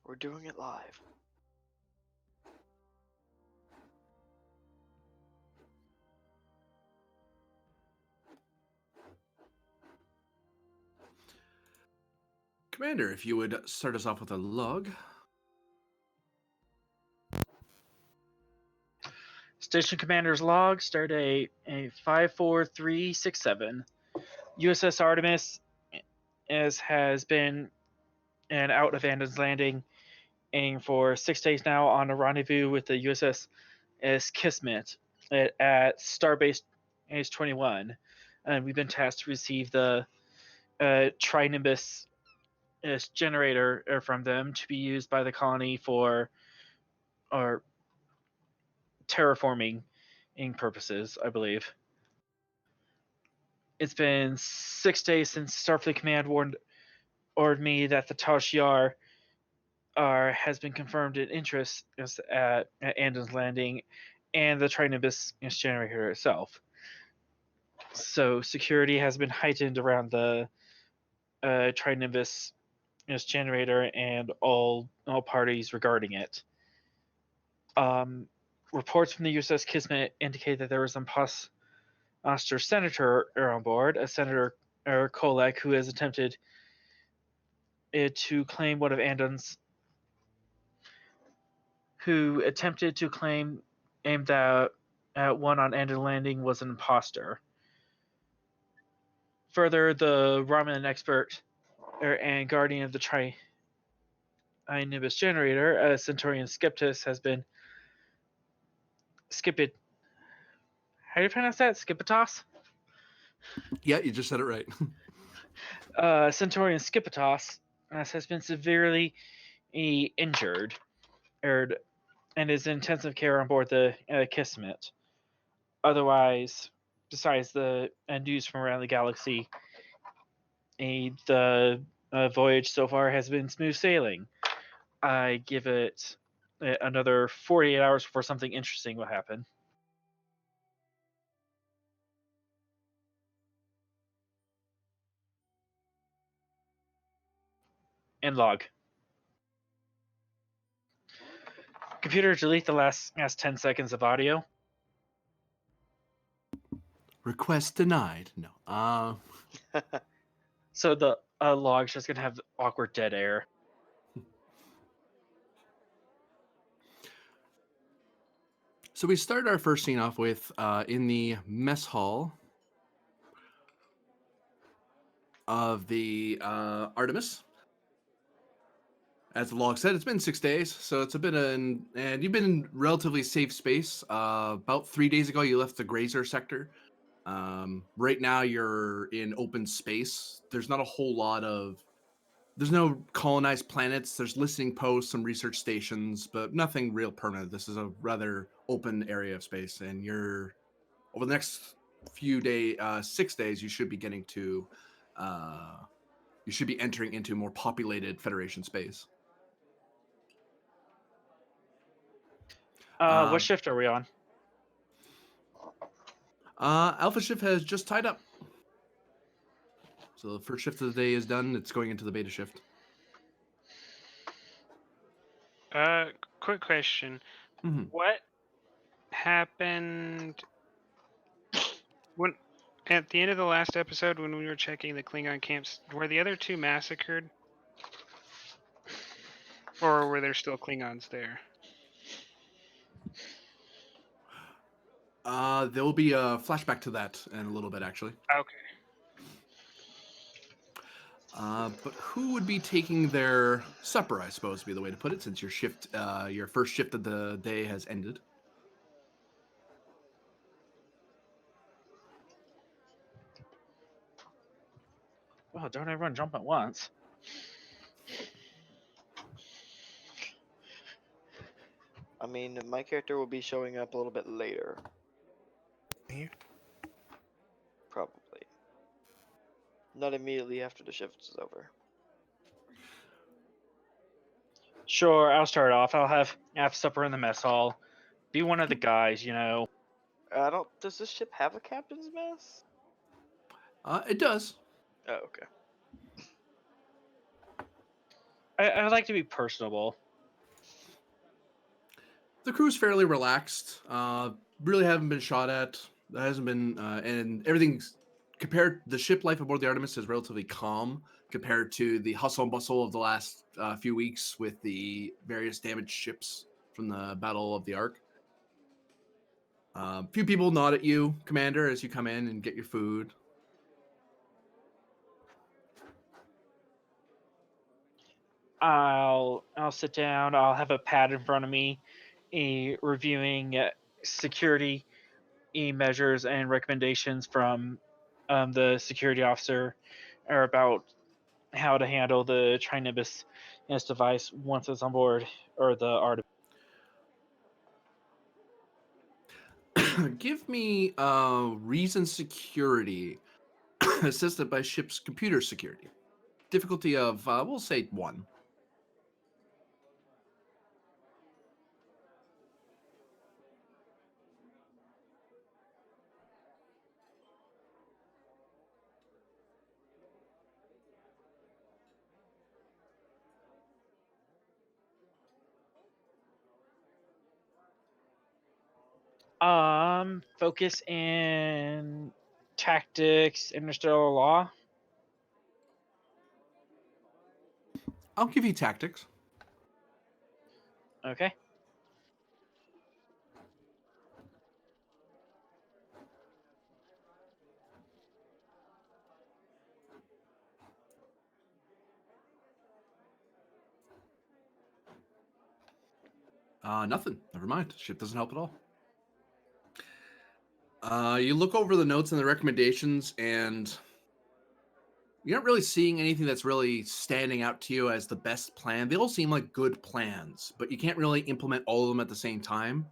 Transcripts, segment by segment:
We're doing it live. Commander, if you would start us off with a log. Station Commander's log, start date 54367. USS Artemis has been and out of Andon's Landing for 6 days now on a rendezvous with the USS Kismet at Starbase H21. And we've been tasked to receive the Trinimbus generator from them to be used by the colony for terraforming purposes, I believe. It's been 6 days since Starfleet Command warned me that the Taj Yar has been confirmed in interest at Andon's Landing and the Trinimbus generator itself. So security has been heightened around the Trinimbus generator and all parties regarding it. Reports from the USS Kismet indicate that there was some imposter senator on board, a Senator Kolek, who has attempted to claim one of Andon's aimed at one on Andon Landing was an imposter. Further, the Romulan expert and guardian of the Trinimbus generator, Centaurian Skeptis, has been Skipit. How do you pronounce that? Skipitos? Yeah, you just said it right. Centaurian Skipitos has been severely injured and is in intensive care on board the Kismet. Otherwise, besides the news from around the galaxy, the voyage so far has been smooth sailing. I give it another 48 hours before something interesting will happen. End log. Computer, delete the last 10 seconds of audio. Request denied. No. So the log's just going to have awkward dead air. So we start our first scene off with in the mess hall of the Artemis. As the log said, it's been 6 days, so it's and you've been in relatively safe space. About 3 days ago, you left the Grazer sector. Right now, you're in open space. There's not a whole lot of... There's no colonized planets. There's listening posts, some research stations, but nothing real permanent. This is a rather open area of space, and you're... Over the next few days, 6 days, you should be getting to... you should be entering into more populated Federation space. What shift are we on? Alpha shift has just tied up. So the first shift of the day is done. It's going into the beta shift. Quick question. Mm-hmm. What happened when at the end of the last episode when we were checking the Klingon camps? Were the other two massacred? Or were there still Klingons there? There will be a flashback to that in a little bit, actually. Okay. But who would be taking their supper, I suppose, would be the way to put it, since your shift, your first shift of the day has ended. Oh, don't everyone jump at once. I mean, my character will be showing up a little bit later. Here? Probably. Not immediately after the shift is over. Sure, I'll start off. I'll have supper in the mess hall. Be one of the guys, you know. Does this ship have a captain's mess? It does. Oh, okay. I like to be personable. The crew's fairly relaxed. Really haven't been shot at. There hasn't been, and everything's compared. The ship life aboard the Artemis is relatively calm compared to the hustle and bustle of the last few weeks with the various damaged ships from the Battle of the Ark. Few people nod at you, Commander, as you come in and get your food. I'll sit down. I'll have a pad in front of me, reviewing security measures and recommendations from the security officer, or about how to handle the Trinibus device once it's on board, or the Artemis. Give me reason security assisted by ship's computer security. Difficulty of, we'll say 1. Focus in tactics, interstellar law. I'll give you tactics. Okay. Nothing. Never mind. Ship doesn't help at all. You look over the notes and the recommendations, and you're not really seeing anything that's really standing out to you as the best plan. They all seem like good plans, but you can't really implement all of them at the same time,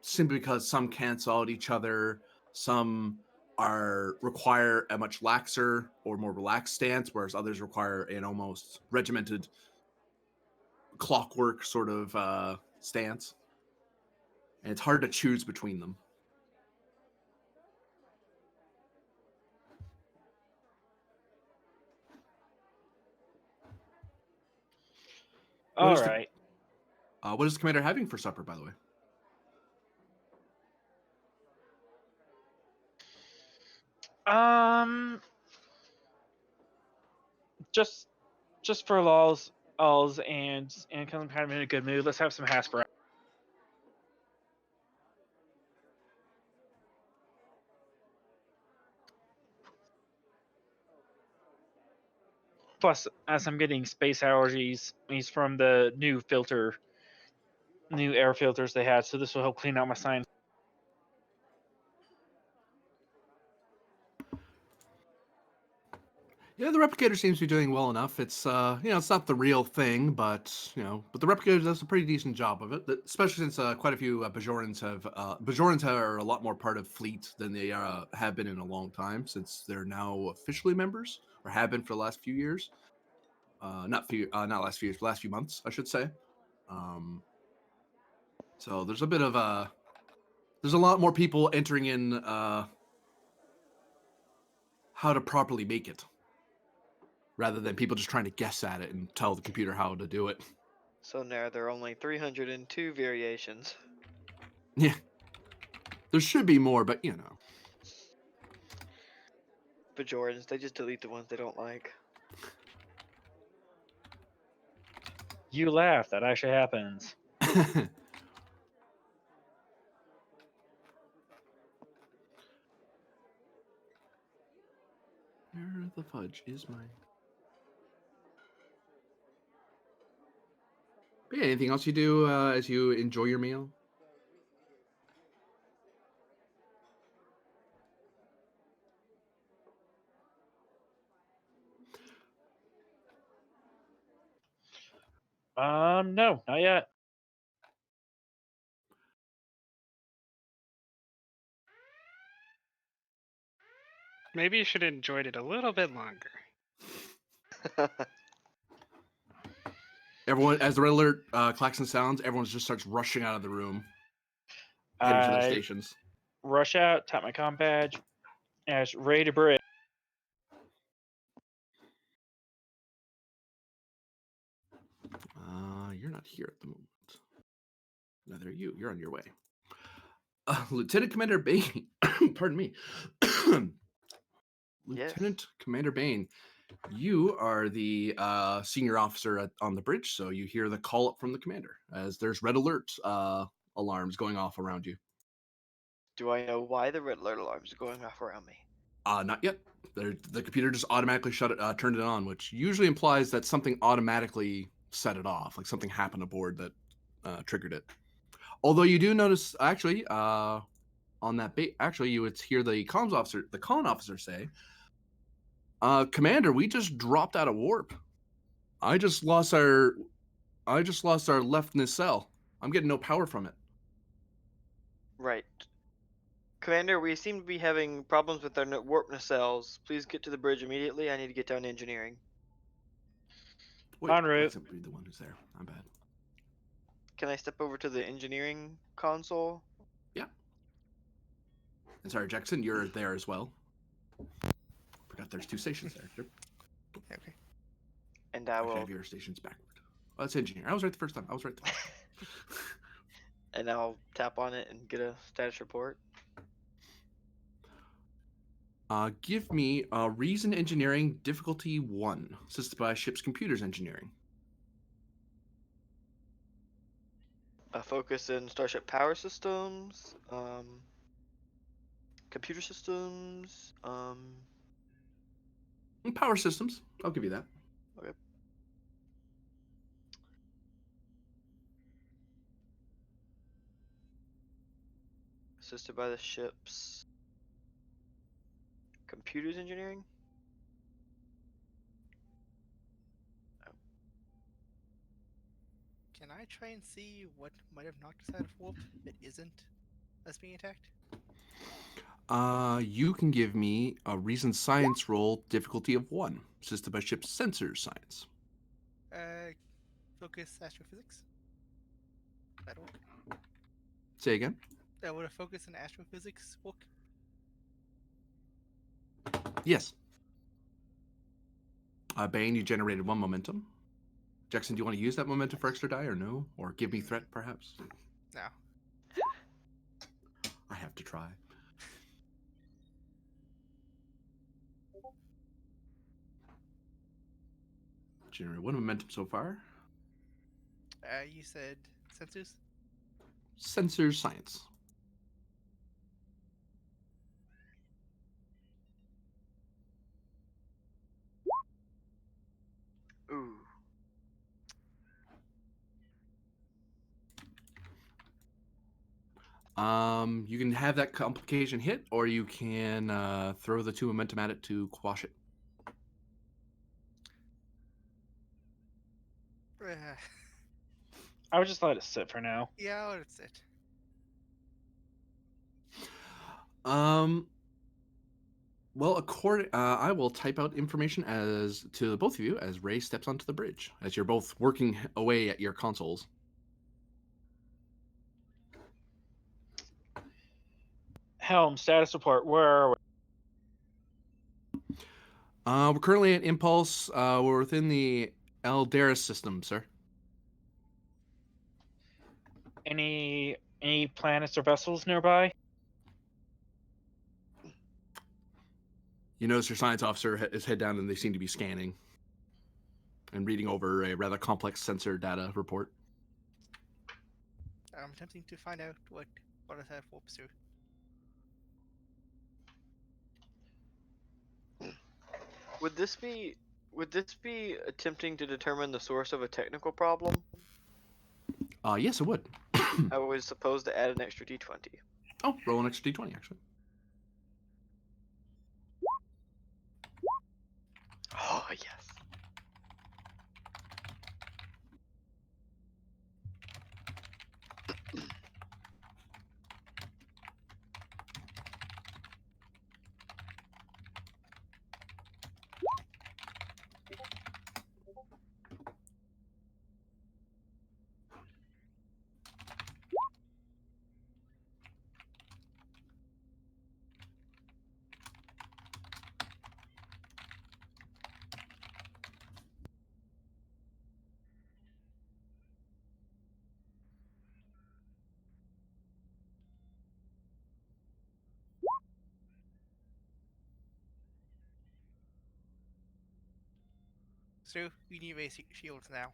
simply because some cancel out each other, some require a much laxer or more relaxed stance, whereas others require an almost regimented clockwork sort of stance. And it's hard to choose between them. All right. What is the commander having for supper, by the way? Just for lulls, and because I'm kind of in a good mood, let's have some hash brown. Plus, as I'm getting space allergies, he's from the new air filters they had, so this will help clean out my sinus. Yeah, the replicator seems to be doing well enough. It's it's not the real thing, but but the replicator does a pretty decent job of it. Especially since quite a few Bajorans are a lot more part of fleet than they have been in a long time, since they're now officially members, or have been for the last few years. Not last few years, last few months, I should say. So there's a bit of there's a lot more people entering in how to properly make it, rather than people just trying to guess at it and tell the computer how to do it. So now there are only 302 variations. Yeah. There should be more, but Bajorans, they just delete the ones they don't like. You laugh. That actually happens. Where the fudge is mine? But yeah, anything else you do as you enjoy your meal? No, not yet. Maybe you should have enjoyed it a little bit longer. Everyone, as the red alert klaxon sounds, everyone just starts rushing out of the room, heading to their I stations. rush out, tap my comm badge, as ready to break. You're not here at the moment. Neither are you. You're on your way. Lieutenant Commander Bain. Pardon me. Lieutenant Commander Bain, you are the senior officer on the bridge, so you hear the call up from the commander as there's red alert alarms going off around you. Do I know why the red alert alarms are going off around me? Not yet. The computer just automatically turned it on, which usually implies that something automatically set it off, like something happened aboard that triggered it. Although you do notice, actually, on that actually, you would hear the comms officer, the con officer say, "Commander, we just dropped out of warp. I just lost our left nacelle. I'm getting no power from it." Right. Commander, we seem to be having problems with our warp nacelles. Please get to the bridge immediately. I need to get down to engineering. Wait, En route. please don't be the one who's there. I'm bad. Can I step over to the engineering console? Yeah. And sorry, Jackson, you're there as well. Forgot there's 2 stations there. Okay. And I Actually, I will have your stations backward. Oh, that's engineer. I was right the first time. and I'll tap on it and get a status report. Give me Reason Engineering difficulty 1, assisted by Ship's Computers Engineering. A focus in Starship power systems, computer systems, And power systems. I'll give you that. okay. Assisted by the ship's computers engineering. Can I try and see what might have knocked us out of warp that isn't us being attacked? You can give me a Reason Science roll difficulty of 1, assisted by Ship's Sensors Science. Focus astrophysics. That'll work. Say again? Would a focus in astrophysics work? Yes. Bane, you generated 1 momentum. Jackson, do you want to use that momentum for extra die or no? Or give me threat, perhaps? No. I have to try. Generate 1 momentum so far. You said sensors? Sensors Science. Ooh. You can have that complication hit, or you can throw the 2 momentum at it to quash it. I would just let it sit for now. Yeah, that's it. Well, I will type out information as to both of you as Ray steps onto the bridge, as you're both working away at your consoles. Helm, status report. Where are we? We're currently at Impulse. We're within the Eldaris system, sir. Any planets or vessels nearby? You notice your science officer is head down, and they seem to be scanning and reading over a rather complex sensor data report. I'm attempting to find out what us out of warp through. Would this be attempting to determine the source of a technical problem? Yes, it would. I was supposed to add an extra d20. Oh, roll an extra d20, actually. Oh, yes. So you need raise shields now.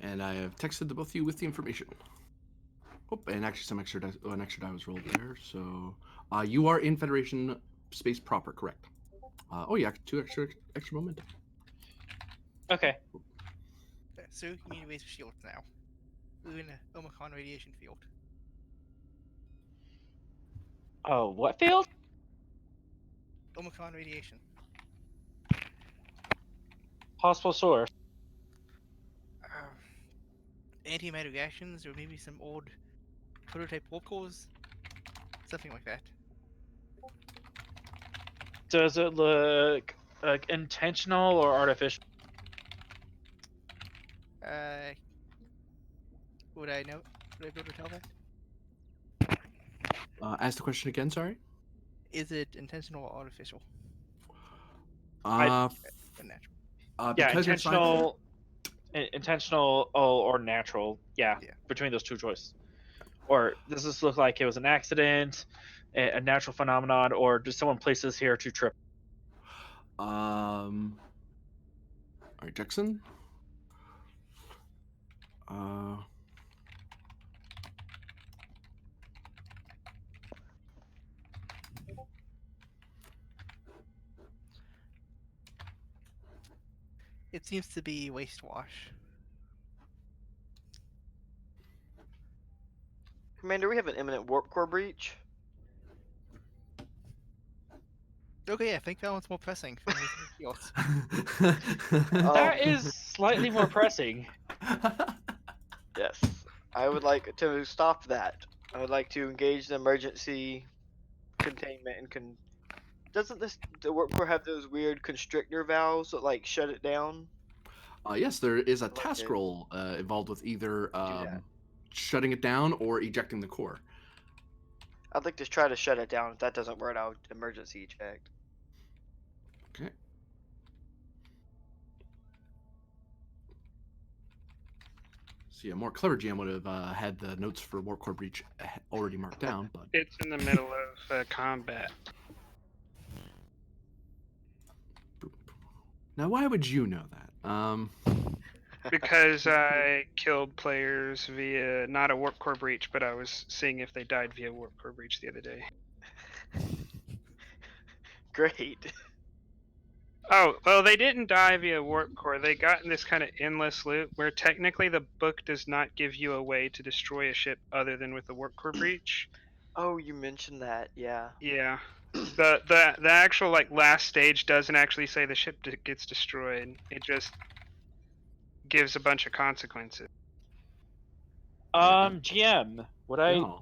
And I have texted the both of you with the information. Oh, and actually some extra an extra die was rolled there. So you are in Federation space proper, correct? Oh yeah, 2 extra momentum. Okay. So you need raise shields now. We're in a Omicron radiation field. Oh, what field? Omicron radiation. Possible source. Antimatter reactions, or maybe some old prototype warp cores, something like that. Does it look intentional or artificial? Would I know? Would I be able to tell that? Ask the question again, sorry. Is it intentional or artificial? Uh, Or natural? Yeah, because you're intentional or natural. Yeah, Yeah. between those two choices. Or does this look like it was an accident, a natural phenomenon, or does someone place this here to trip? all right, Jackson. It seems to be waste wash. Commander, we have an imminent warp core breach. Okay, I think that one's more pressing than raising shields. That is slightly more pressing. Yes. I would like to stop that. I would like to engage the emergency containment and doesn't the warp core have those weird constrictor valves that like shut it down? Yes, there is a I'd like task to roll involved with either do that. shutting it down or ejecting the core. I'd like to try to shut it down. If that doesn't work, I'll emergency eject. Okay. See, a more clever GM would have had the notes for Warp Core Breach already marked down, but It's in the middle of combat. now why would you know that? Because I killed players via not a warp core breach, but I was seeing if they died via warp core breach the other day. Great. Oh, well, they didn't die via warp core. They got in this kind of endless loop where technically the book does not give you a way to destroy a ship other than with the warp core breach. Oh, you mentioned that. Yeah. Yeah. The actual like last stage doesn't actually say the ship gets destroyed. It just gives a bunch of consequences. GM, would I? Yeah.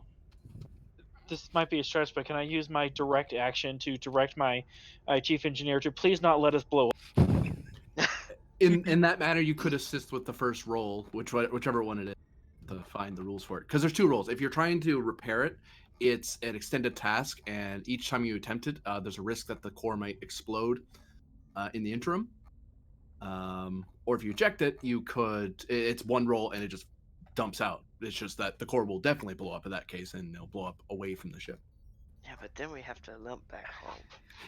This might be a stretch, but can I use my direct action to direct my chief engineer to please not let us blow up? In that manner, you could assist with the first roll, whichever one it is, to find the rules for it. Because there's 2 rolls. If you're trying to repair it, it's an extended task, and each time you attempt it, there's a risk that the core might explode in the interim. Or if you eject it, it's 1 roll and it just dumps out. It's just that the core will definitely blow up in that case, and it'll blow up away from the ship. Yeah, but then we have to limp back home.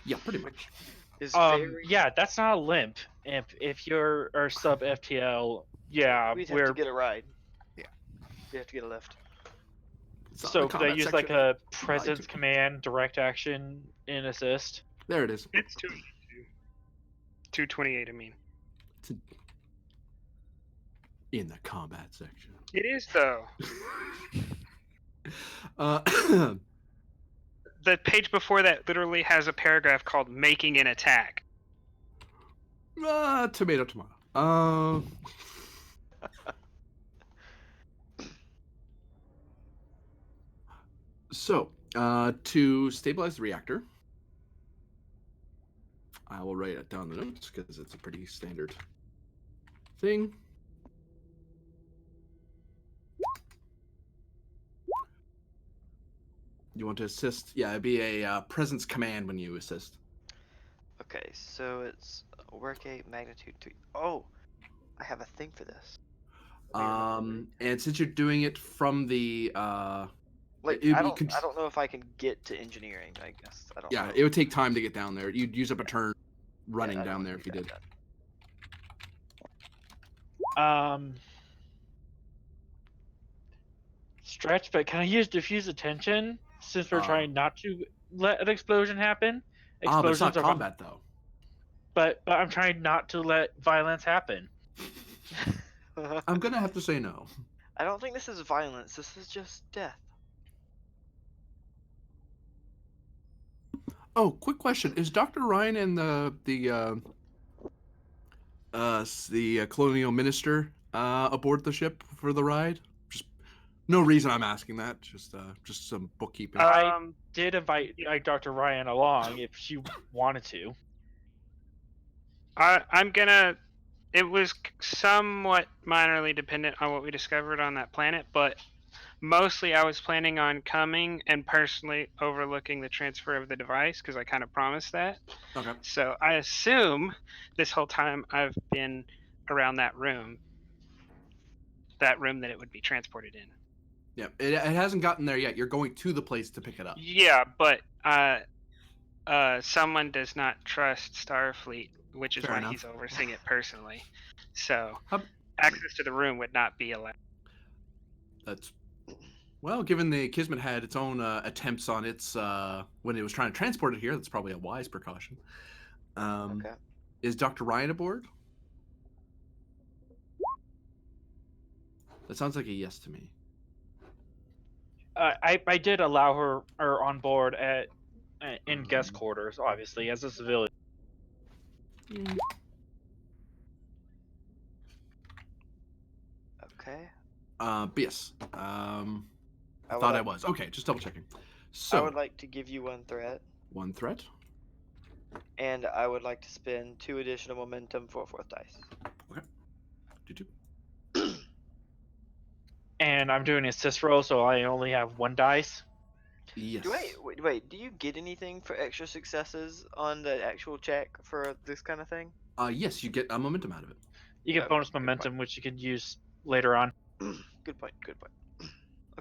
Yeah, pretty much. Is very. Yeah, that's not a limp. If you're our sub FTL, yeah, We'd have we're. to get a ride. Yeah. We have to get a lift. It's on So the could I combat use like section. a presence command, direct action, and assist? There it is. It's 228, I mean. It's in the combat section. It is, though. The page before that literally has a paragraph called Making an Attack. Tomato. So, to stabilize the reactor, I will write it down the notes because it's a pretty standard thing. You want to assist? Yeah, it'd be a presence command when you assist. Okay, so it's work 8, magnitude 3. Oh, I have a thing for this. And since you're doing it from the Like, it'd I be don't know if I can get to engineering. I guess I don't yeah, know. it would take time to get down there. You'd use up a turn Yeah, running I don't down wanna there do if you that did. then. Stretch, but can I use diffuse attention since we're Uh, trying not to let an explosion happen? but it's not Explosions are combat though. but I'm trying not to let violence happen. I'm gonna have to say no. I don't think this is violence. This is just death. Oh, quick question: is Dr. Ryan and the colonial minister aboard the ship for the ride? Just no reason I'm asking that. Just some bookkeeping. I did invite Dr. Ryan along if she wanted to. I'm gonna. It was somewhat minorly dependent on what we discovered on that planet, but mostly I was planning on coming and personally overlooking the transfer of the device because I kind of promised that. Okay. So I assume this whole time I've been around that room that it would be transported in. Yeah, it hasn't gotten there yet. You're going to the place to pick it up. Yeah, but someone does not trust Starfleet, which is Fair why enough. he's overseeing it personally. So How- access to the room would not be allowed. That's well, given the Kismet had its own attempts on its when it was trying to transport it here, that's probably a wise precaution. Okay. Is Dr. Ryan aboard? That sounds like a yes to me. I did allow her on board at in guest Mhm. quarters, obviously, as a civilian. Okay. But yes. I would thought I like- was. Okay, just double checking. I So would like to give you one threat, one threat. and I would like to spend 2 additional momentum for a 4th dice. Do-do. And I'm doing an assist roll, so I only have 1 dice. Yes. Wait, do you get anything for extra successes on the actual check for this kind of thing? Yes, you get a momentum out of it. You get Okay, bonus good point. momentum, which you could use later on. Good point. Okay.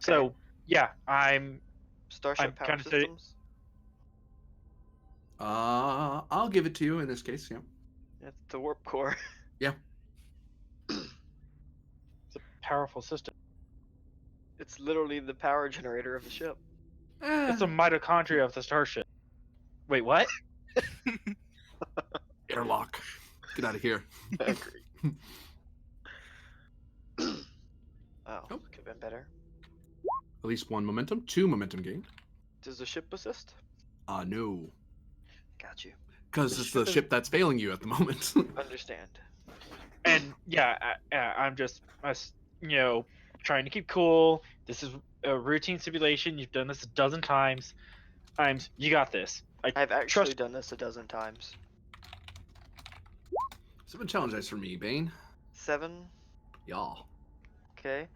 So yeah, I'm Starship Power kinda Systems. I'll give it to you in this case. Yeah. It's the warp core. Yeah. it's a powerful system. It's literally the power generator of the ship. It's a mitochondria of the starship. Wait, what? Airlock. Get out of here. I agree. Oh, Nope. could have been better. At least 1 momentum. 2 momentum gained. Does the ship assist? No. Got you. Because The it's ship the is- ship that's failing you at the moment. Understand. And yeah, I'm just trying to keep cool. This is a routine simulation. You've done this a dozen times. You got this. I've actually trust- done this a dozen times. It's been challenge dice for me, Bane. 7. Y'all. Okay.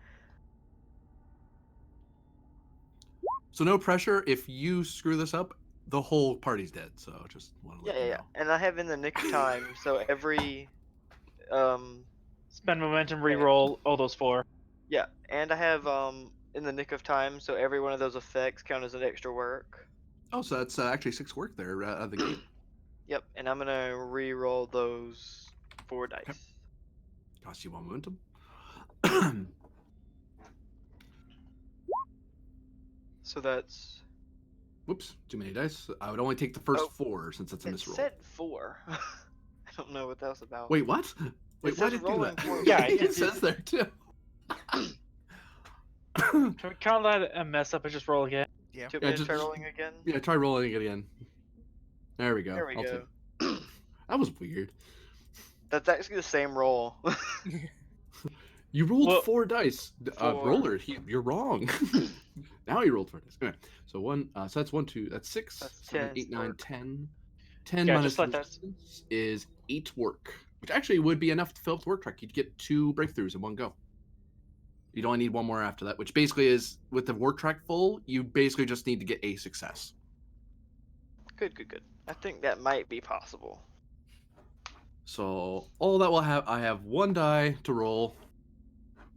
So no pressure. If you screw this up, the whole party's dead. So just want to let you Yeah. know. And I have in the nick of time, so every Spend momentum, reroll all those 4. yeah, and I have in the nick of time, so every one of those effects count as an extra work. Oh, so that's actually 6 work there out of the gate. Yep, and I'm gonna re-roll those 4 dice. Okay. Cost you 1 momentum. So that's. Whoops, too many dice. I would only take the first Oh, 4 since it's a It misroll. said 4. I don't know what that was about. Wait, what? Wait, why says did it do rolling that? for- Yeah, it says there too. Can we call that a mess up and just roll again? Yeah. Too Yeah, many just- try rolling again. Yeah, try rolling it again. There we go. There we I'll go. take- That was weird. That's actually the same roll. You rolled Well, 4 dice. 4. Roller, you're wrong. Now you rolled 4 dice. Okay. So 1. So that's 1, 2. That's 6. That's 7, 10, 8, 9, or- 10. 10 Yeah, minus just let that. resistance is 8 work, which actually would be enough to fill up the work track. You'd get 2 breakthroughs in one go. You'd only need 1 more after that, which basically is, with the work track full, you basically just need to get a success. Good, good, good. I think that might be possible. So all that will have, I have 1 die to roll,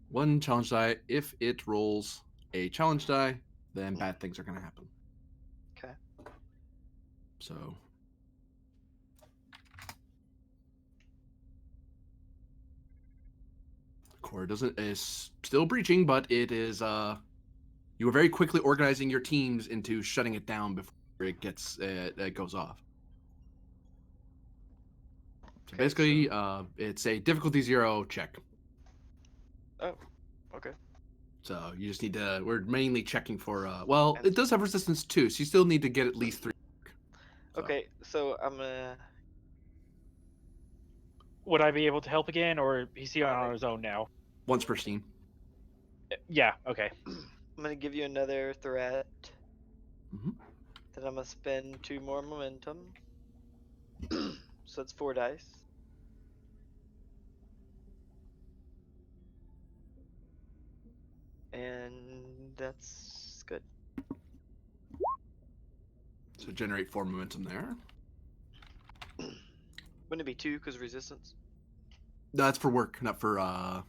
1 challenge die. If it rolls a challenge die, then bad things are going to happen. Okay. So core doesn't is still breaching, but it is you are very quickly organizing your teams into shutting it down before it gets it goes off. So Okay, basically, it's a difficulty 0 check. Oh, okay. So you just need to. We're mainly checking for. Well, And- it does have resistance 2, so you still need to get at least 3. So, Okay, so I'm gonna. Would I be able to help again, or is he on Alright. his own now? once per scene. Yeah. Okay. I'm gonna give you another threat. Mhm. Then I'm gonna spend 2 more momentum. So it's 4 dice. And that's good. So generate 4 momentum there. Wouldn't it be 2 because resistance? That's for work, not for. Oh.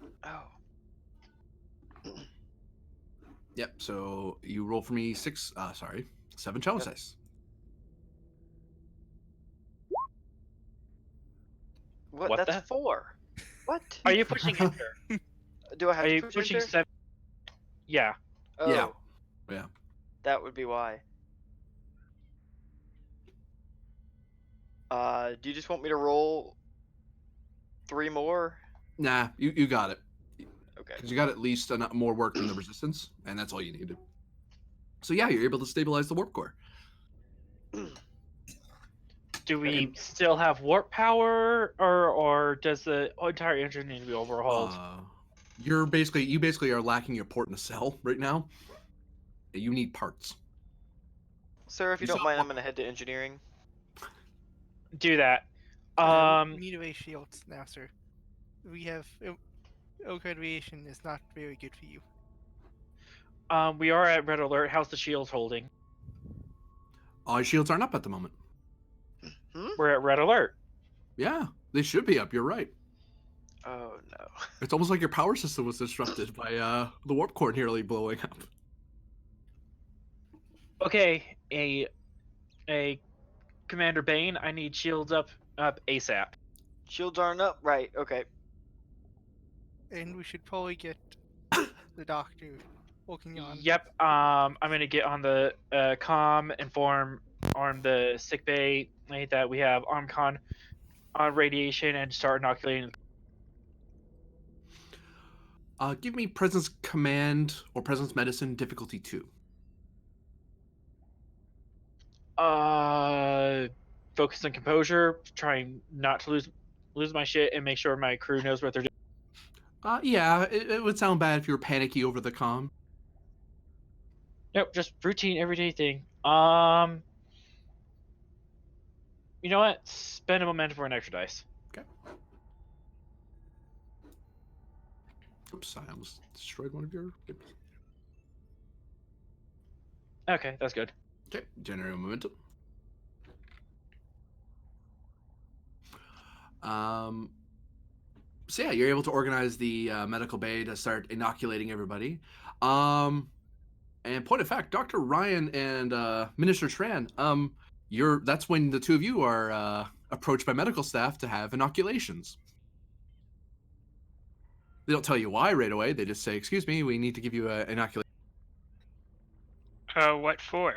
Yep. So you roll for me 7 challenge Yep. dice. What? What That's the- 4. What? Are you pushing enter? Do I have Are to you push pushing enter? 7? Yeah. Oh, Yeah. Yeah. that would be why. Do you just want me to roll 3 more? Nah, you got it. Okay. Because you got at least more work than the resistance, and that's all you needed. So yeah, you're able to stabilize the warp core. Do we And- still have warp power, or does the entire engine need to be overhauled? You basically are lacking your port in the cell right now. You need parts. Sir, if you You don't saw mind, I'm what- gonna head to engineering. Do that. We need away shields now, sir. We have Oak radiation is not very good for you. We are at red alert. How's the shields holding? All your shields aren't up at the moment. We're at red alert. Yeah, they should be up. You're right. Oh no. It's almost like your power system was disrupted by the warp core nearly blowing up. Okay, a Commander Bane. I need shields up ASAP. Shields aren't up. Right. Okay. And we should probably get the doctor working on. Yep. I'm gonna get on the arm the sick bay that we have Armcon on radiation and start inoculating. Give me presence command or presence medicine difficulty 2. Focus on composure, trying not to lose my shit, and make sure my crew knows what they're doing. Yeah, it would sound bad if you were panicky over the comm. Nope, just routine everyday thing. You know what? Spend a momentum for an extra dice. Okay. Oops, I almost destroyed one of your. Okay, that's good. Okay, generate momentum. So yeah, you're able to organize the medical bay to start inoculating everybody. And point of fact, Dr. Ryan and Minister Tran, that's when the two of you are approached by medical staff to have inoculations. They don't tell you why right away. They just say, "Excuse me, we need to give you an inoculation." What for?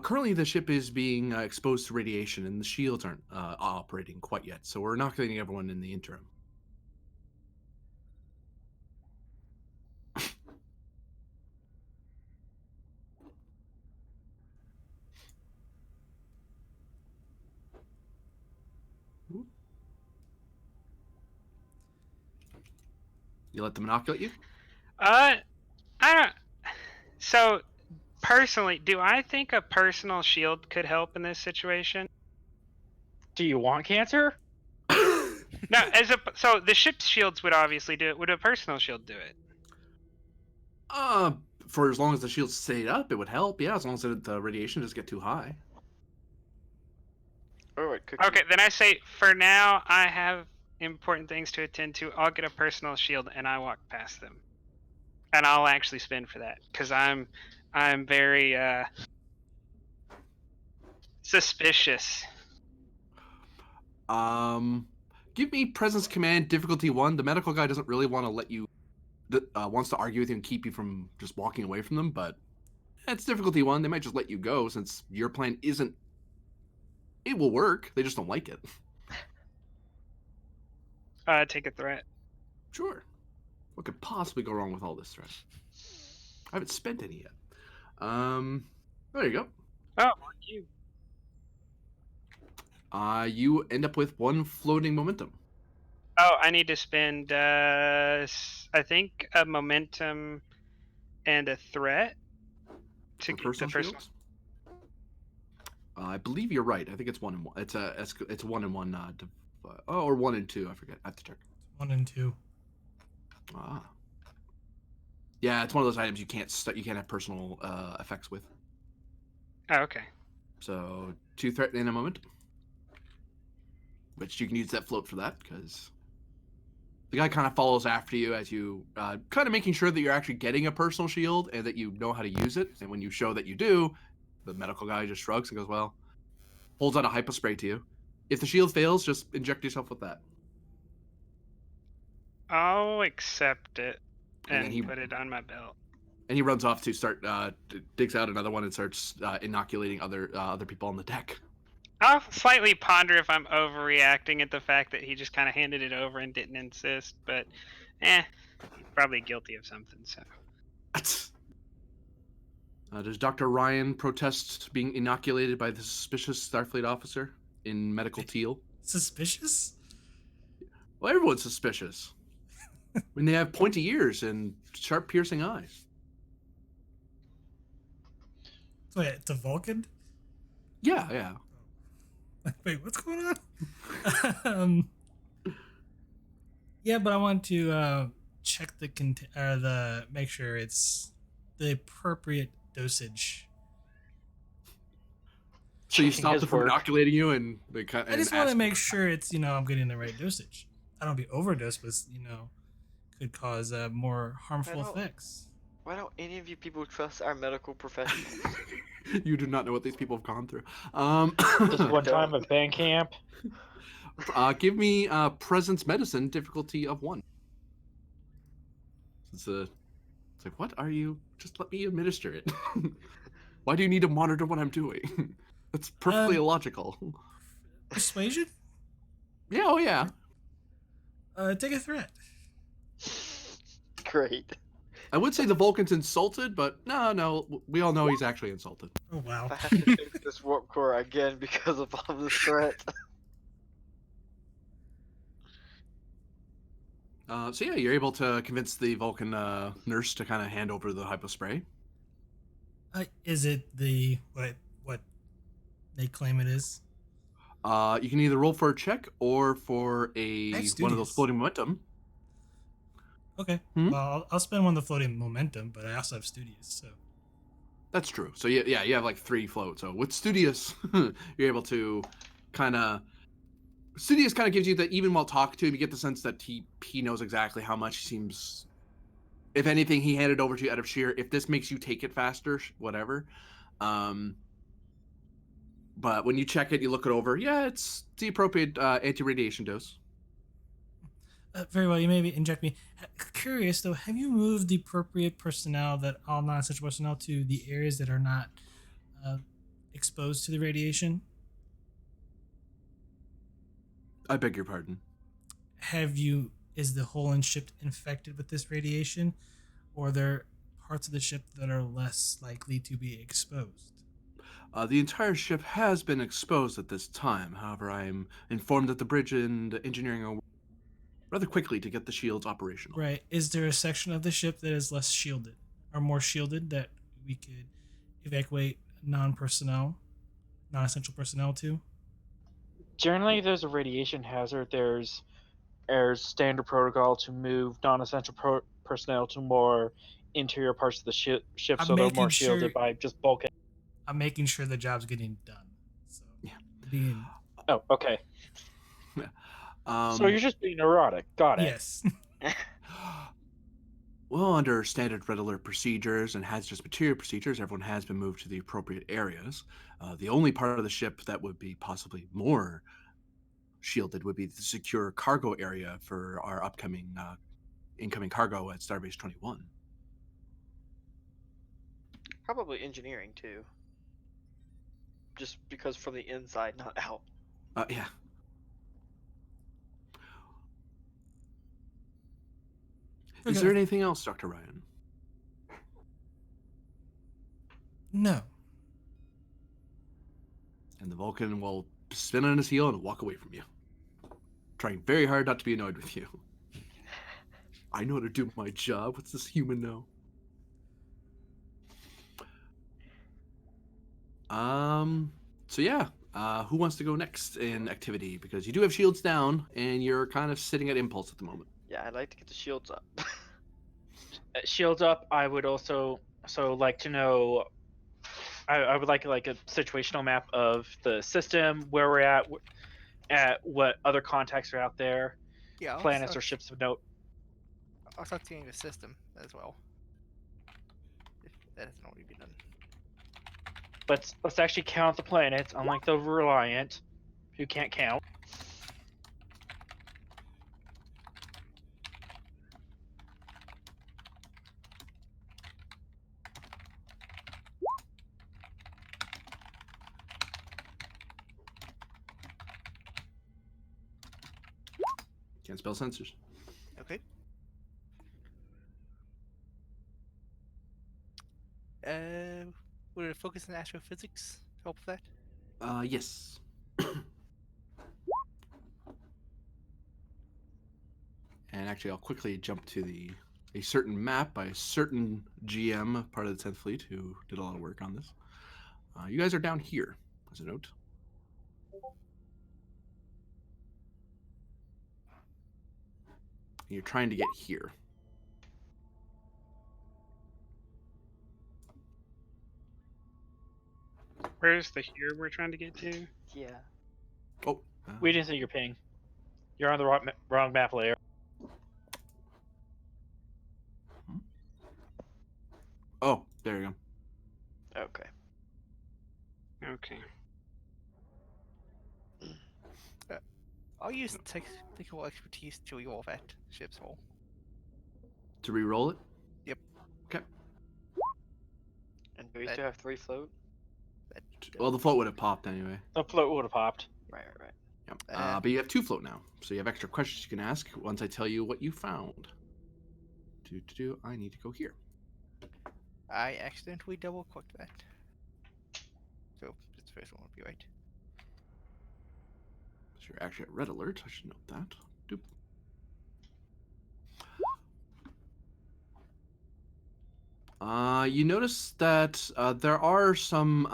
Currently, the ship is being exposed to radiation, and the shields aren't operating quite yet. So we're inoculating everyone in the interim. You let them inoculate you? I don't. So, personally, do I think a personal shield could help in this situation? Do you want cancer? No, so the ship's shields would obviously do it. Would a personal shield do it? For as long as the shield stayed up, it would help. Yeah, as long as the radiation doesn't get too high. Alright, cookie. Okay, then I say for now I have important things to attend to. I'll get a personal shield and I walk past them, and I'll actually spend for that because I'm very suspicious. Give me presence command difficulty 1. The medical guy doesn't really want to let you. Wants to argue with you and keep you from just walking away from them, but it's difficulty 1. They might just let you go since your plan isn't. It will work. They just don't like it. Take a threat. Sure. What could possibly go wrong with all this threat? I haven't spent any yet. There you go. Oh, you. You end up with 1 floating momentum. Oh, I need to spend I think a momentum and a threat to For get personal the personal. shields? I believe you're right. I think it's 1 and 1. It's a 1 and 1. Or 1 and 2. I forget. I have to check. 1 and 2. Yeah, it's one of those items you can't have personal effects with. Oh, okay. So 2 threat and a momentum, which you can use that float for that because the guy kind of follows after you as you kind of making sure that you're actually getting a personal shield and that you know how to use it. And when you show that you do, the medical guy just shrugs and goes, "Well," holds out a hypospray to you. If the shield fails, just inject yourself with that. I'll accept it And and then put it on my belt. And he runs off to start digs out another one and starts inoculating other people on the deck. I'll slightly ponder if I'm overreacting at the fact that he just kind of handed it over and didn't insist, but probably guilty of something, so. Does Dr. Ryan protest being inoculated by the suspicious Starfleet officer in medical teal? Suspicious? Well, everyone's suspicious. When they have pointy ears and sharp piercing eyes. Wait, it's a Vulcan? Yeah. Wait, what's going on? Yeah, but I want to check the make sure it's the appropriate dosage. So you Checking stopped his them from work. inoculating you and they kind I just want to make sure it's I'm getting the right dosage. I don't be overdosed, but could cause more harmful I don't- effects. Why don't any of you people trust our medical professionals? You do not know what these people have gone through. Just one time at band camp. Give me presence medicine difficulty of 1. It's like, what are you? Just let me administer it. Why do you need to monitor what I'm doing? That's perfectly illogical. Persuasion? Yeah, oh yeah. Take a threat. Great. I would say the Vulcan's insulted, but no, we all know he's actually insulted. Oh wow. I have to fix this warp core again because of all this threat. So yeah, you're able to convince the Vulcan nurse to kind of hand over the hypospray. Is it the what they claim it is? You can either roll for a check or for one of those Studious. floating momentum. Okay. Hmm? Well, I'll spend one of the floating momentum, but I also have studious, so. That's true. So yeah, you have like 3 float. So with Studious, you're able to kind of. Studious kind of gives you that even while talking to him, you get the sense that he knows exactly how much he seems. If anything, he handed over to you out of sheer. If this makes you take it faster, whatever. But when you check it, you look it over. Yeah, it's the appropriate anti-radiation dose. Very well. You maybe inject me. Curious though, have you moved the appropriate personnel, that all non-essential personnel, to the areas that are not exposed to the radiation? I beg your pardon. Is the whole ship infected with this radiation, or are there parts of the ship that are less likely to be exposed? The entire ship has been exposed at this time. However, I am informed that the bridge and engineering are rather quickly to get the shields operational. Right. Is there a section of the ship that is less shielded or more shielded that we could evacuate non-essential personnel to? Generally, if there's a radiation hazard, there's standard protocol to move non-essential personnel to more interior parts of the ship I'm so they're making more sure shielded by just bulkhead. I'm making sure the job's getting done. So Yeah. being Oh, okay. So Um, you're just being neurotic. Got it. yes. well, under standard red alert procedures and hazardous material procedures, everyone has been moved to the appropriate areas. The only part of the ship that would be possibly more shielded would be the secure cargo area for our upcoming incoming cargo at Starbase 21. Probably engineering too. Just because from the inside, not out. Yeah. Is Okay. there anything else, Dr. Ryan? No. And the Vulcan will spin on his heel and walk away from you, trying very hard not to be annoyed with you. I know how to do my job. What's this human know? So yeah, who wants to go next in activity? Because you do have shields down, and you're kind of sitting at impulse at the moment. Yeah, I'd like to get the shields up. Shields up. I would also like to know. I would like a situational map of the system, where we're at what other contacts are out there, Yeah, planets or ships of note. I'll start seeing the system as well. If that hasn't already been done. Let's actually count the planets, unlike the Reliant, who can't count. Can't spell sensors. Okay. Would it focus on astrophysics help with that? Yes. And actually, I'll quickly jump to a certain map by a certain GM, part of the 10th Fleet, who did a lot of work on this. You guys are down here, as a note. And you're trying to get here. Where's the here we're trying to get to? Yeah. Oh. We didn't see your ping. You're on the wrong map layer. Oh, there you go. Okay. Okay. I'll use technical expertise to evolve at ship's hull. To re-roll it? Yep. Okay. And do we That- still have 3 float? Well, the float would have popped anyway. The float would have popped. Right. Yep. Uh, But you have 2 float now, so you have extra questions you can ask once I tell you what you found. I need to go here. I accidentally double clicked that. So this first one would be right. So you're actually at red alert. I should note that. Doop. You notice that there are some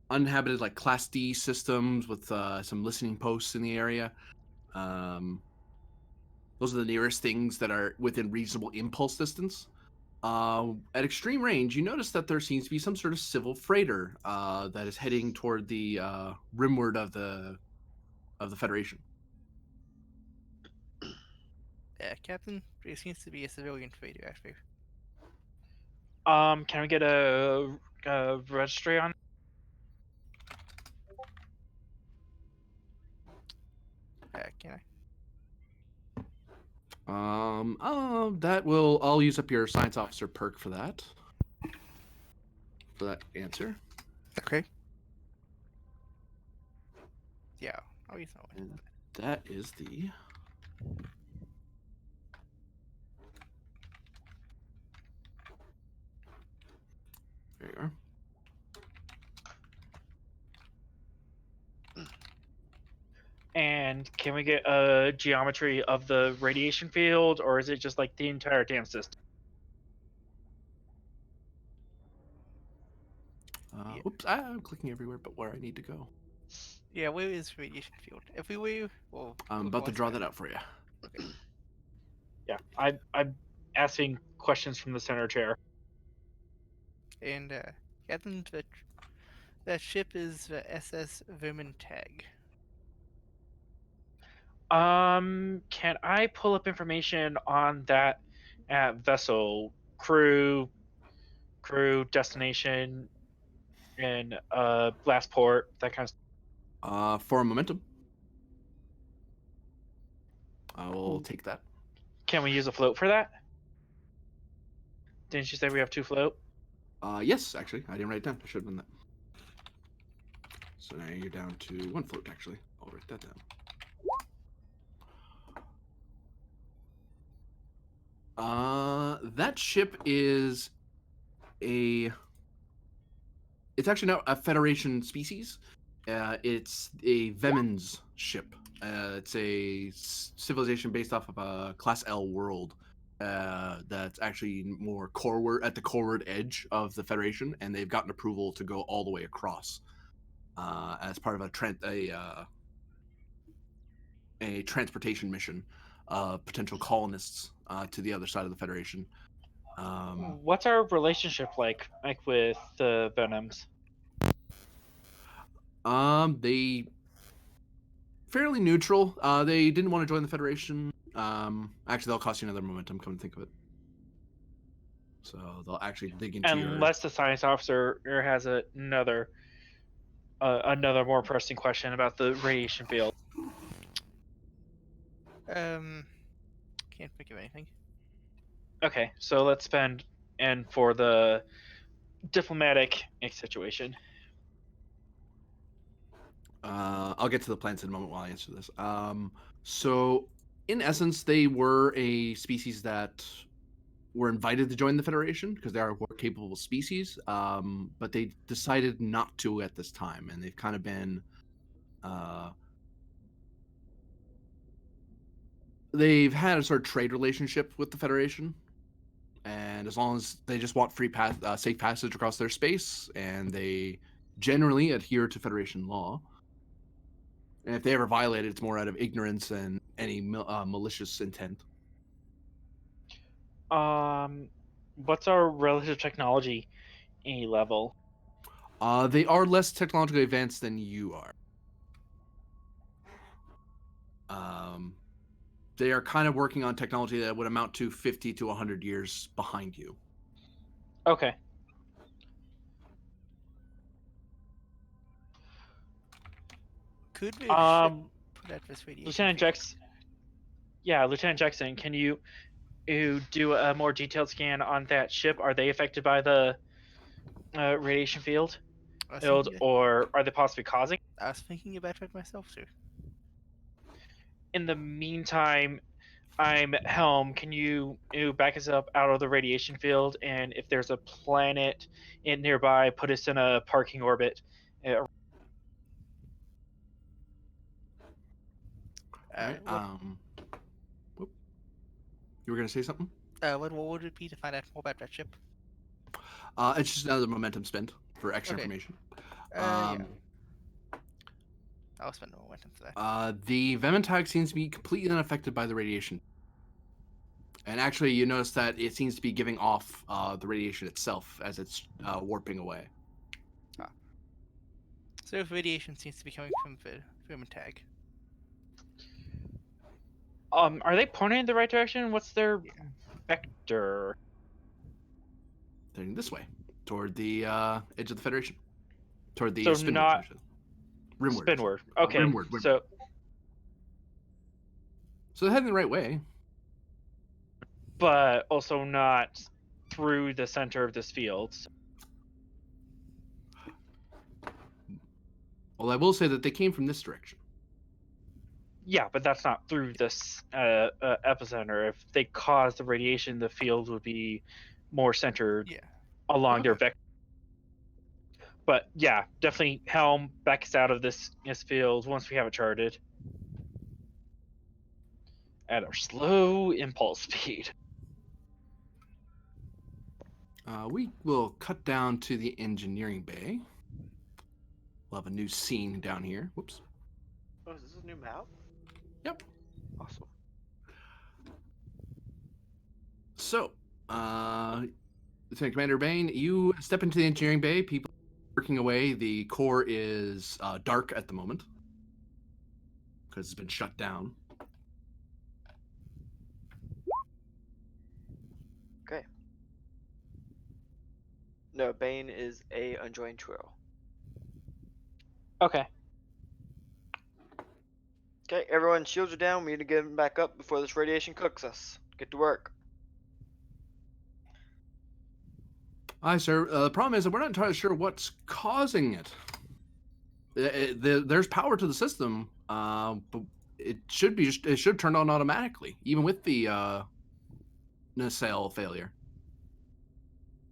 uninhabited, like Class D systems with some listening posts in the area. Those are the nearest things that are within reasonable impulse distance. At extreme range, you notice that there seems to be some sort of civil freighter that is heading toward the rimward of the Federation. Captain, there seems to be a civilian freighter out there. Can we get a registry on? Can I? I'll use up your science officer perk for that. For that answer. Okay. Yeah, I'll use that one. And that is the there you are. And can we get a geometry of the radiation field, or is it just like the entire damn system? Yeah. Oops, I'm clicking everywhere but where I need to go. Yeah, where is radiation field? If we were, well, I'm about to draw that out for you. Yeah, I'm asking questions from the center chair. And Captain, that ship is the SS Vermintag. Can I pull up information on that vessel crew, destination, and blast port, that kind of stuff? For momentum, I will take that. Can we use a float for that? Didn't you say we have 2 float? Yes, actually, I didn't write it down. I should have done that. So now you're down to 1 float. Actually, I'll write that down. That ship is it's actually not a Federation species. It's a Vemen's ship. It's a civilization based off of a Class L world. That's actually more at the coreward edge of the Federation, and they've gotten approval to go all the way across as part of a transportation mission of potential colonists to the other side of the Federation. What's our relationship like with the Venoms? They fairly neutral. They didn't want to join the Federation. Actually, they'll cost you another momentum. Come to think of it. So they'll actually dig into Unless the science officer has another more pressing question about the radiation field. Can't think of anything. Okay, so let's spend for the diplomatic situation. I'll get to the plants in a moment while I answer this. So in essence, they were a species that were invited to join the Federation because they are a more capable species, but they decided not to at this time, and they've kind of been they've had a sort of trade relationship with the Federation, and as long as they just want safe passage across their space, and they generally adhere to Federation law. And if they ever violate it, it's more out of ignorance and any malicious intent. What's our relative technology level? They are less technologically advanced than you are. They are kind of working on technology that would amount to 50 to 100 years behind you. Okay. Could we ship put at this radiation? Lieutenant Jackson, can you do a more detailed scan on that ship? Are they affected by the radiation field, or are they possibly causing? I was thinking about it myself too. In the meantime, I'm at helm. Can you back us up out of the radiation field, and if there's a planet nearby, put us in a parking orbit. Right. You were going to say something? What would it be to find out more about that ship? It's just another momentum spent for extra information. Yeah. I'll spend more momentum for that. The Vermintag seems to be completely unaffected by the radiation. And actually, you notice that it seems to be giving off the radiation itself as it's warping away. So if radiation seems to be coming from the Vermintag. Are they pointing in the right direction? What's their vector? They're this way, toward the edge of the Federation. Toward the spinward. Not rimward. Spinward. Okay. Rimward. So they're heading the right way. But also not through the center of this field. Well, I will say that they came from this direction. Yeah, but that's not through this epicenter. If they caused the radiation, the field would be more centered along their vector. But yeah, definitely helm back us out of this field once we have it charted. At our slow impulse speed. We will cut down to the engineering bay. We'll have a new scene down here. Whoops. Oh, is this a new map? Yep. Awesome. So, Lieutenant Commander Bain, you step into the engineering bay. People are working away. The core is dark at the moment because it's been shut down. Okay. No, Bane is a unjoined trio. Okay. Okay, everyone, shields are down. We need to get them back up before this radiation cooks us. Get to work. Aye, sir. The problem is that we're not entirely sure what's causing it. There's power to the system, but it should turn on automatically, even with the nacelle failure.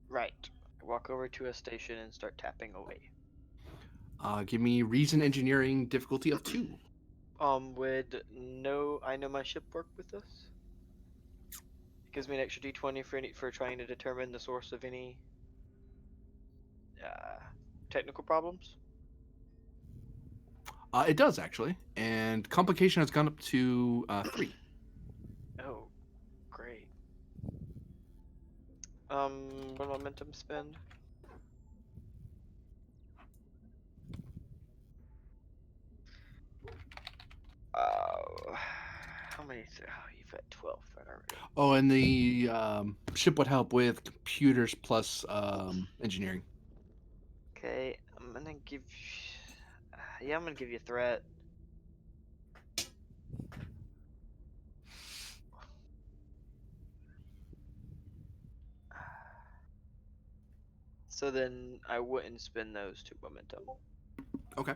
Right. Walk over to a station and start tapping away. Give me reason engineering difficulty of 2. Would I know my ship work with this? It gives me an extra d20 for trying to determine the source of any technical problems. It does actually, and complication has gone up to 3. Oh, great. What momentum spend? How many? Oh, you've got 12 already. Oh, and the ship would help with computers plus engineering. Okay, I'm gonna give. Yeah, I'm gonna give you a threat. So then I wouldn't spend those 2 momentum. Okay.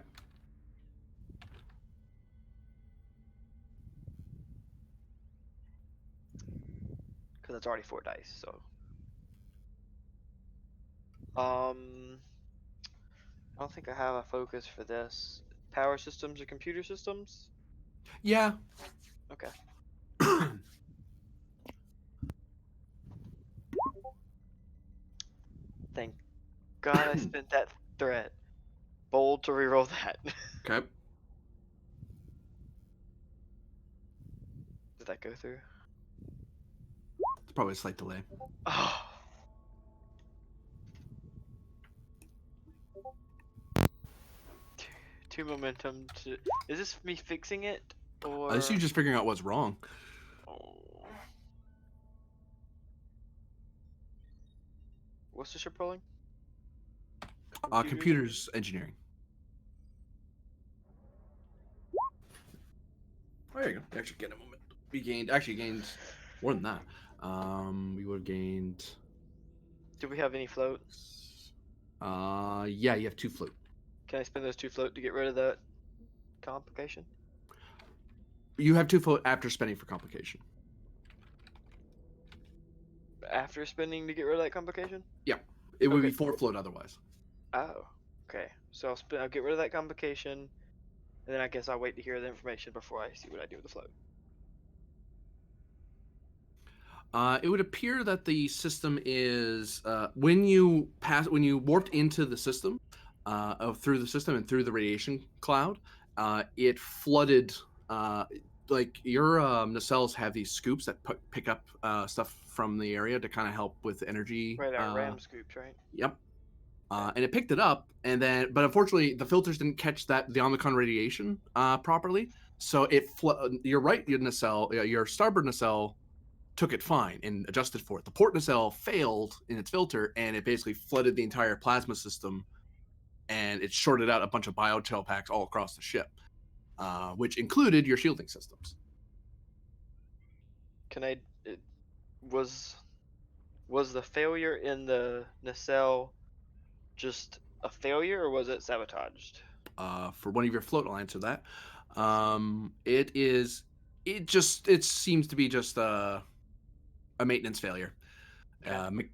Because it's already 4 dice, so. I don't think I have a focus for this. Power systems or computer systems? Yeah. Okay. Thank God I spent that threat. Bold to reroll that. Okay. Did that go through? It's probably a slight delay. Oh. Two momentum to. Is this me fixing it? Or. This is you just figuring out what's wrong. Oh. What's the ship rolling? Computers engineering. Oh, there you go. You actually get a moment. We gained more than that. We would have gained. Do we have any float? Yeah, you have 2 float. Can I spend those 2 float to get rid of that complication? You have 2 float after spending for complication. After spending to get rid of that complication? Yeah, it would Okay. be 4 float otherwise. Oh, okay. So I'll get rid of that complication, and then I guess I'll wait to hear the information before I see what I do with the float. It would appear that the system is when you warped into the system, through the system and through the radiation cloud, it flooded. Like your nacelles have these scoops that pick up stuff from the area to kind of help with energy. Right, our RAM scoops, right? Yep. And it picked it up, but unfortunately, the filters didn't catch the Omicron radiation properly. So it your right nacelle, your starboard nacelle, took it fine and adjusted for it. The port nacelle failed in its filter, and it basically flooded the entire plasma system, and it shorted out a bunch of biotail packs all across the ship, which included your shielding systems. Was the failure in the nacelle just a failure, or was it sabotaged? For one of your float, I'll answer that. It seems to be just a maintenance failure. Okay.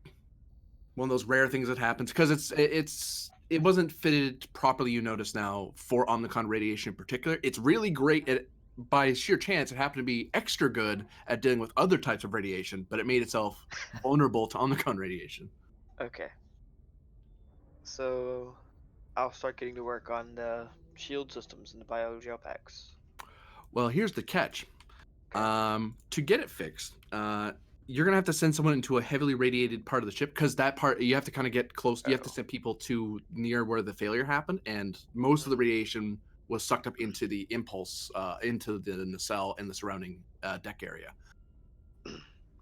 One of those rare things that happens because it wasn't fitted properly. You notice now for Omnicron radiation in particular, it's really great at, by sheer chance, it happened to be extra good at dealing with other types of radiation, but it made itself vulnerable to Omnicron radiation. Okay. So I'll start getting to work on the shield systems and the biogel packs. Well, here's the catch. Okay. To get it fixed, you're gonna have to send someone into a heavily radiated part of the ship because that part you have to kind of get close. You have to Oh. send people to near where the failure happened, and most of the radiation was sucked up into the impulse, into the nacelle and the surrounding deck area.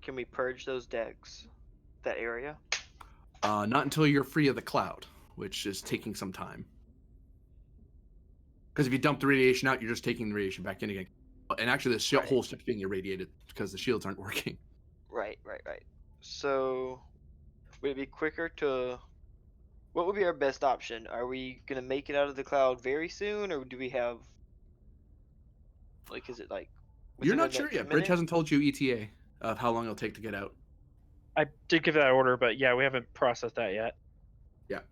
Can we purge those decks? That area? Not until you're free of the cloud, which is taking some time. Because if you dump the radiation out, you're just taking the radiation back in again. And actually, the Right. whole ship's being irradiated because the shields aren't working. Right. So, would it be quicker to? What would be our best option? Are we gonna make it out of the cloud very soon, or do we have? Like, is it like You're within the not sure next yet. Bridge minute? hasn't told you ETA of how long it'll take to get out. I did give that order, but yeah, we haven't processed that yet.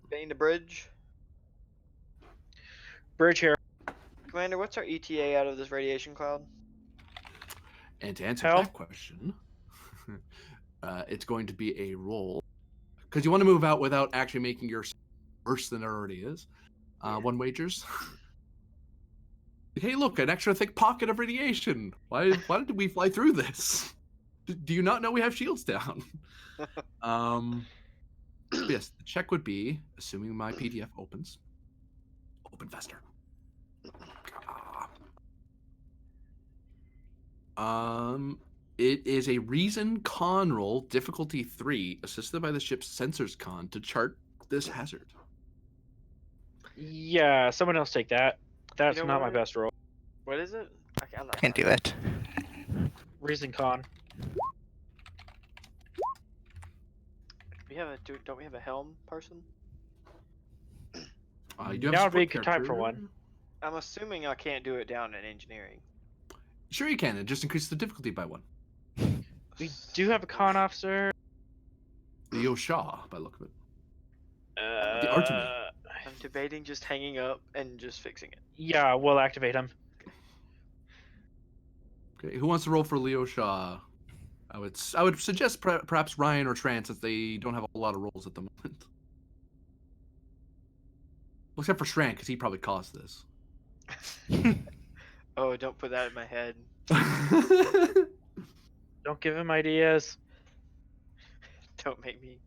Getting the bridge, Bridge here. Commander. What's our ETA out of this radiation cloud? And to answer Hell. that question, it's going to be a roll because you want to move out without actually making your worse than it already is. Yeah. 1 wagers. Hey, look, an extra thick pocket of radiation. Why did we fly through this? Do you not know we have shields down? Yes, the check would be, assuming my PDF opens. Open faster. It is a reason con roll, difficulty 3, assisted by the ship's sensors con to chart this hazard. Yeah, someone else take that. That's know not my what? best roll. What is it? I'm not Can't do finding it. Reason con. We have a don't we have a helm person? You do have Now a would be a support good time for character. one. I'm assuming I can't do it down in engineering. Sure you can, it just increases the difficulty by 1. We do have a con officer. Leo Shaw, by the look of it. The Artemis. I'm debating just hanging up and just fixing it. Yeah, we'll activate him. Okay, who wants to roll for Leo Shaw? I would suggest perhaps Ryan or Trance, as they don't have a lot of rolls at the moment. Well, except for Shran, because he probably caused this. Oh, don't put that in my head. Don't give him ideas. Don't make me.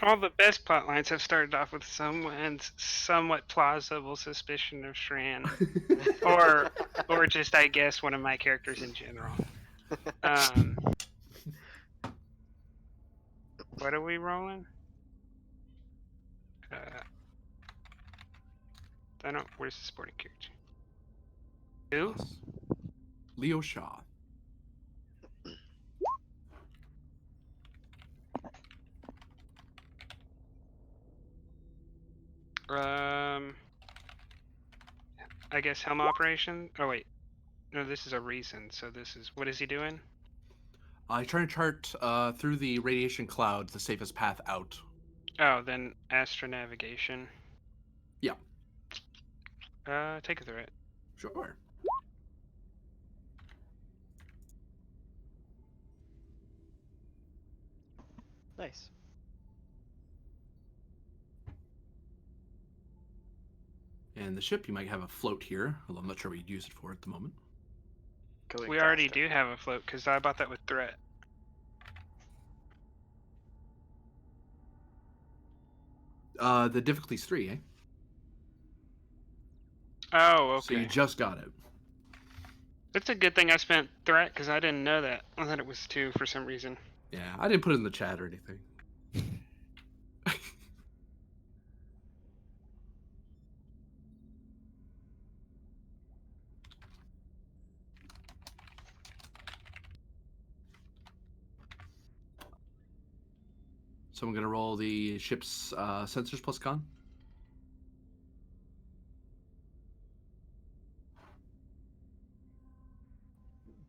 All the best plot lines have started off with someone's somewhat plausible suspicion of Shran, or just I guess one of my characters in general. What are we rolling? I don't. Where's the supporting character? Who? Leo Shaw. I guess helm operation. Oh wait, no, this is a reason. So this is what is he doing? I try to chart through the radiation cloud the safest path out. Oh, then astronavigation. Yeah. Take a threat. Sure. Nice. And the ship, you might have a float here, although I'm not sure what you'd use it for at the moment. Going We already faster. do have a float because I bought that with threat. The difficulty's 3, eh? Oh, So okay. you just got it. It's a good thing I spent threat because I didn't know that. I thought it was 2 for some reason. Yeah, I didn't put it in the chat or anything. So I'm going to roll the ship's sensors plus con.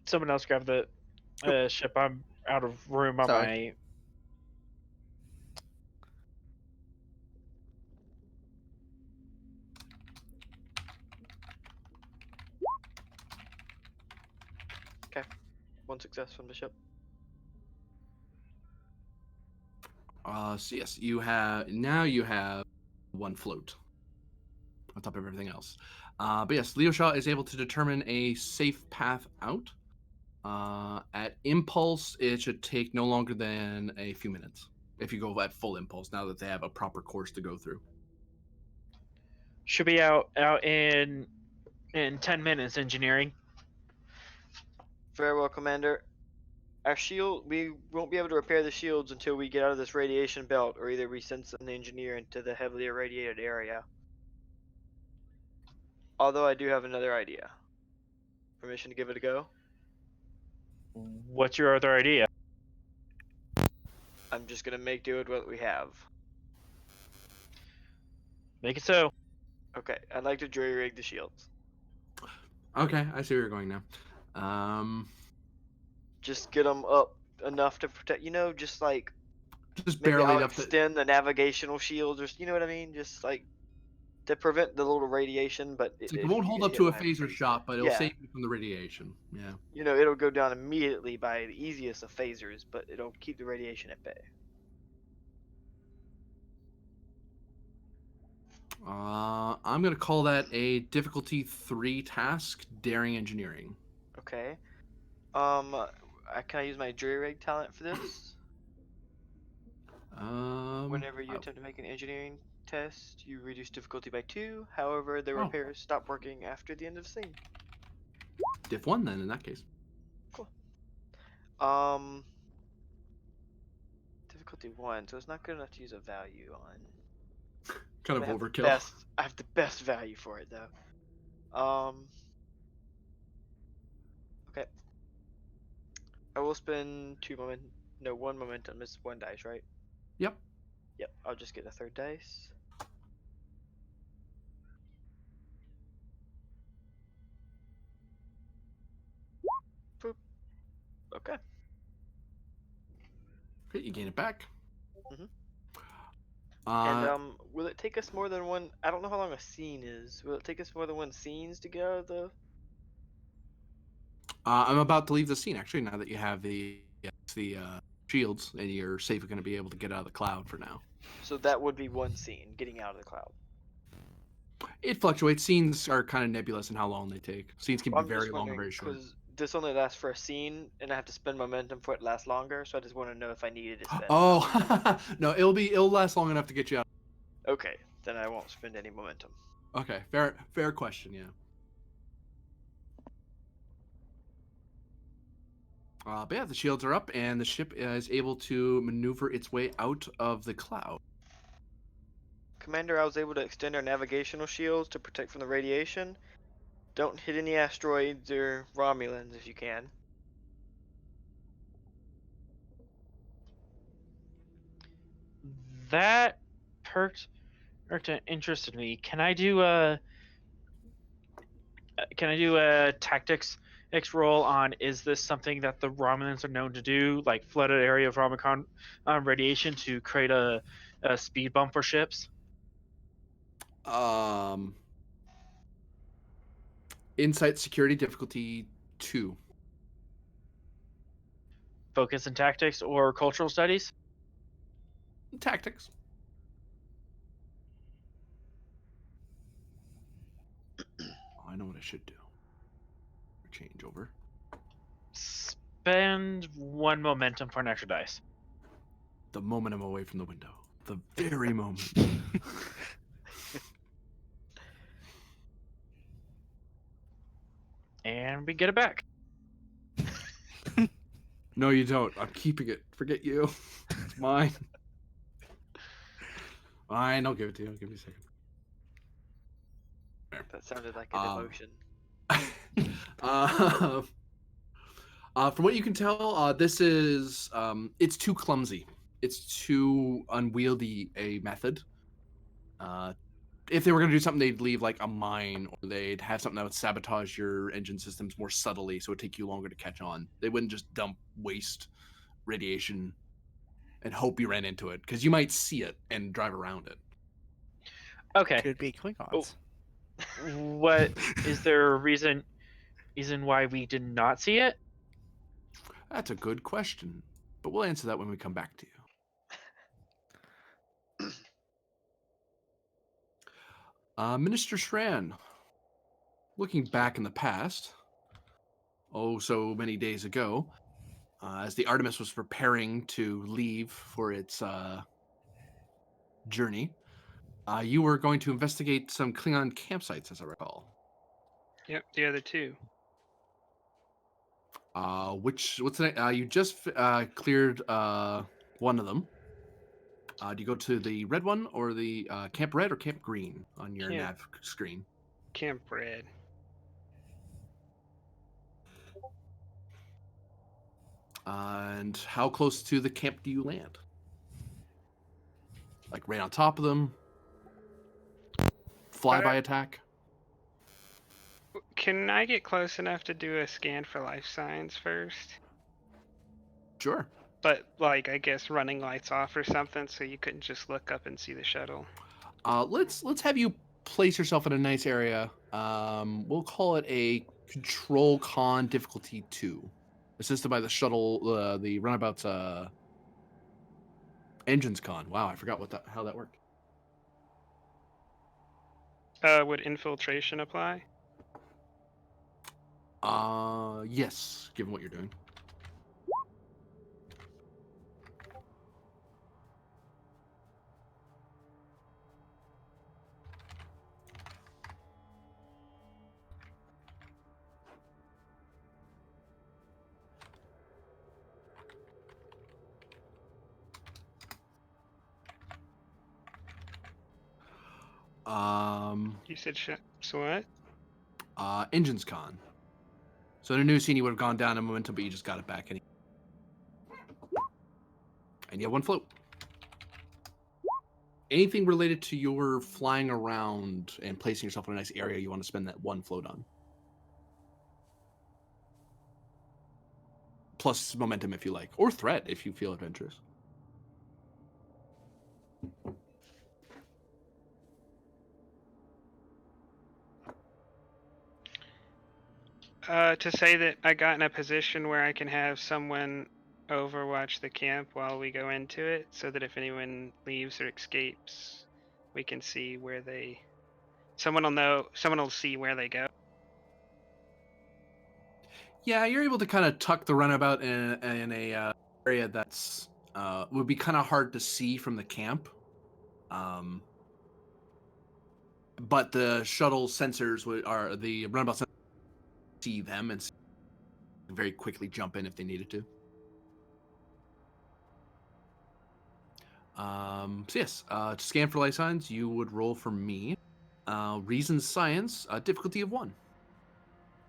Someone else grab the ship. I'm out of room on Sorry. my. One success from the ship. So yes, you have one float on top of everything else. But yes, Leo Shaw is able to determine a safe path out. At impulse, it should take no longer than a few minutes if you go at full impulse. Now that they have a proper course to go through. Should be out in 10 minutes. Engineering. Very well, Commander. Our shield, we won't be able to repair the shields until we get out of this radiation belt, or either we send an engineer into the heavily irradiated area. Although I do have another idea. Permission to give it a go? What's your other idea? I'm just gonna make do with what we have. Make it so. Okay, I'd like to jury rig the shields. Okay, I see where you're going now. Just get them up enough to protect, just like Just maybe barely I'll enough to. extend the navigational shields, or you know what I mean? Just like to prevent the little radiation, but It's like it if won't you hold get up hit to a by phaser shot, but it'll yeah. save you from the radiation. Yeah. It'll go down immediately by the easiest of phasers, but it'll keep the radiation at bay. I'm gonna call that a difficulty 3 task, daring engineering. Okay. Can I use my jury rig talent for this? Whenever you attempt to make an engineering test, you reduce difficulty by 2. However, the repairs stop working after the end of the scene. Diff 1 then in that case. Cool. Difficulty 1, so it's not good enough to use a value on. Kind of I have the overkill. I have the best value for it though. Okay. I will spend 1 momentum is 1 dice, right? Yep. Yep, I'll just get a third dice. Boop. Okay. Okay, you gain it back. Mhm. Uh, And will it take us more than one? I don't know how long a scene is. Will it take us more than one scenes to get out of the? I'm about to leave the scene actually. Now that you have the shields and you're safe, going to be able to get out of the cloud for now. So that would be one scene, getting out of the cloud. It fluctuates. Scenes are kind of nebulous in how long they take. Scenes can be I'm very just long or wondering very short. because this only lasts for a scene, and I have to spend momentum for it to last longer. So I just want to know if I needed to spend. Oh no, it'll last long enough to get you out. Okay, then I won't spend any momentum. Okay, fair question. Yeah. But yeah, the shields are up, and the ship is able to maneuver its way out of the cloud. Commander, I was able to extend our navigational shields to protect from the radiation. Don't hit any asteroids or Romulans if you can. That perked interested me. Can I do a tactics X roll on? Is this something that the Romulans are known to do, like flood an area of Romicon radiation to create a speed bump for ships? Insight security difficulty 2. Focus and tactics or cultural studies? Tactics. I know what I should do. Change over. Spend 1 momentum for an extra dice. The moment I'm away from the window. The very moment. And we get it back. No, you don't. I'm keeping it. Forget you. It's mine. Fine, I'll give it to you. Give me a second. That sounded like a demotion. From what you can tell, this is it's too clumsy. It's too unwieldy a method. If they were going to do something, they'd leave like a mine, or they'd have something that would sabotage your engine systems more subtly, so it'd take you longer to catch on. They wouldn't just dump waste radiation and hope you ran into it, because you might see it and drive around it. Okay. Could be Klingons. What is there a reason why we did not see it? That's a good question, but we'll answer that when we come back to you. Minister Shran, looking back in the past, oh so many days ago, as the Artemis was preparing to leave for its journey, you were going to investigate some Klingon campsites, as I recall. Yep, the other two. What's the you just cleared one of them. Do you go to the red one or the Camp Red or Camp Green on your Camp- nav screen? Camp Red. And how close to the camp do you land? Like right on top of them? Flyby attack? Can I get close enough to do a scan for life signs first? Sure. But like, I guess running lights off or something, so you couldn't just look up and see the shuttle. Let's have you place yourself in a nice area. We'll call it a Control Con difficulty 2, assisted by the shuttle, the runabout's engines con. Wow, I forgot how that worked. Would infiltration apply? Yes, given what you're doing. You said so what? Engines con. So in a new scene, you would have gone down in momentum, but you just got it back, and you have one float. Anything related to your flying around and placing yourself in a nice area you want to spend that one float on. Plus momentum if you like, or threat if you feel adventurous. To say that I got in a position where I can have someone overwatch the camp while we go into it, so that if anyone leaves or escapes, we can see where they. Someone will see where they go. Yeah, you're able to kind of tuck the runabout in a area that's would be kind of hard to see from the camp. But the shuttle sensors are the runabout sensors see them and very quickly jump in if they needed to. So yes, to scan for life signs, you would roll for me. Reason science, difficulty of 1.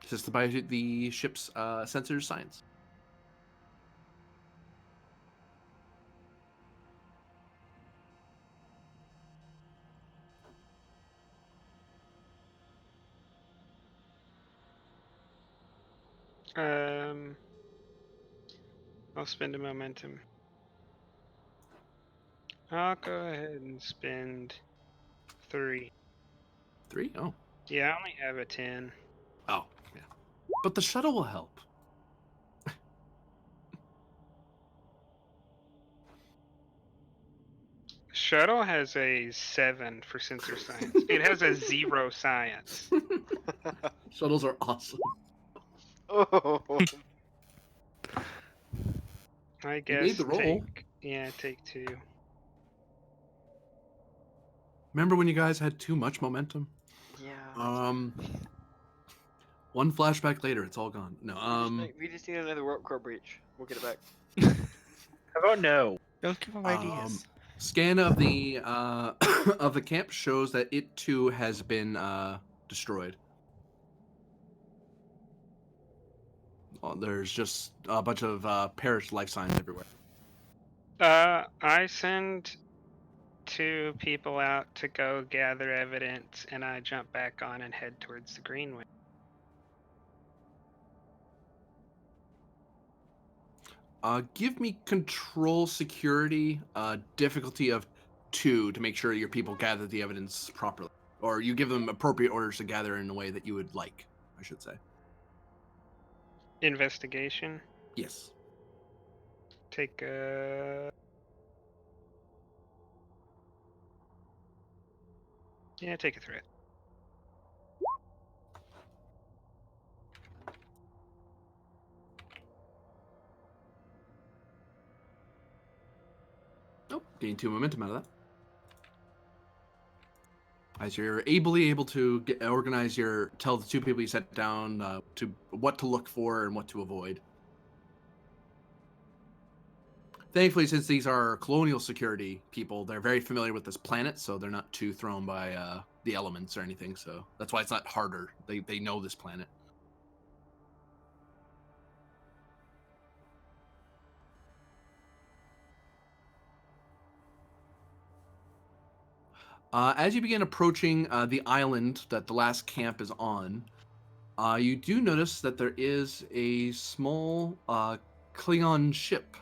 Assisted by the ship's sensors science. I'll spend a momentum. I'll go ahead and spend 3. 3? Oh. Yeah, I only have a 10. Oh, yeah. But the shuttle will help. Shuttle has a 7 for sensor science. It has a 0 science. Shuttles are awesome. Oh. I You guess made the roll. take 2. Remember when you guys had too much momentum? Yeah. One flashback later, it's all gone. No. We just need another warp core breach. We'll get it back. How about no? Don't give them ideas. Scan of the of the camp shows that it too has been destroyed. There's just a bunch of perished life signs everywhere. I send 2 people out to go gather evidence, and I jump back on and head towards the Greenway. Give me control security, difficulty of 2 to make sure your people gather the evidence properly. Or you give them appropriate orders to gather in a way that you would like, I should say. Investigation. Yes. Take a. Yeah, take a threat. Gain 2 momentum out of that. As you're able to organize tell the 2 people you set down to what to look for and what to avoid. Thankfully, since these are colonial security people, they're very familiar with this planet, so they're not too thrown by the elements or anything. So that's why it's not harder. They know this planet. As you begin approaching the island that the last camp is on, you do notice that there is a small Klingon ship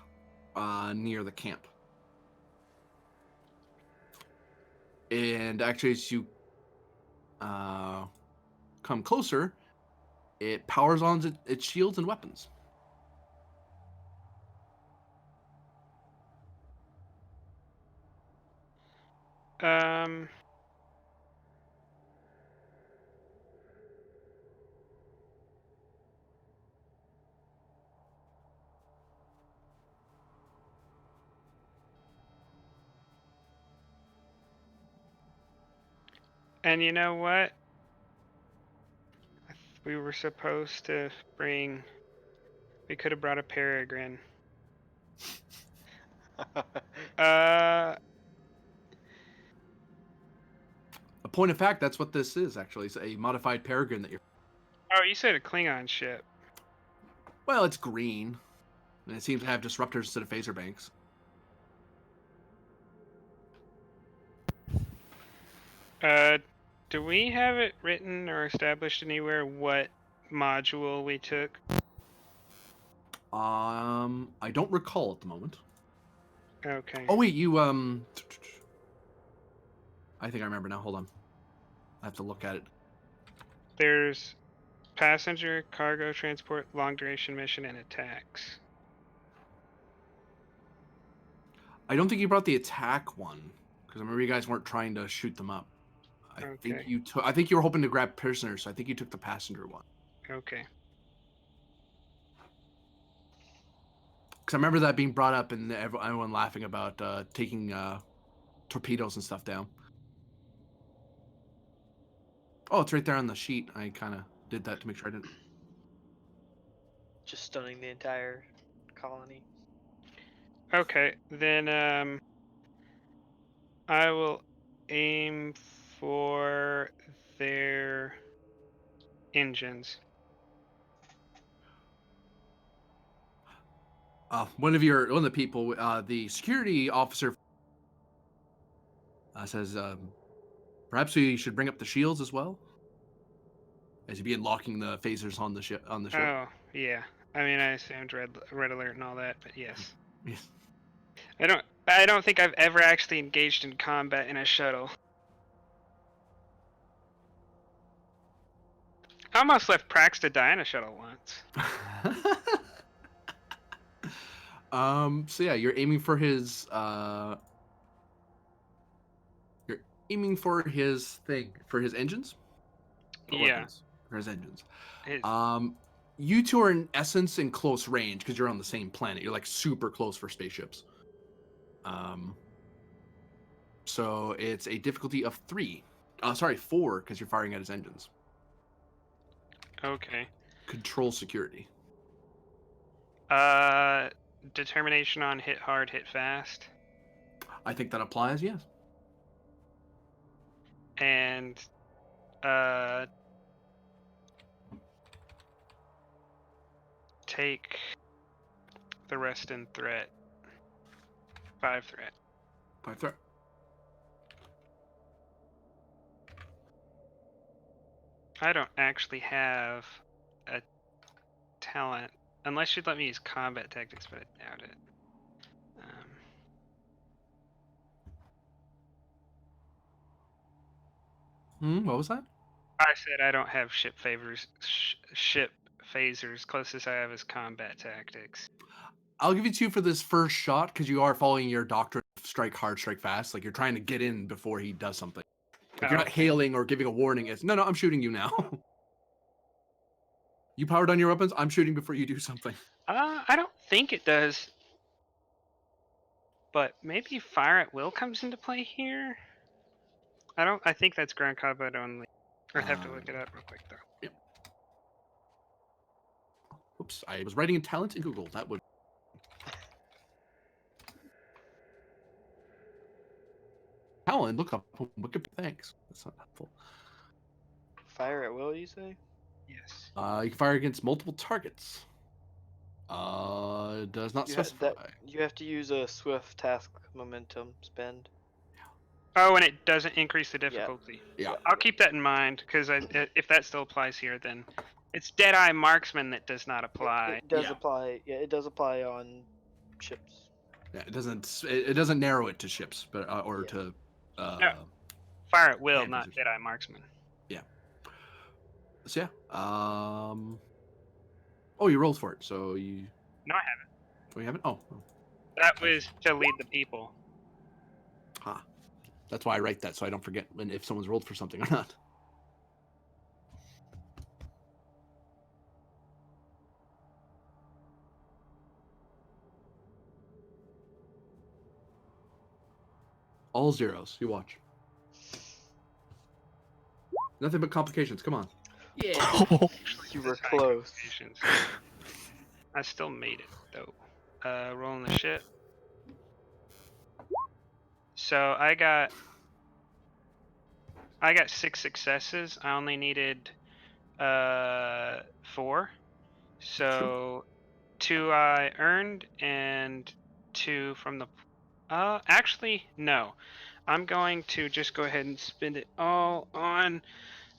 near the camp. And actually, as you come closer, it powers on its shields and weapons. And you know what? We were supposed to bring. We could have brought a peregrine. A point of fact, that's what this is, actually. It's a modified peregrine that you're... Oh, you said a Klingon ship. Well, it's green. And it seems to have disruptors instead of phaser banks. Do we have it written or established anywhere what module we took? I don't recall at the moment. Okay. Oh wait, you I think I remember now. Hold on. I have to look at it. There's passenger, cargo transport, long duration mission, and attacks. I don't think you brought the attack one because I remember you guys weren't trying to shoot them up. I think you took. I think you were hoping to grab prisoners. So I think you took the passenger one. Okay. Because I remember that being brought up and everyone laughing about taking torpedoes and stuff down. Oh, it's right there on the sheet. I kind of did that to make sure I didn't. Just stunning the entire colony. Okay, then I will aim for their engines. One of the people, the security officer, says, perhaps we should bring up the shields as well, as you begin locking the phasers on the ship. Oh, yeah. I mean, I assumed red alert and all that, but yes. Yes. I don't think I've ever actually engaged in combat in a shuttle. I almost left Prax to die in a shuttle once. So yeah, you're aiming for his for his engines. Or Yeah. weapons? For his engines. His- You two are in essence in close range because you're on the same planet. You're like super close for spaceships. So it's a difficulty of 3. 4 because you're firing at his engines. Okay. Control security. Determination on hit hard, hit fast. I think that applies, yes. And take the rest in threat. 5 threat. 5 threat. I don't actually have a talent, unless you'd let me use combat tactics, but I doubt it. What was that? I said I don't have ship phasers. Closest I have is combat tactics. I'll give it to you for this first shot because you are following your doctrine of strike hard, strike fast. Like you're trying to get in before he does something. Like you're not hailing or giving a warning. It's no, I'm shooting you now. You powered on your weapons. I'm shooting before you do something. I don't think it does. but maybe fire at will comes into play here. I think that's ground combat only. I'd have to look it up real quick though. Yep. Oops, I was writing in talent in Google. That would. Talent, look up. Thanks. That's not helpful. Fire at will, you say? Yes. You can fire against multiple targets. Does not specify. You have to use a swift task momentum spend. Oh, and it doesn't increase the difficulty. Yeah. I'll keep that in mind because if that still applies here, then it's Deadeye Marksman that does not apply. It does Yeah. apply. Yeah, it does apply on ships. Yeah, it doesn't. It doesn't narrow it to ships, but or Yeah. to. No. Fire at will, hand not position. Deadeye Marksman. So yeah. Oh, you rolled for it, so you. No, I haven't. Oh, you haven't. Oh. That was to lead the people. Ha. That's why I write that, so I don't forget when if someone's rolled for something or not. All zeros. You watch. Nothing but complications. Come on. Yeah. You were High close. complications. I still made it though. Rolling the ship. So I got 6 successes. I only needed 4. So 2 I earned and 2 from the actually no. I'm going to just go ahead and spend it all on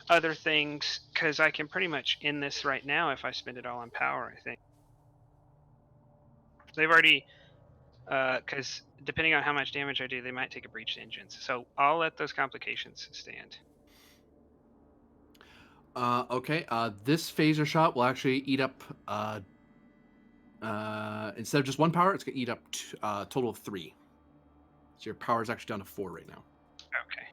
other things because I can pretty much end this right now if I spend it all on power, I think. They've already because depending on how much damage I do, they might take a breached engines. So I'll let those complications stand. Okay. This phaser shot will actually eat up. Instead of just 1 power, it's gonna eat up a total of 3. So your power is actually down to 4 right now. Okay.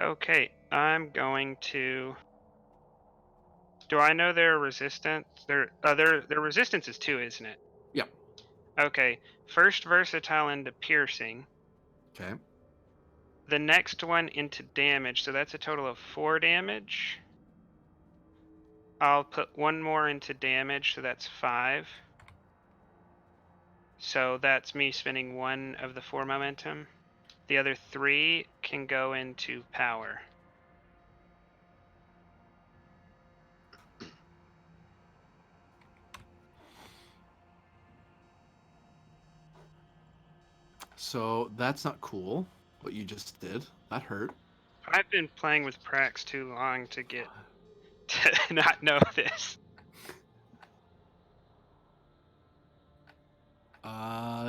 Okay, I'm going to. Do I know their resistance? Their resistance is 2, isn't it? Yeah. Okay. First versatile into piercing. Okay. The next one into damage, so that's a total of 4 damage. I'll put 1 more into damage, so that's 5. So that's me spending 1 of the 4 momentum. The other 3 can go into power. So that's not cool. What you just did. That hurt. I've been playing with Prax too long to get to not know this.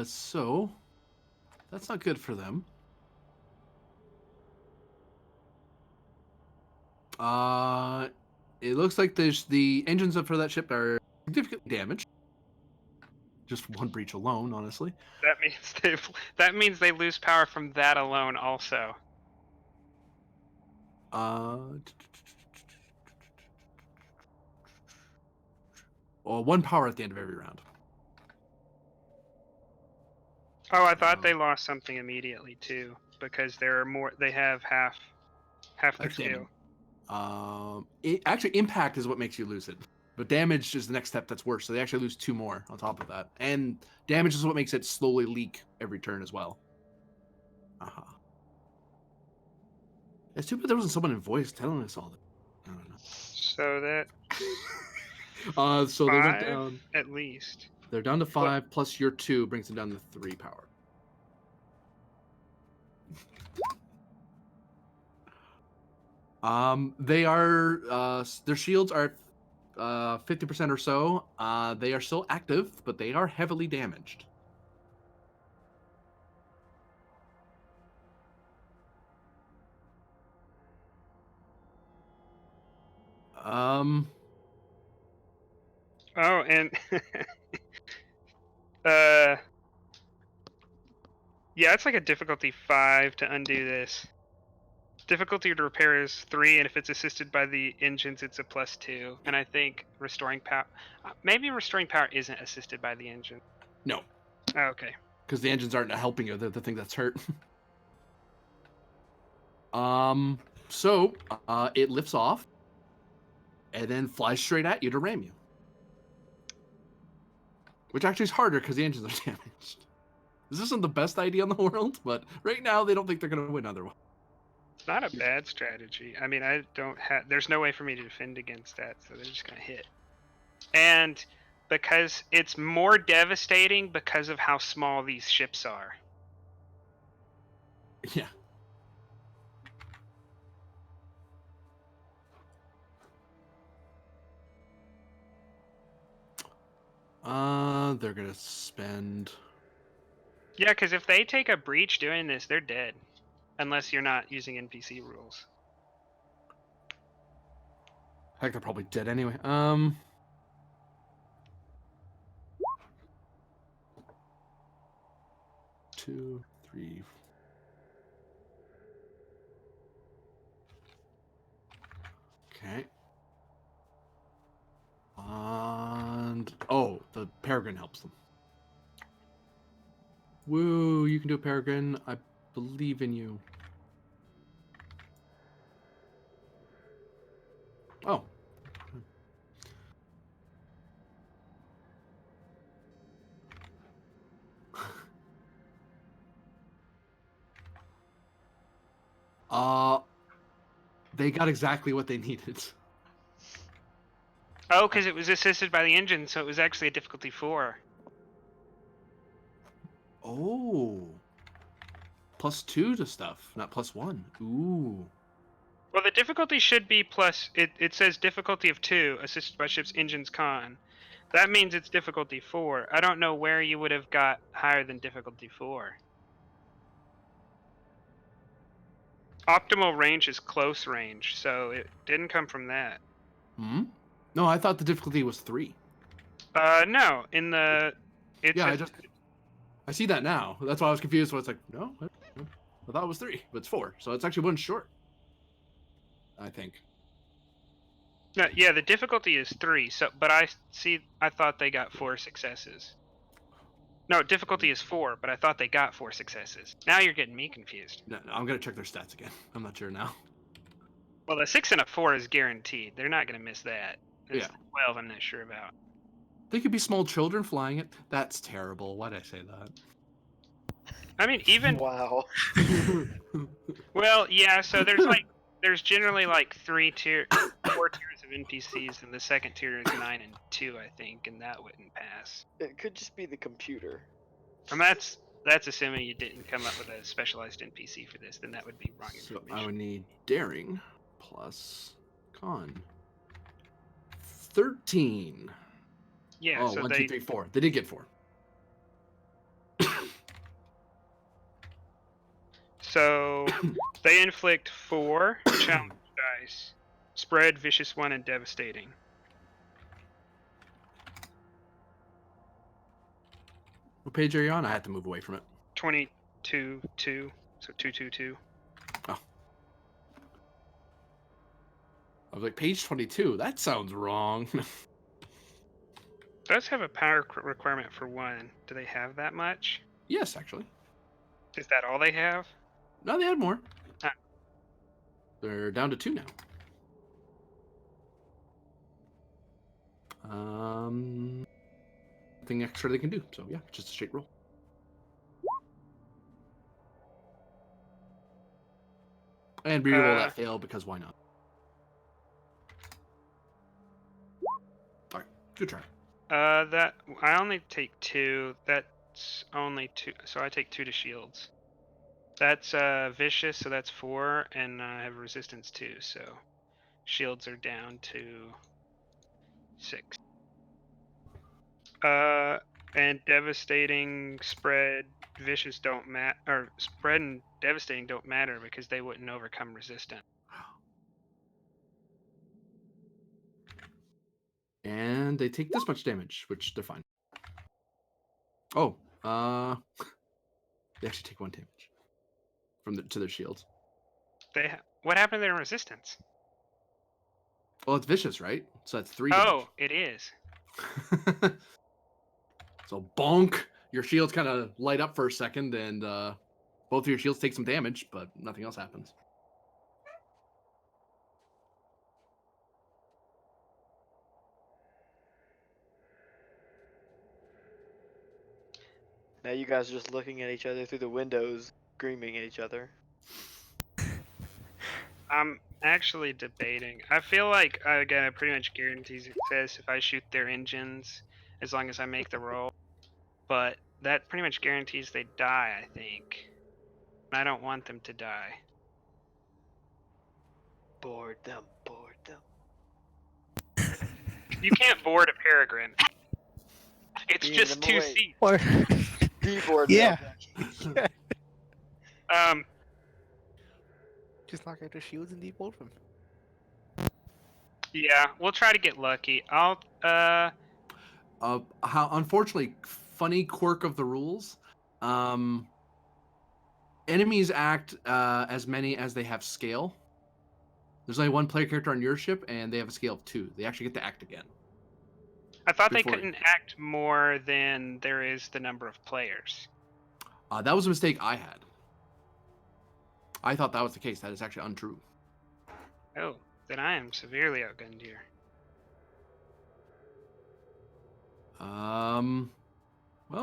So that's not good for them. It looks like the engines for that ship are significantly damaged. Just 1 breach alone, honestly. That means they lose power from that alone also. Well, 1 power at the end of every round. Oh, I thought they lost something immediately too, because there are more. They have half their That's scale. Actually, impact is what makes you lose it, but damage is the next step that's worse. So they actually lose 2 more on top of that, and damage is what makes it slowly leak every turn as well. It's too bad there wasn't someone in voice telling us all that. I don't know. So that. So 5, they went down at least. They're down to 5 plus your 2 brings them down to 3 power. They are their shields are 50% or so. They are still active, but they are heavily damaged. Oh, and yeah, it's like a difficulty 5 to undo this. Difficulty to repair is 3, and if it's assisted by the engines, it's a +2. And I think restoring power, maybe restoring power isn't assisted by the engine. No, Oh, okay. because the engines aren't helping you. They're the thing that's hurt. So it lifts off and then flies straight at you to ram you. Which actually is harder because the engines are damaged. This isn't the best idea in the world, but right now they don't think they're going to win otherwise. It's not a bad strategy. I mean, I don't have. There's no way for me to defend against that, so they're just gonna hit. And because it's more devastating because of how small these ships are. Yeah. They're gonna spend. Yeah, because if they take a breach doing this, they're dead, unless you're not using NPC rules. Heck, they're probably dead anyway. 2, 3. Okay. And oh, the Peregrine helps them. Woo! You can do a Peregrine. I believe in you. Oh. They got exactly what they needed. Oh, because it was assisted by the engine, so it was actually a difficulty 4. Oh. +2 to stuff, not +1. Ooh. Well, the difficulty should be plus. It says difficulty of 2, assisted by ship's engines con. That means it's difficulty 4. I don't know where you would have got higher than difficulty 4. Optimal range is close range, so it didn't come from that. Hmm? No, I thought the difficulty was 3. No, in the it's Yeah, a, I see that now. That's why I was confused. So it's like, no, I thought it was 3, but it's 4. So it's actually 1 short. I think. no, yeah, the difficulty is 3. So, but I thought they got 4 successes. No, difficulty is 4, but I thought they got 4 successes. Now you're getting me confused. No, I'm gonna check their stats again. I'm not sure now. Well, a 6 and a 4 is guaranteed. They're not going to miss that. It's Yeah. 12 I'm not sure about. They could be small children flying it. That's terrible. Why'd I say that? I mean, even Wow. well, yeah. So there's generally like 4 tiers of NPCs, and the second tier is 9 and 2, I think, and that wouldn't pass. It could just be the computer. And that's assuming you didn't come up with a specialized NPC for this. Then that would be wrong So information. I would need daring plus con. 13. Yeah. Oh, so 1, they 2, 3, 4. They did get 4. so they inflict 4 challenge dice, spread, vicious 1, and devastating. What page are you on? I had to move away from it. 22, 2, so 222. Oh. I was like, page 22. That sounds wrong. Does have a power requirement for 1. Do they have that much? Yes, actually. Is that all they have? No, they had more. Ah. They're down to 2 now. Nothing extra they can do. So yeah, just a straight roll. And reroll that fail because why not? All right, good try. That I only take 2. That's only 2, so I take 2 to shields. That's vicious, so that's 4, and I have resistance 2, so shields are down to 6. And devastating, spread, vicious don't matter, or spread and devastating don't matter because they wouldn't overcome resistance. And they take this much damage, which they're fine. Oh, they actually take 1 damage from to their shields. What happened to their resistance? Well, it's vicious, right? So that's 3 Oh, it is. damage. So bonk, your shields kind of light up for a second, and both of your shields take some damage, but nothing else happens. Now you guys are just looking at each other through the windows, screaming at each other. I'm actually debating. I feel like again, it pretty much guarantees success if I shoot their engines, as long as I make the roll. But that pretty much guarantees they die, I think. I don't want them to die. Board them, board them. You can't board a peregrine. It's Beam just them 2 away. seats. Or Deboard Yeah. them. just knock out their shields and debolt them. Yeah, we'll try to get lucky. I'll How unfortunately, funny quirk of the rules. Enemies act as many as they have scale. There's only 1 player character on your ship, and they have a scale of 2. They actually get to act again. I thought they Before- couldn't act more than there is the number of players. That was a mistake I had. I thought that was the case. That is actually untrue. Oh, then I am severely outgunned here. Well,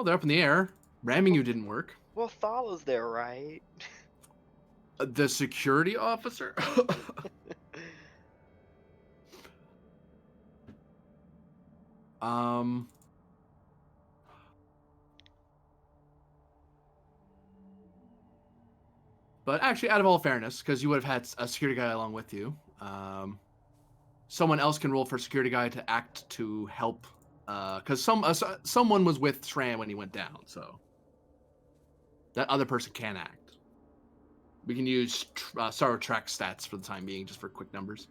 they're up in the air. Ramming you didn't work. Well, Thala's there, right? The security officer? But actually, out of all fairness, because you would have had a security guy along with you, someone else can roll for security guy to act to help, because someone was with Shran when he went down, so that other person can act. We can use Star Trek stats for the time being, just for quick numbers.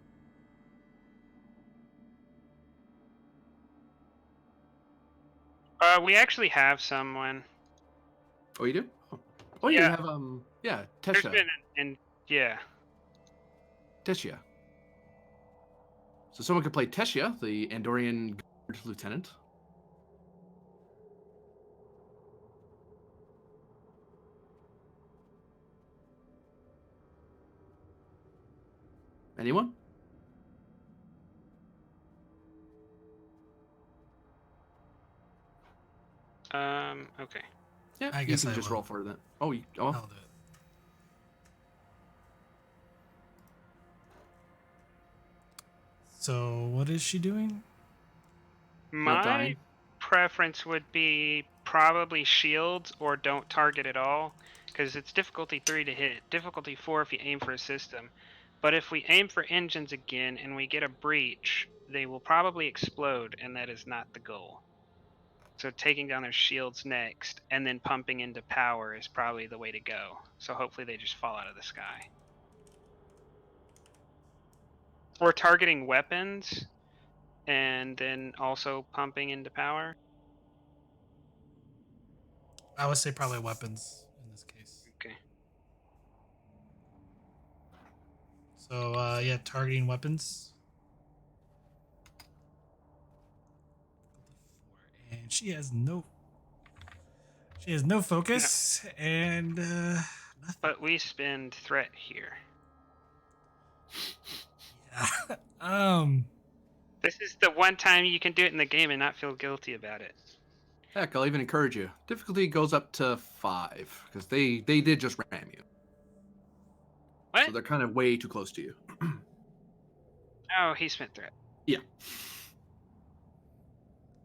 We actually have someone. Oh, you do? Oh, yeah. Yeah. You have yeah, There's Tesha. been yeah. Tessia. So someone could play Tessia, the Andorian Guard lieutenant. Anyone? Okay. Yeah, I you guess can I just will. roll for that. Oh, I'll do it. So what is she doing? Not My dying. preference would be probably shields or don't target at all, because it's difficulty 3 to hit, difficulty 4 if you aim for a system. But if we aim for engines again and we get a breach, they will probably explode, and that is not the goal. So taking down their shields next, and then pumping into power is probably the way to go. So hopefully they just fall out of the sky. Or targeting weapons, and then also pumping into power. I would say probably weapons in this case. Okay. So yeah, targeting weapons. And she has no focus and nothing. But we spend threat here. Yeah. This is the one time you can do it in the game and not feel guilty about it. Heck, I'll even encourage you. Difficulty goes up to 5 because they did just ram you. What? So they're kind of way too close to you. Oh, he spent threat. Yeah.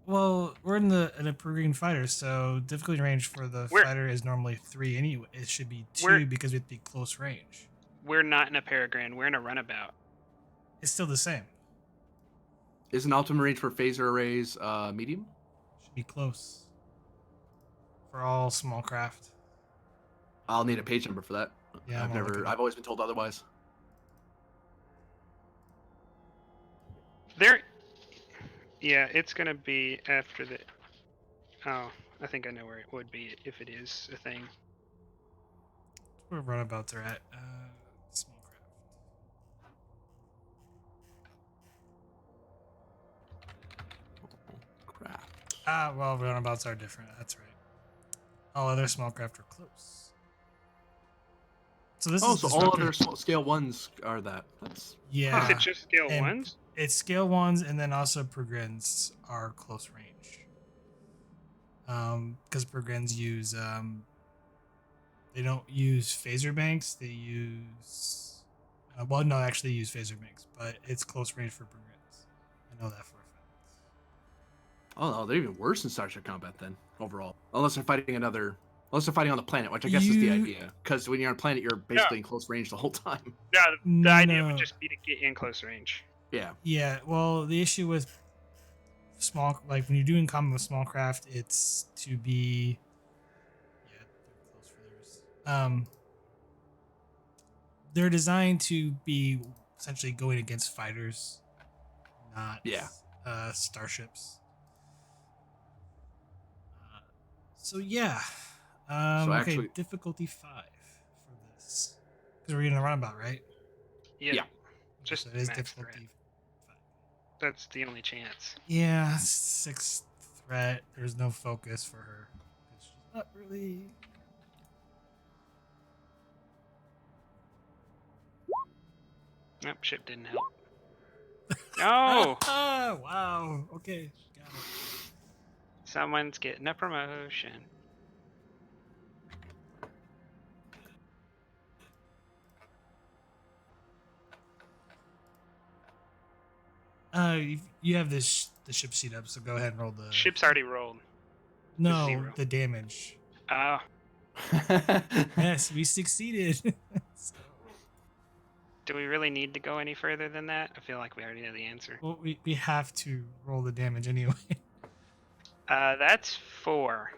Well, we're in a Peruvian fighter, so difficulty range for the fighter is normally 3 anyway. It should be 2 because we have to be close range. We're not in a peregrine. We're in a runabout. It's still the same. Isn't optimum range for phaser arrays medium? Should be close. For all small craft. I'll need a page number for that. Yeah, I've always been told otherwise. Yeah, it's gonna be after the. Oh, I think I know where it would be if it is a thing. That's where runabouts are at. Small craft. Well, roundabouts are different. That's right. All other small craft are close. So this Oh, is so all disruptor. other scale ones are that. That's Yeah. Is it just scale and ones? It's scale ones, and then also Pergrins are close range. Because Pergrins use they don't use phaser banks. They use well, no, actually, they use phaser banks, but it's close range for Pergrins. I know that for a fact. oh no, they're even worse in Starship Combat then overall. Unless they're fighting on the planet, which I guess is the You- idea. Because when you're on a planet, you're basically in close range the whole time. No, the idea would No. just be to get in close range. Yeah. Yeah, well, the issue with small, like when you're doing combat with small craft, it's to be, yeah, they're close for theirs. They're designed to be essentially going against fighters, not Yeah. starships. So yeah, So okay, actually, difficulty 5 for this because we're getting a runabout, right? Yeah. Yeah. Okay, Just so it is max threat. difficulty 5. That's the only chance. Yeah, 6th threat. There's no focus for her. She's not really. Nope, ship didn't help. No! Wow. Okay, got it. Someone's getting a promotion. You have this the ship sheet up, so go ahead and roll the. Ship's already rolled. No, zero. the damage. Oh, Yes, we succeeded. So, do we really need to go any further than that? I feel like we already know the answer. well, we have to roll the damage anyway. That's 4.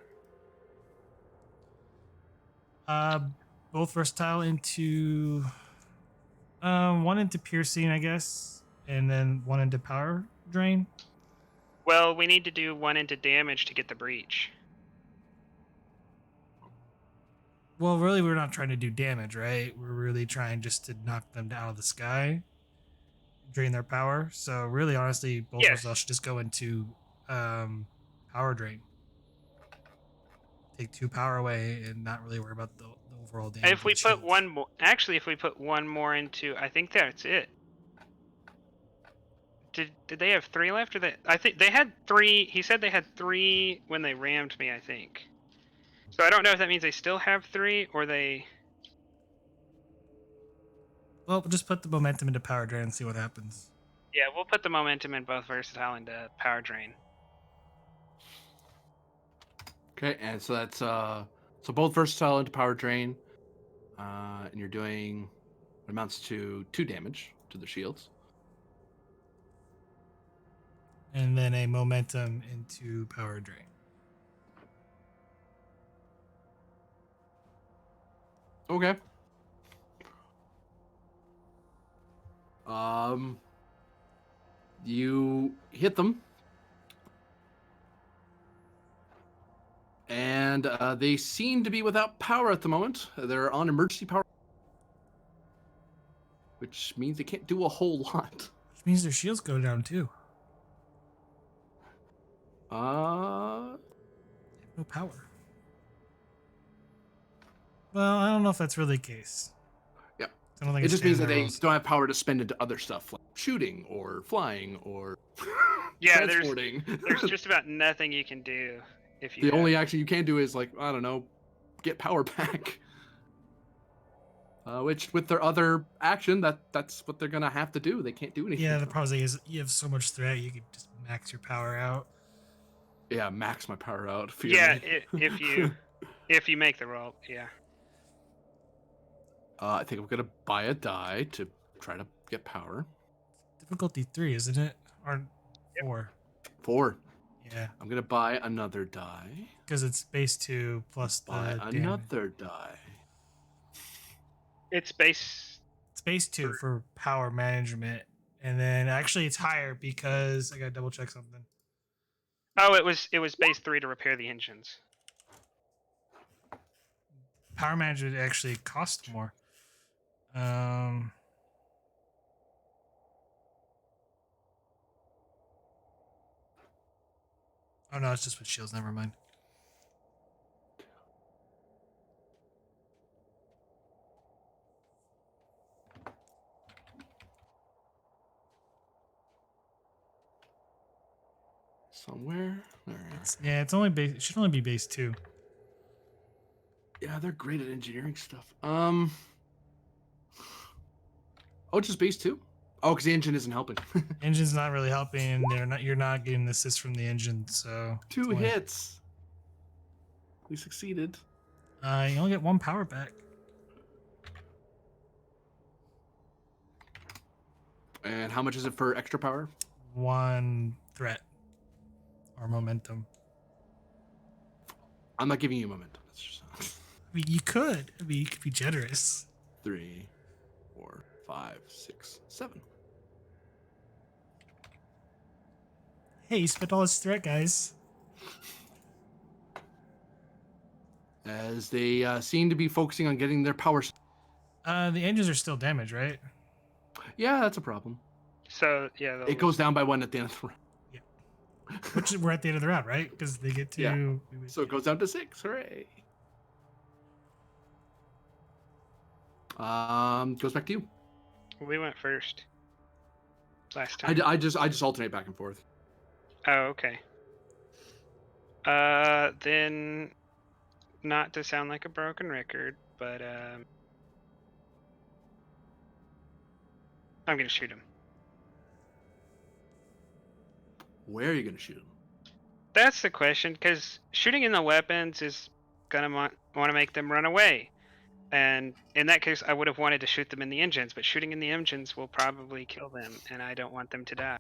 Both versatile into. One into piercing, I guess, and then one into power drain. Well, we need to do 1 into damage to get the breach. Well, really, we're not trying to do damage, right? We're really trying just to knock them out of the sky, drain their power. So, really, honestly, both Yes. of us should just go into power drain. Take 2 power away and not really worry about the overall damage. If we to the put shields. 1 more, actually, if we put 1 more into, I think that's it. Did they have 3 left, or they? I think they had 3. He said they had 3 when they rammed me, I think. So I don't know if that means they still have 3 or they. Well, we'll just put the momentum into power drain and see what happens. Yeah, we'll put the momentum in both versatile and power drain. okay, and so that's so both versatile into power drain, and you're doing what amounts to 2 damage to the shields. And then a momentum into power drain. Okay. You hit them, and they seem to be without power at the moment. They're on emergency power, which means they can't do a whole lot. Which means their shields go down too. Uh, They have no power. Well, I don't know if that's really the case. Yeah. I don't think it just means that they rules. don't have power to spend into other stuff like shooting or flying or Yeah, transporting. There's just about nothing you can do if you. The have- only action you can do is like, I don't know, get power back. Which with their other action, that's what they're gonna have to do. They can't do anything. Yeah, the problem is you have so much threat, you could just max your power out. Yeah, max my power out. Yeah, Fear me. if you make the roll, yeah. I think I'm gonna buy a die to try to get power. Difficulty 3, isn't it? Or 4. 4. Yeah, I'm gonna buy another die. because it's base 2 plus the Buy damage. another die. It's base. It's base 2 for power management. And then actually it's higher because I gotta double check something. Oh, it was base 3 to repair the engines. Power management actually costs more. Oh no, it's just with shields. Never mind. Somewhere there. It's only base. It should only be base 2. Yeah, they're great at engineering stuff. Oh, just base 2. Oh, because the engine isn't helping. Engine's not really helping, and they're not. You're not getting the assist from the engine, so 2 it's only- hits. We succeeded. You only get 1 power back. And how much is it for extra power? 1 threat or momentum. I'm not giving you momentum. That's just I mean, you could. I mean, you could be generous. 3, 4, 5, 6, 7. Hey, you spent all this threat, guys. As they seem to be focusing on getting their power. The engines are still damaged, right? Yeah, that's a problem. So yeah, they'll It goes down by 1 at the end of the round. Which is, we're at the end of the round, right? Because they get to. Yeah. So it goes down to 6. Hooray! Goes back to you. We went first last time. I just alternate back and forth. Oh, okay. Then, not to sound like a broken record, but I'm gonna shoot him. Where are you gonna shoot him? That's the question, because shooting in the weapons is gonna want to make them run away, and in that case, I would have wanted to shoot them in the engines, but shooting in the engines will probably kill them, and I don't want them to die.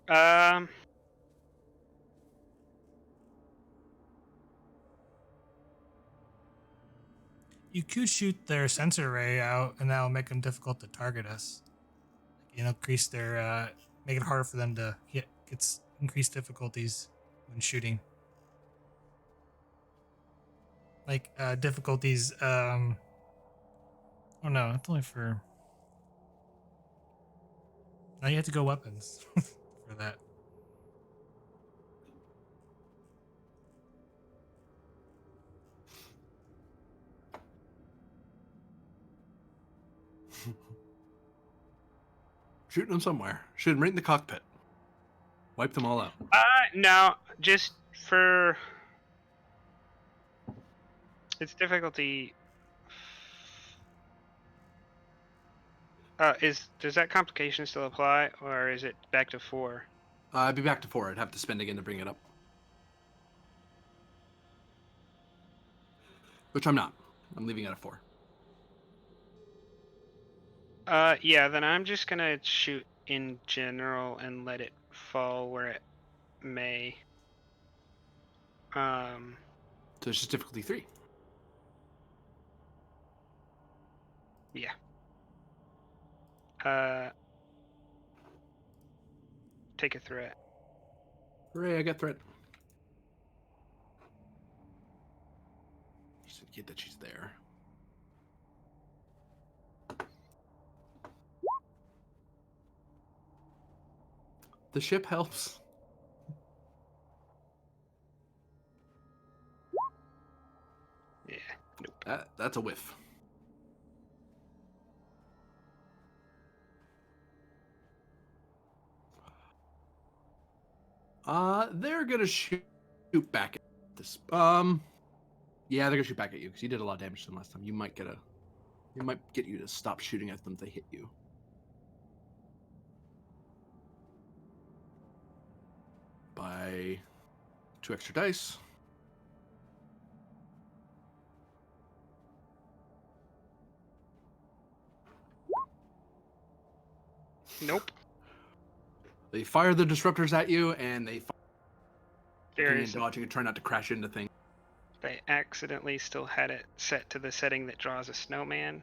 Um. You could shoot their sensor array out, and that'll make them difficult to target us. Increase their make it harder for them to hit. It's increased difficulties when shooting. Like difficulties. Oh no, it's only for. Now you have to go weapons for that. Shooting them somewhere. Shoot them right in the cockpit. Wipe them all out. No, just for its difficulty. Does that complication still apply, or is it back to 4? I'd be back to 4. I'd have to spend again to bring it up. Which I'm not. I'm leaving it at 4. Yeah, then I'm just gonna shoot in general and let it fall where it may. So it's just difficulty 3. Yeah. Take a threat. Hooray, I got threat. Just indicate that she's there. The ship helps. Yeah. Nope. That's a whiff. They're gonna shoot back at this. Yeah, they're gonna shoot back at you because you did a lot of damage to them last time. You might get you to stop shooting at them if they hit you. By 2 extra dice. Nope. They fire the disruptors at you, and they There and is. dodging and trying not to crash into things. They accidentally still had it set to the setting that draws a snowman.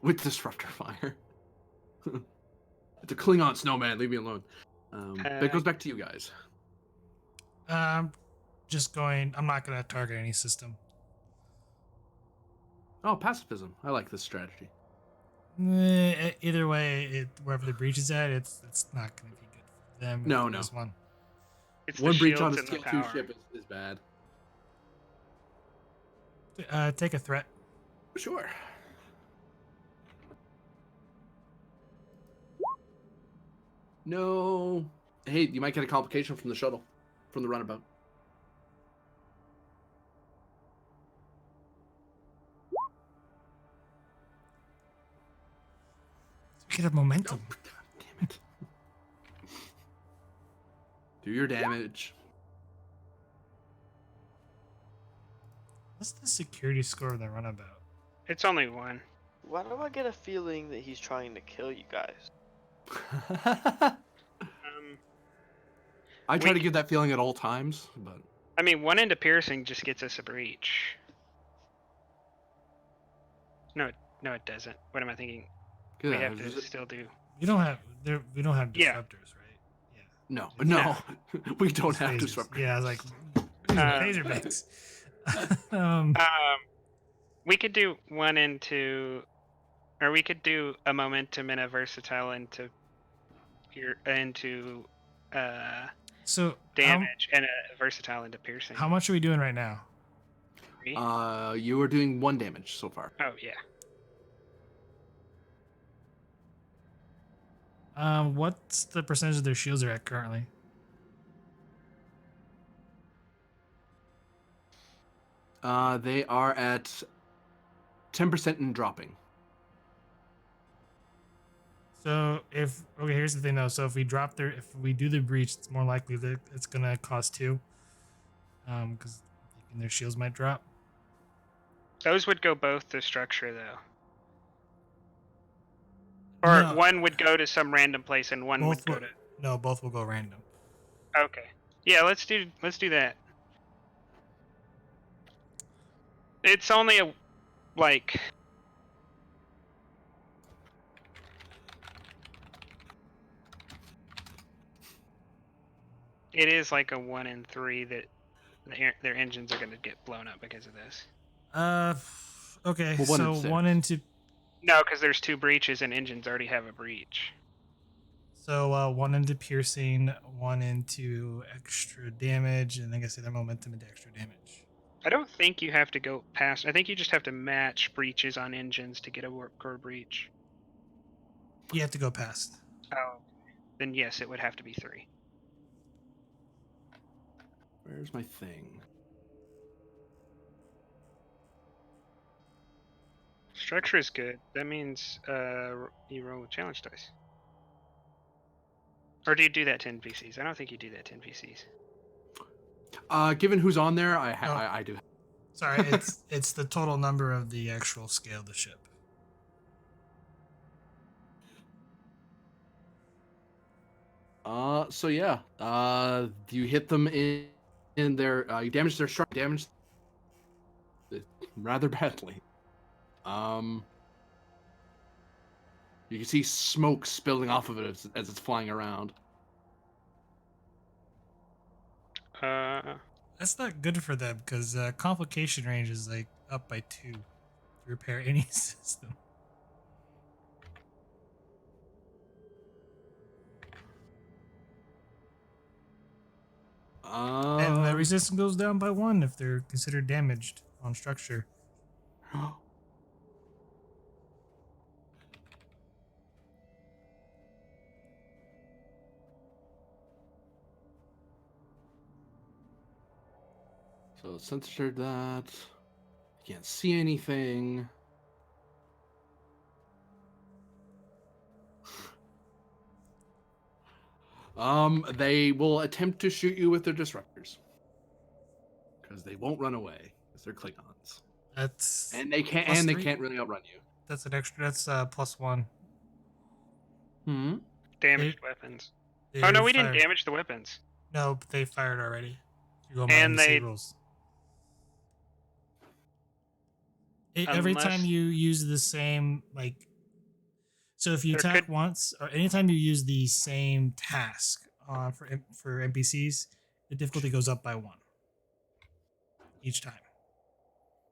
With disruptor fire. It's a Klingon snowman. Leave me alone. That goes back to you guys. Just going. I'm not gonna target any system. Oh, pacifism. I like this strategy. Either way, wherever the breach is at, it's not going to be good for them. No, if no. there's one. It's One the breach on shields a and the scale 2 power. ship is bad. Take a threat. Sure. No. Hey, you might get a complication from the shuttle, from the runabout. We could have momentum. Oh, God damn it. Do your damage. What's the security score of the runabout? It's only 1. Why do I get a feeling that he's trying to kill you guys? I try We to c- give that feeling at all times, but I mean, 1 into piercing just gets us a breach. No, it doesn't. What am I thinking? We yeah, have to still do. We don't have We don't have Yeah. disruptors, right? Yeah. no, It's no, we don't just have phasers. disruptors. Yeah, I was like, Um, phaser banks. Um, we could do 1 into, or we could do a momentum and a versatile into So damage and a versatile into piercing. how much are we doing right now? 3? You are doing 1 damage so far. Oh yeah. What's the percentage of their shields are at currently? They are at 10% and dropping. So here's the thing though. So if we do the breach, it's more likely that it's gonna cost 2. Because their shields might drop. Those would go both to structure though. Or No, 1 would go to some random place and 1 would both go will, to. no, both will go random. Okay. Yeah, let's do that. It's only a like. It is like a 1 in 3 that their engines are going to get blown up because of this. Okay. Well, 1 so in 6. 1 into No, because there's 2 breaches and engines already have a breach. 1 into piercing, 1 into extra damage, and like I said, their momentum into extra damage. I don't think you have to go past. I think you just have to match breaches on engines to get a warp core breach. You have to go past. Oh, then yes, it would have to be 3. Where's my thing? Structure is good. That means you roll with challenge dice. Or do you do that to NPCs? I don't think you do that to NPCs. Given who's on there, Oh. I do. Sorry, it's the total number of the actual scale of the ship. So yeah. You hit them in their you damage their structure, damage rather badly. You can see smoke spilling off of it as it's flying around. That's not good for them because complication range is like up by 2 to repair any system. And the resistance goes down by 1 if they're considered damaged on structure. So censored that. You can't see anything. They will attempt to shoot you with their disruptors. Because they won't run away. Because they're Klingons. That's And they can't plus 3. they can't really outrun you. That's an extra. That's plus 1. Hmm. Damaged weapons. They Oh no, we didn't fired. damage the weapons. No, but they fired already. You go by And NBC they- rules. Every time Unless- you use the same so if you There attack could- once or anytime you use the same task for NPCs, the difficulty goes up by 1 each time.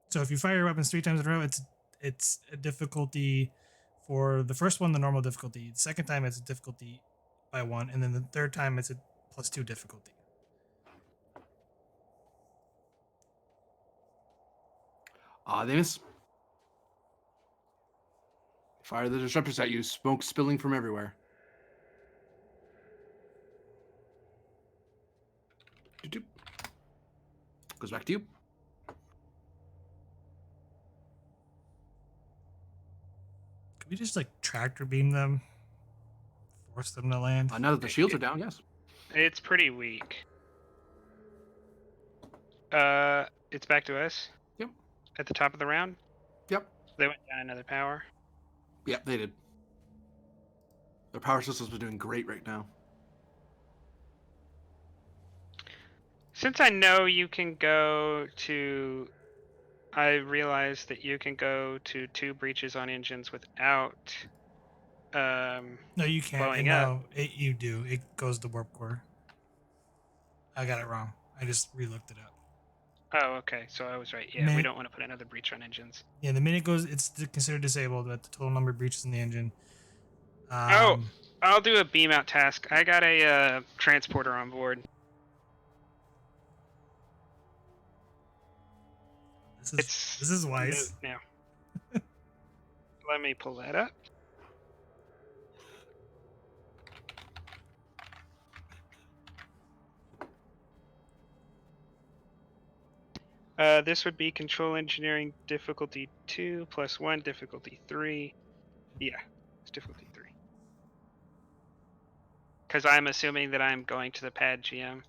So if you fire your weapons 3 times in a row, it's a difficulty for the first one, the normal difficulty. The second time, it's a difficulty by 1, and then the third time, it's a +2 difficulty. They miss. Fire the disruptors at you. Smoke spilling from everywhere. Doop. Goes back to you. Could we just like tractor beam them? Force them to land? Now that the shields are down, yes. It's pretty weak. It's back to us. Yep. At the top of the round. Yep. They went down another power. Yep, they did. Their power systems are doing great right now. Since I know you can go to, I realized that you can go to 2 breaches on engines without. No, you can't. Blowing No, you do. It goes to warp core. I got it wrong. I just re-looked it up. Oh, okay. So I was right. Yeah, we don't want to put another breach on engines. Yeah, the minute it goes, it's considered disabled at the total number of breaches in the engine. I'll do a beam out task. I got a transporter on board. This is wise. Now. Let me pull that up. This would be control engineering difficulty 2 plus 1 difficulty 3. Yeah, it's difficulty 3. Because I'm assuming that I'm going to the pad GM.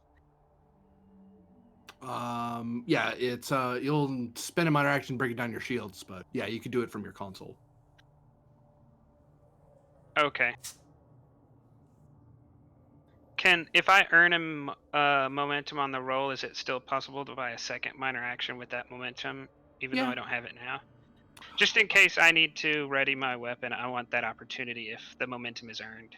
Yeah, it's you'll spend a minor action breaking down your shields, but yeah, you can do it from your console. Okay. If I earn a momentum on the roll, is it still possible to buy a second minor action with that momentum, even though I don't have it now? Just in case I need to ready my weapon, I want that opportunity if the momentum is earned.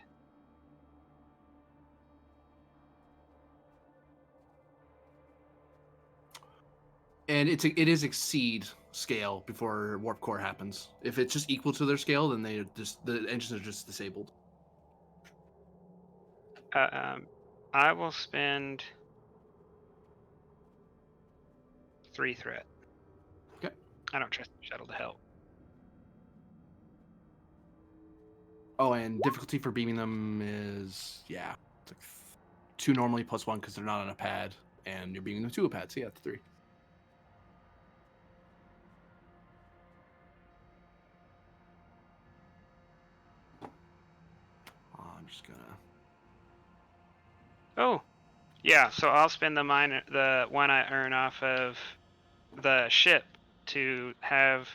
And it is exceed scale before warp core happens. If it's just equal to their scale, then the engines are just disabled. I will spend 3 threat. Okay. I don't trust the shuttle to help. Oh, and difficulty for beaming them is it's like 2 normally plus 1 because they're not on a pad, and you're beaming them to a pad, so yeah, it's 3. I'm just gonna. Oh, yeah. So I'll spend the one I earn off of the ship to have.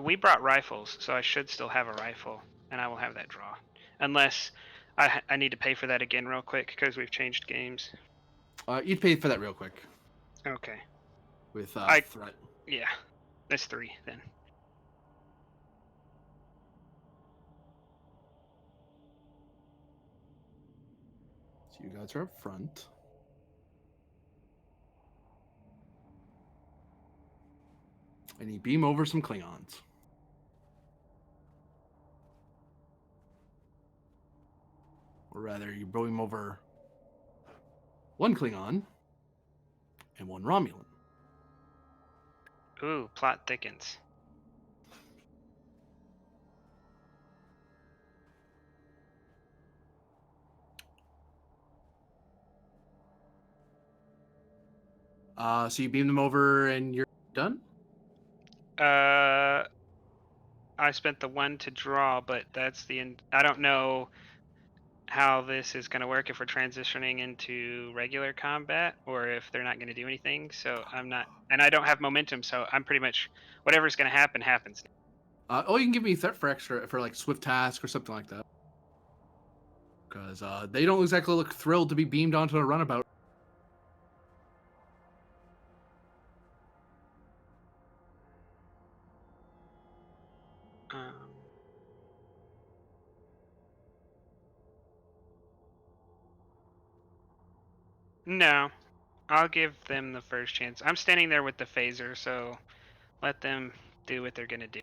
We brought rifles, so I should still have a rifle, and I will have that draw, unless I need to pay for that again real quick because we've changed games. You'd pay for that real quick. Okay. With threat. Yeah, that's 3 then. So you guys are up front. And you beam over some Klingons. Or rather, you beam over 1 Klingon and 1 Romulan. Ooh, plot thickens. So you beam them over and you're done? I spent the 1 to draw, but that's the end. I don't know how this is going to work if we're transitioning into regular combat or if they're not going to do anything. So I'm not, and I don't have momentum, so I'm pretty much whatever's going to happen happens. You can give me threat for extra for like swift task or something like that. Because they don't exactly look thrilled to be beamed onto a runabout. No, I'll give them the first chance. I'm standing there with the phaser, so let them do what they're going to do.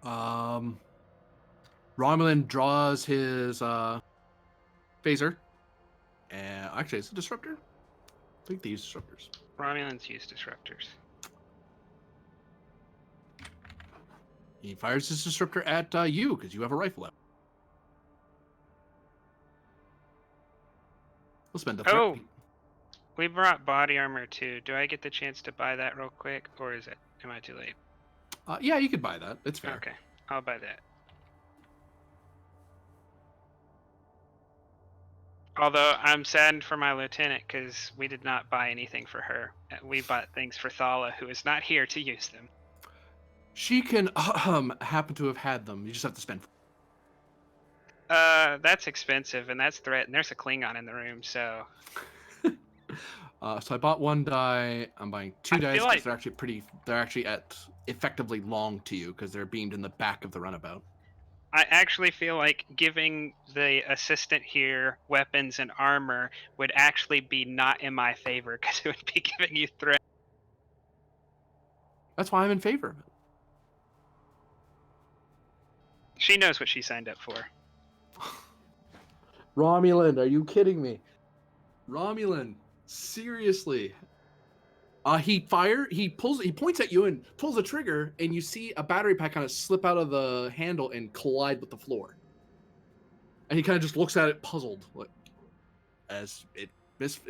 Romulan draws his phaser. And actually, it's a disruptor. I think they use disruptors. Romulans use disruptors. He fires his disruptor at you because you have a rifle out. We'll spend the threat. Oh, we brought body armor too. Do I get the chance to buy that real quick, or am I too late? Yeah, you could buy that. It's fair. Okay, I'll buy that. Although I'm saddened for my lieutenant because we did not buy anything for her. We bought things for Thala, who is not here to use them. She can happen to have had them. You just have to spend. That's expensive, and that's threat, and there's a Klingon in the room, so... So I bought one die. I'm buying two dice feel because like- they're actually at effectively long to you because they're beamed in the back of the runabout. I actually feel like giving the assistant here weapons and armor would actually be not in my favor, because it would be giving you threat. That's why I'm in favor of it. She knows what she signed up for. Romulan, are you kidding me? Romulan, seriously. He points at you and pulls the trigger, and you see a battery pack kind of slip out of the handle and collide with the floor. And he kind of just looks at it puzzled, like, as it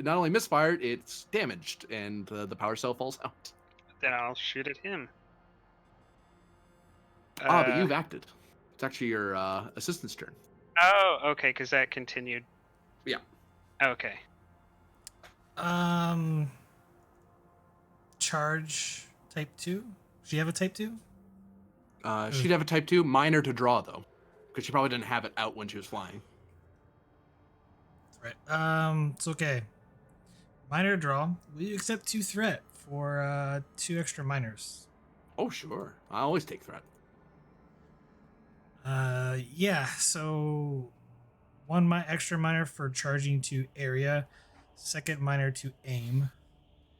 not only misfired, it's damaged, and the power cell falls out. Then I'll shoot at him. But you've acted. It's actually your assistant's turn. Oh, okay, because that continued. Yeah. Okay. Charge type 2. She have a type 2? She'd have a type 2, minor to draw, though. Because she probably didn't have it out when she was flying. Right. It's okay. Minor draw. Will you accept 2 threat for 2 extra minors? Oh, sure. I always take threat. Yeah, so 1 extra minor for charging to area, 2nd minor to aim,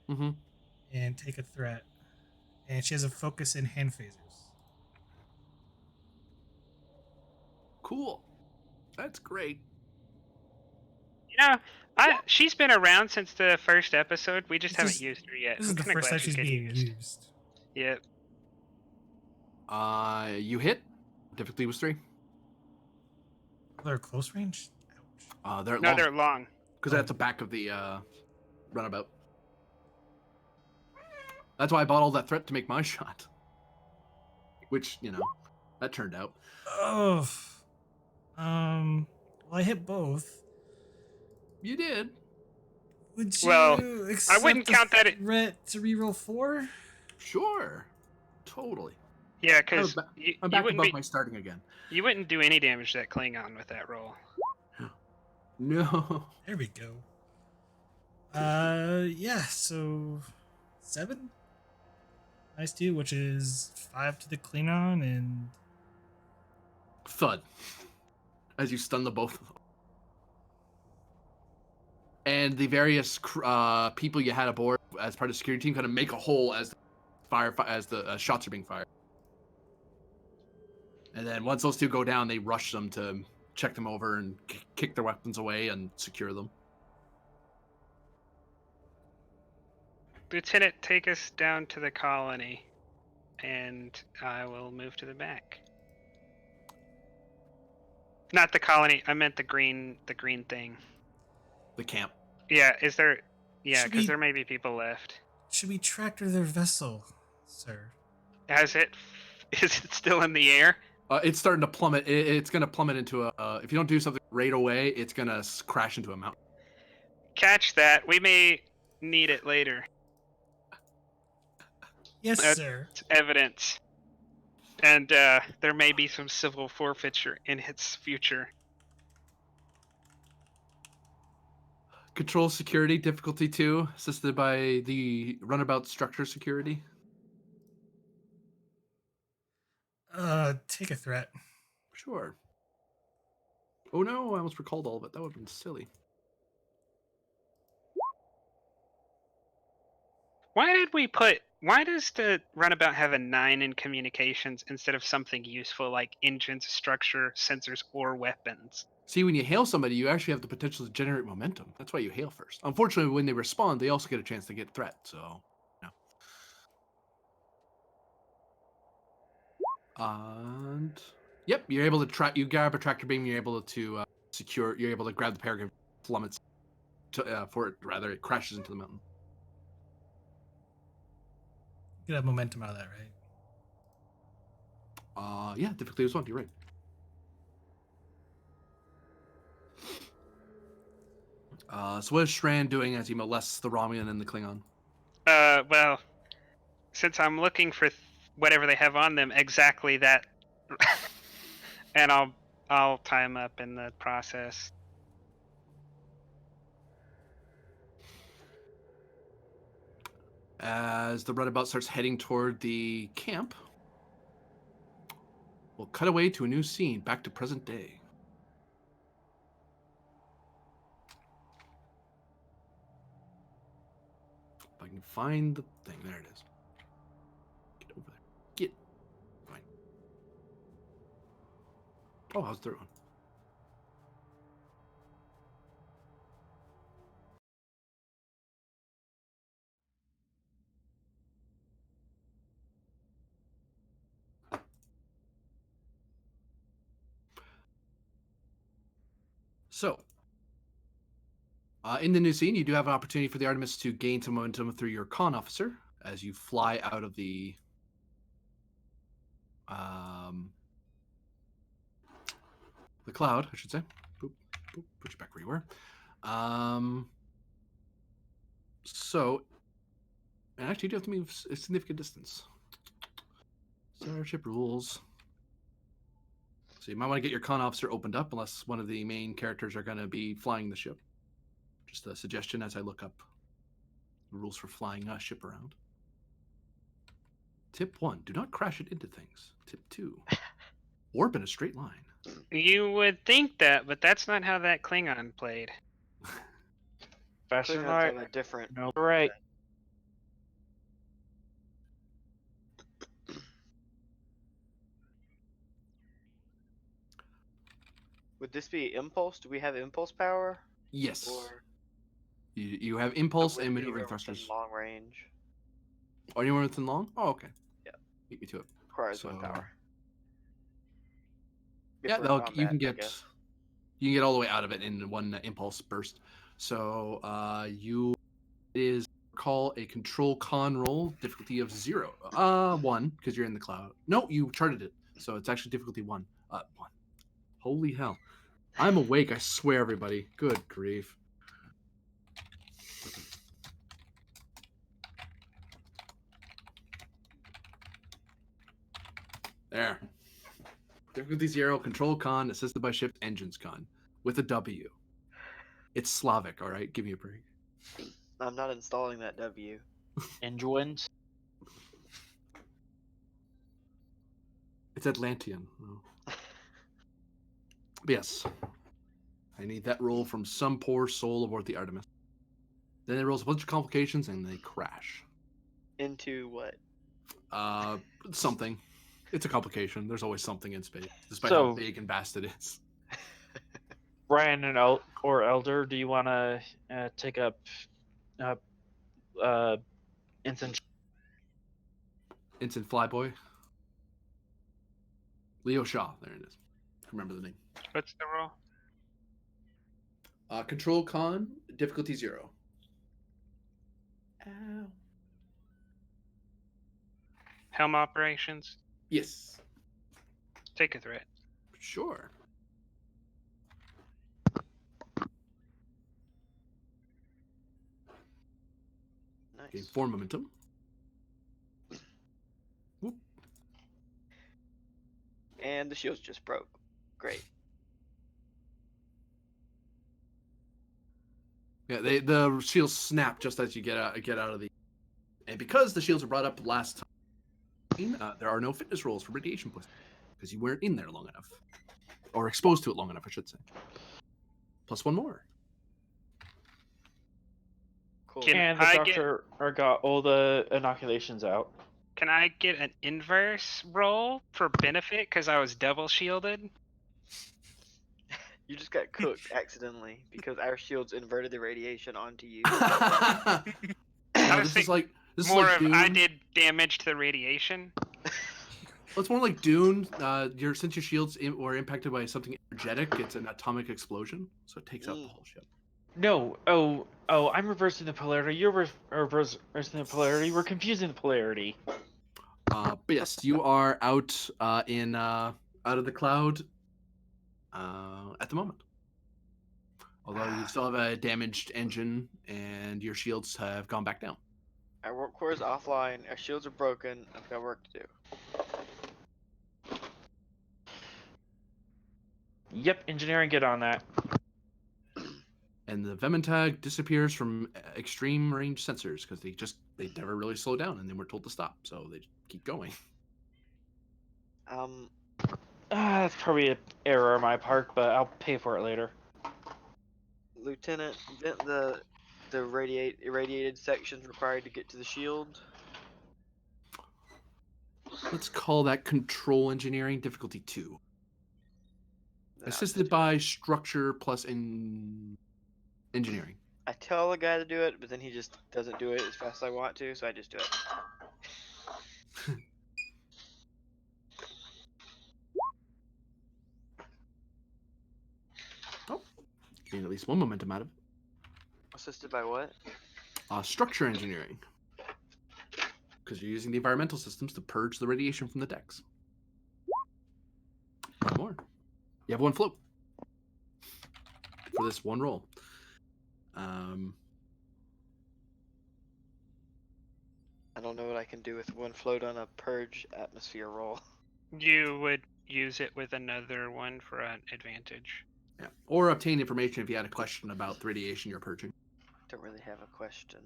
Mm-hmm. and take a threat. And she has a focus in hand phasers. Cool. That's great. You know, she's been around since the first episode. We just This haven't is- used her yet. This is I'm the kinda first glad time she's getting being used. Yep. You hit. Difficulty was 3. They're close range? Ouch. They're No, long. they're long. Because that's the back of the runabout. That's why I bought all that threat to make my shot. Which, that turned out. Oh. Well, I hit both. You did. Would you Well, accept wouldn't the count that it- threat to reroll 4? Sure. Totally. Yeah, because I'm back above my starting again. you wouldn't do any damage to that Klingon with that roll. No. There we go. Yeah, so 7? Nice too, which is 5 to the Klingon and Thud. As you stun the both of them. And the various people you had aboard as part of the security team kind of make a hole as the shots are being fired. And then once those two go down, they rush them to check them over and kick their weapons away and secure them. Lieutenant, take us down to the colony, and I will move to the back. Not the colony. I meant the green thing. The camp. Yeah. Is there? Yeah, Should because we- there may be people left. should we tractor their vessel, sir? Has it? Is it still in the air? It's starting to plummet. It's going to plummet into a... if you don't do something right away, it's going to crash into a mountain. Catch that. We may need it later. Yes, That- sir. It's evidence. And there may be some civil forfeiture in its future. Control security, difficulty 2, assisted by the runabout structure security. Take a threat. Sure. Oh no, I almost recalled all of it. That would have been silly. Why did we put Why does the runabout have a 9 in communications instead of something useful like engines, structure, sensors, or weapons? See, when you hail somebody, you actually have the potential to generate momentum. That's why you hail first. Unfortunately, when they respond, they also get a chance to get threat. So, no. And yep, you're able to track. You grab a tractor beam. You're able to secure. You're able to grab the paragraph, plummets for it. Rather, it crashes into the mountain. You could have momentum out of that, right? Yeah, difficulty was 1. You're right. So what is Shran doing as he molests the Romulan and the Klingon? Well, since I'm looking for whatever they have on them, exactly that, and I'll tie him up in the process. As the runabout starts heading toward the camp, we'll cut away to a new scene, back to present day. If I can find the thing, there it is. Get over there. Get. Fine. Oh, how's the third one? So, in the new scene, you do have an opportunity for the Artemis to gain some momentum through your con officer as you fly out of the cloud, I should say. Boop, boop, put you back where you were. So, and actually, you do have to move a significant distance. Starship rules. So you might want to get your con officer opened up unless one of the main characters are going to be flying the ship. Just a suggestion as I look up the rules for flying a ship around. Tip 1, do not crash it into things. Tip 2, warp in a straight line. You would think that, but that's not how that Klingon played. Faster Klingons than have a different. no, right. Would this be impulse? Do we have impulse power? Yes. Or You have impulse and ability maneuvering or within thrusters. long range? Oh, anywhere within long? Oh, okay. Yeah. Beat me to it. Requires 1 power. Yeah, If we're in you combat, can I get guess. all the way out of it in one impulse burst. So you is call a control con roll, difficulty of 0. 1 because you're in the cloud. No, you charted it, so it's actually difficulty 1. 1. Holy hell! I'm awake. I swear, everybody. Good grief. There. Difficulty 0, control con, assisted by ship engines con, with a W. It's Slavic, all right? Give me a break. I'm not installing that W. Engines. It's Atlantean. Oh. But yes. I need that roll from some poor soul aboard the Artemis. Then it rolls a bunch of complications and they crash. Into what? Something. It's a complication. There's always something in space, despite So- how big and vast it is. Brian and or Elder, do you want to take up Ensign? Ensign Flyboy. Leo Shaw. There it is. Remember the name. What's the roll? Control con, difficulty 0. Ow. Helm operations. Yes. Take a threat. Sure. Gain Nice. 4 momentum. Whoop. And the shields just broke. Great. Yeah, the shields snap just as you get out of the. And because the shields were brought up last time, there are no fitness rolls for radiation poisoning because you weren't in there long enough, or exposed to it long enough, I should say. Plus 1 more. Cool. Can And the I doctor got all the inoculations out. Can I get an inverse roll for benefit because I was double shielded? You just got cooked accidentally because our shields inverted the radiation onto you. I No, was this is thinking like more of Dune. I did damage to the radiation. Well, it's more like Dune. Since your shields were impacted by something energetic, it's an atomic explosion, so it takes out the whole ship. No. Oh, I'm reversing the polarity. You're reversing the polarity. We're confusing the polarity. But yes, you are out out of the cloud at the moment. Although you still have a damaged engine and your shields have gone back down. Our warp core is offline. Our shields are broken. I've got work to do. Yep, engineering, get on that. And the Vementag disappears from extreme range sensors because they never really slow down and they were told to stop, so they keep going. That's probably an error on my part, but I'll pay for it later. Lieutenant, vent the irradiated sections required to get to the shield. Let's call that control engineering difficulty 2. Then I'll just Assisted do by it. structure plus engineering. I tell the guy to do it, but then he just doesn't do it as fast as I want to, so I just do it. Gain at least 1 momentum out of it. Assisted by what? Structure engineering. Because you're using the environmental systems to purge the radiation from the decks. 1 more. You have 1 float for this 1 roll. I don't know what I can do with 1 float on a purge atmosphere roll. You would use it with another one for an advantage. Yeah. Or obtain information if you had a question about the radiation you're purging. Don't really have a question.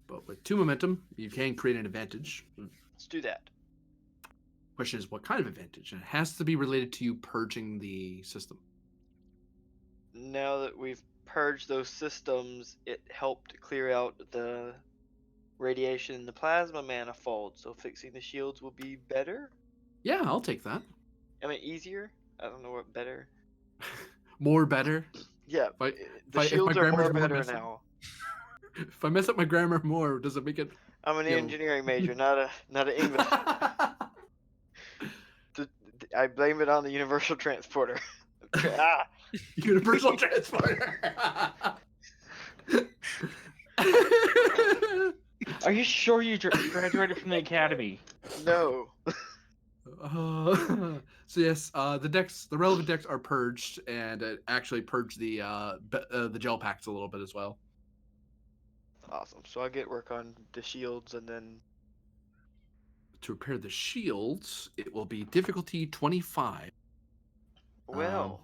But with 2 momentum, you can create an advantage. Let's do that. Question is, what kind of advantage? And it has to be related to you purging the system. Now that we've purged those systems, it helped clear out the radiation in the plasma manifold, so fixing the shields will be better? Yeah, I'll take that. I mean, easier? I don't know what better. More better. Yeah, If the my shields are grammar's more more better messy. now. If I mess up my grammar more, does it make it? I'm an Yo. engineering major, not an English. I blame it on the universal transporter. Universal transporter. Are you sure you graduated from the academy? No. So yes, the relevant decks are purged, and it actually purged the gel packs a little bit as well. Awesome. So I'll get work on the shields, and then To repair the shields, it will be difficulty 25. well,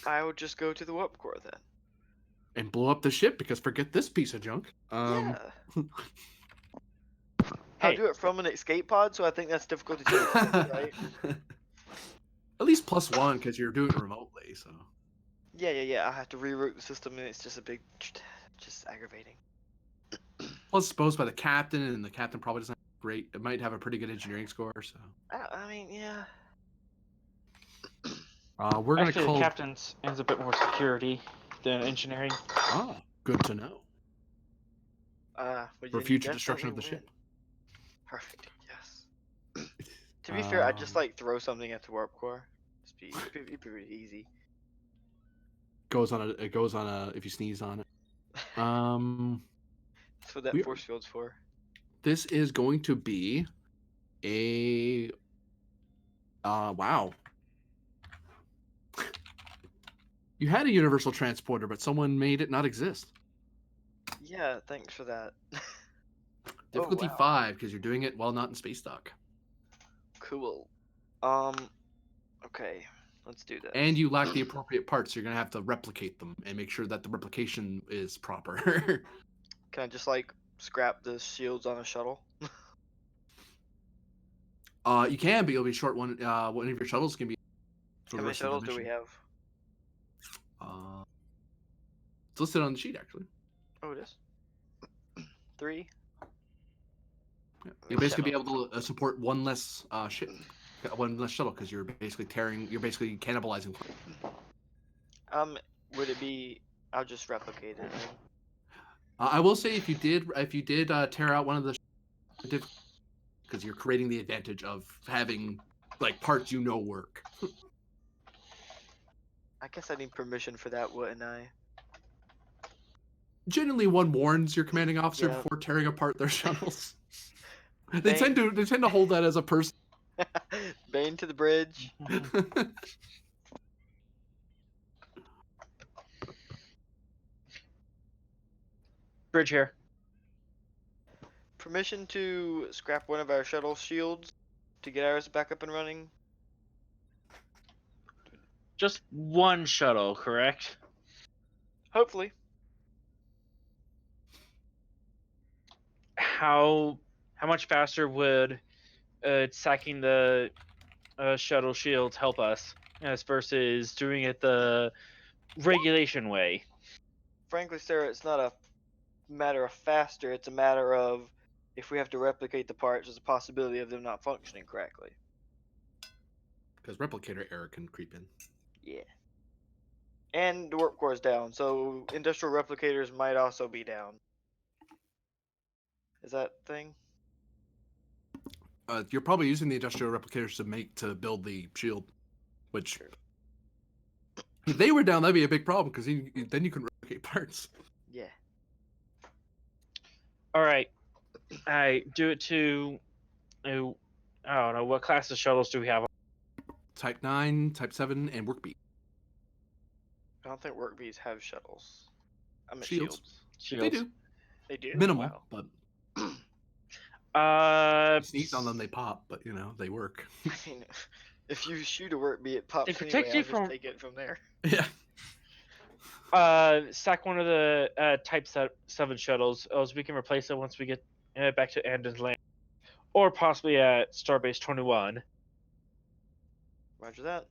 I would just go to the warp core then. And blow up the ship, because forget this piece of junk. Yeah. Hey. I'll do it from an escape pod, so I think that's difficulty 2, right? At least +1 because you're doing it remotely. So Yeah. I have to reroute the system, and it's just a big, just aggravating. plus exposed by the captain, and the captain probably doesn't have great. It might have a pretty good engineering score. So I mean, yeah. we're gonna Actually, call. the captain's ends a bit more security than engineering. Ah, good to know. Well, For you future destruction of the definitely ship. win. Perfect. Yes. To be fair, I'd just Um, like throw something at the warp core. It'd be pretty easy. It goes on a if you sneeze on it. That's what that We- force field's for. This is going to be a wow. You had a universal transporter, but someone made it not exist. Yeah, thanks for that. Difficulty wow. 5 because you're doing it while not in space dock. Cool. Okay, let's do this. And you lack the appropriate parts, so you're gonna have to replicate them and make sure that the replication is proper. Can I just like scrap the shields on a shuttle? You can, but you'll be short one. One of your shuttles can be. For How the many rest of the shuttles do we mission. have? It's listed on the sheet actually. Oh, it is. 3. You'll basically be Shuttle. able to support one less ship, one less shuttle, because you're basically cannibalizing. Would it be? I'll just replicate it. I will say if you did tear out one of the, because you're creating the advantage of having like parts work. I guess I need permission for that, wouldn't I? Generally, one warns your commanding officer Yeah. before tearing apart their shuttles. They Bane. tend to hold that as a person. Bane to the bridge. Bridge here. Permission to scrap one of our shuttle shields to get ours back up and running. Just one shuttle, correct? Hopefully. How much faster would sacking the shuttle shields help us as versus doing it the regulation way? Frankly, sir, it's not a matter of faster. It's a matter of if we have to replicate the parts, there's a possibility of them not functioning correctly. Because replicator error can creep in. Yeah. And the warp core is down, so industrial replicators might also be down. Is that thing? You're probably using the industrial replicators to build the shield, which if they were down, that'd be a big problem because then you can replicate parts. Yeah. All right, I do it to. I don't know what class of shuttles do we have. Type 9, Type 7, and Work Beat. I don't think work bees have shuttles. I mean Shields. Shields. They do. They do? Minimal, Wow. but Uh, sneeze on them, they pop, but they work. I mean, if you shoot a work bee, it pops They protect anyway. you I'll just from- take it from there. Yeah. sack one of the Type 7 shuttles, else we can replace it once we get back to Andon's Land, or possibly at Starbase 21. Roger that.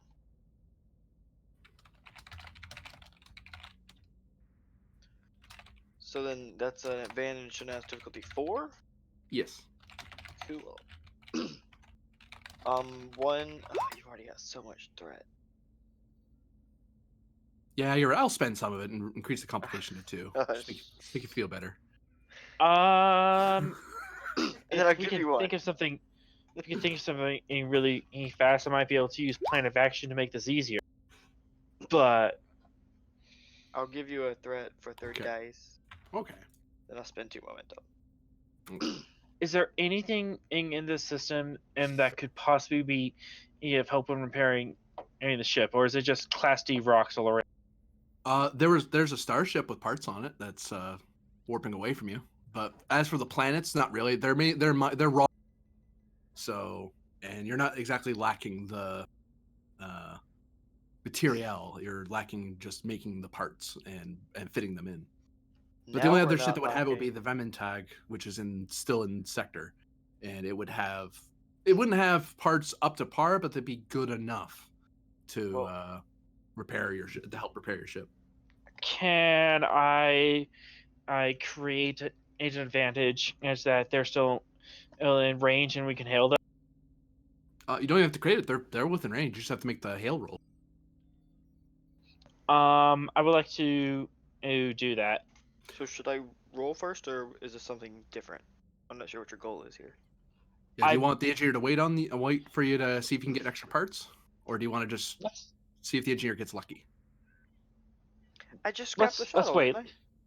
So then that's an advantage and that's difficulty 4? Yes. Cool. One. Oh, you've already got so much threat. Yeah, I'll spend some of it and increase the complication to 2. Just Gosh. make you feel better. And then I'll If we give can you one. think of something. If you can think of something really fast, I might be able to use plan of action to make this easier. But I'll give you a threat for 30 Okay. dice. Okay. Then I'll spend 2 momentum. is there anything in this system and that could possibly be of help in repairing any of the ship, or is it just Class D rocks all around? There's a starship with parts on it that's warping away from you. But as for the planets, not really. They're raw. So, and you're not exactly lacking the material. You're lacking just making the parts and fitting them in. But the Now only we're other ship not that would have it would be lacking. the Vementag, which is still in sector, and it wouldn't have parts up to par, but they'd be good enough to repair your to help repair your ship. Can I create an advantage as that they're still in range and we can hail them? You don't even have to create it. They're within range. You just have to make the hail roll. I would like to do that. So should I roll first, or is this something different? I'm not sure what your goal is here. Yeah, do you want the engineer to wait for you to see if you can get extra parts, or do you want to just see if the engineer gets lucky? I just scrapped the Let's shuttle. wait.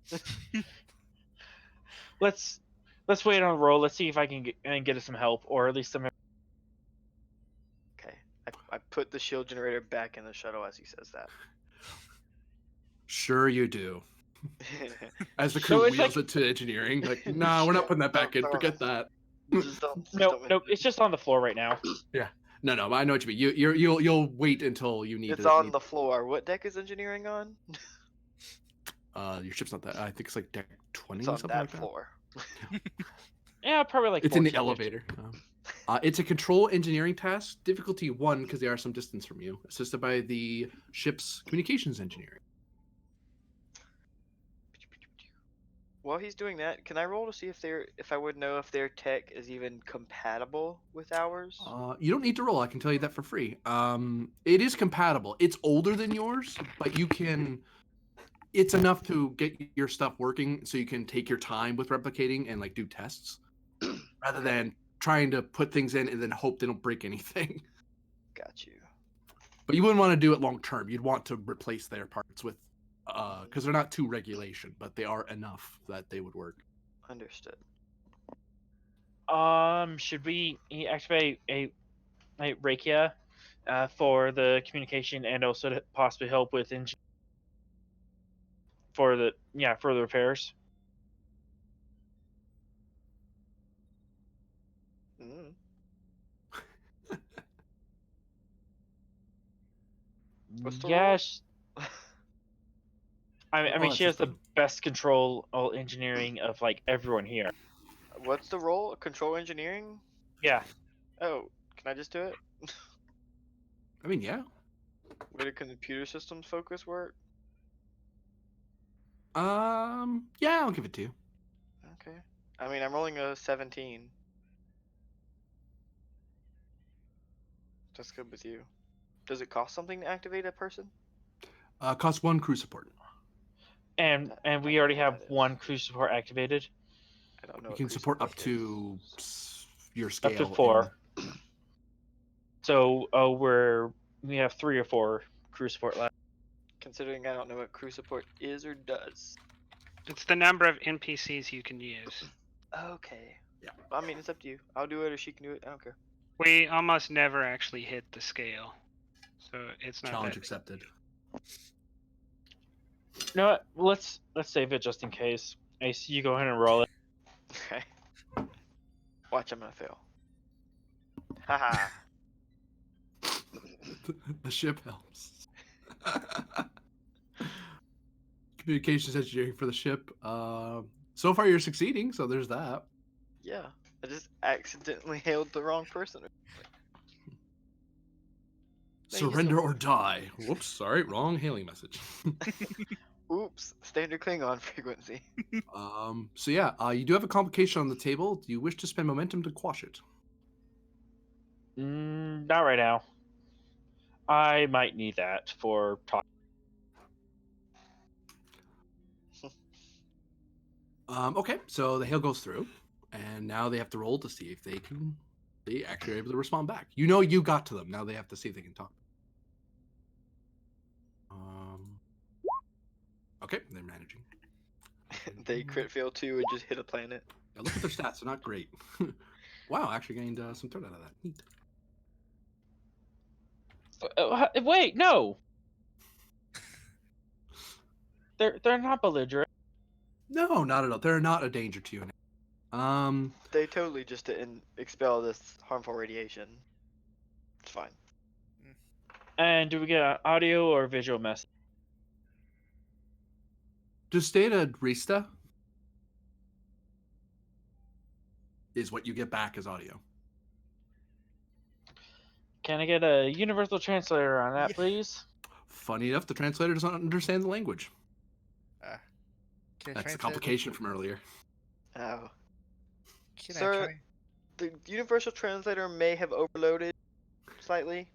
didn't Let's wait on roll. Let's see if I can get us some help, or at least some. I? Okay. I put the shield generator back in the shuttle as he says that. Sure you do. As the So crew it's wheels like- it to engineering, like, nah, we're not putting that back in. Don't- Forget that. Just don't No, mention it's just on the floor right now. No, I know what you mean. You'll wait until you need. It's on the floor. What deck is engineering on? Your ship's not that. I think it's like deck 20, It's on something that like that. floor. Yeah, probably like. It's in the 14. elevator. It's a control engineering task, difficulty 1 because they are some distance from you, assisted by the ship's communications engineering. While he's doing that, can I roll to see if I would know if their tech is even compatible with ours? You don't need to roll. I can tell you that for free. It is compatible. It's older than yours, but you can. It's enough to get your stuff working, so you can take your time with replicating and like do tests, rather Okay. than trying to put things in and then hope they don't break anything. Got you. But you wouldn't want to do it long term. You'd want to replace their parts with, because they're not to regulation, but they are enough that they would work. Understood. Should we activate a Rakia for the communication and also to possibly help with for the repairs? Mm. What's the roll? Yes. I Oh, mean, that's she has just the them. best control all engineering of like everyone here. What's the role? Control engineering? Yeah. Oh, can I just do it? I mean, yeah. Where do computer systems focus work? Yeah, I'll give it to you. Okay. I mean, I'm rolling a 17. That's good with you. Does it cost something to activate a person? Costs 1 crew support. And That- and I we don't already know what have that is. one crew support activated. I don't know You what can crew support up is. to your Up scale. to 4. So we have 3 or 4 crew support left. Considering I don't know what crew support is or does. It's the number of NPCs you can use. Okay. Yeah. I mean, it's up to you. I'll do it or she can do it. I don't care. We almost never actually hit the scale, so it's not Challenge that. accepted. You know what? Let's save it just in case. Ace, you go ahead and roll it. Okay. Watch, I'm gonna fail. Haha. The ship helps. Communications engineering for the ship. So far you're succeeding, so there's that. Yeah. I just accidentally hailed the wrong person. Thank you so Surrender or much. die. Whoops, sorry, wrong hailing message. Oops. Standard Klingon frequency. So yeah, you do have a complication on the table. Do you wish to spend momentum to quash it? Not right now. I might need that for talk. Okay, so the hail goes through, and now they have to roll to see if they actually are able to respond back. You know you got to them. Now they have to see if they can talk. Okay, they're managing. They crit fail too and just hit a planet. Now look at their stats. They're not great. Wow, actually gained some threat out of that. Neat. Wait, no. They're not belligerent. No, not at all. They're not a danger to you. They totally just didn't expel this harmful radiation. It's fine. And do we get an audio or visual message? Just Data Rista is what you get back as audio. Can I get a universal translator on that, Yeah. please? Funny enough, the translator doesn't understand the language. Can I That's the translate complication from earlier. Oh. Can Sir, I try? the universal translator may have overloaded slightly.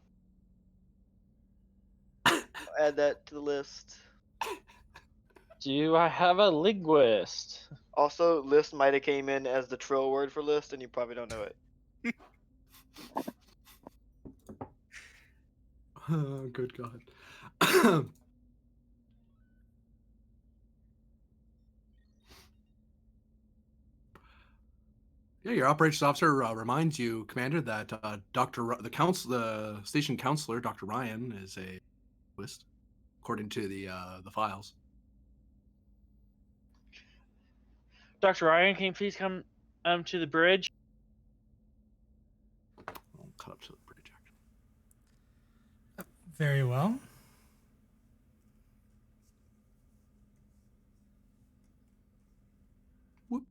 I'll add that to the list. Do I have a linguist? Also, list might have came in as the trill word for list, and you probably don't know it. Oh, good God. Yeah, your operations officer reminds you, Commander, that the station counselor, Dr. Ryan, is a linguist, according to the files. Dr. Ryan, can you please come to the bridge? I'll cut up to the bridge. Actually. Very well. Whoop.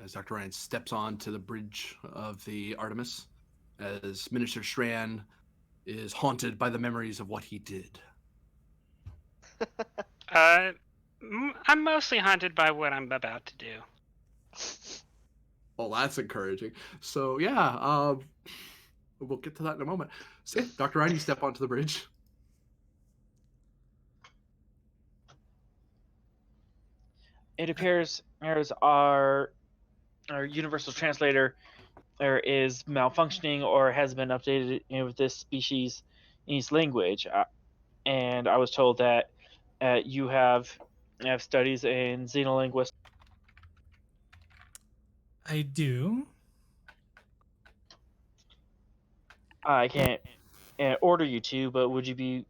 As Dr. Ryan steps onto the bridge of the Artemis, as Minister Strand is haunted by the memories of what he did. I'm mostly haunted by what I'm about to do. Well, that's encouraging. So yeah, we'll get to that in a moment. So, yeah, Dr. Ryan, you step onto the bridge. It appears our universal translator is malfunctioning or has been updated with this species in its language. And I was told that you have studies in xenolinguistics. I do. I can't order you to, but would you be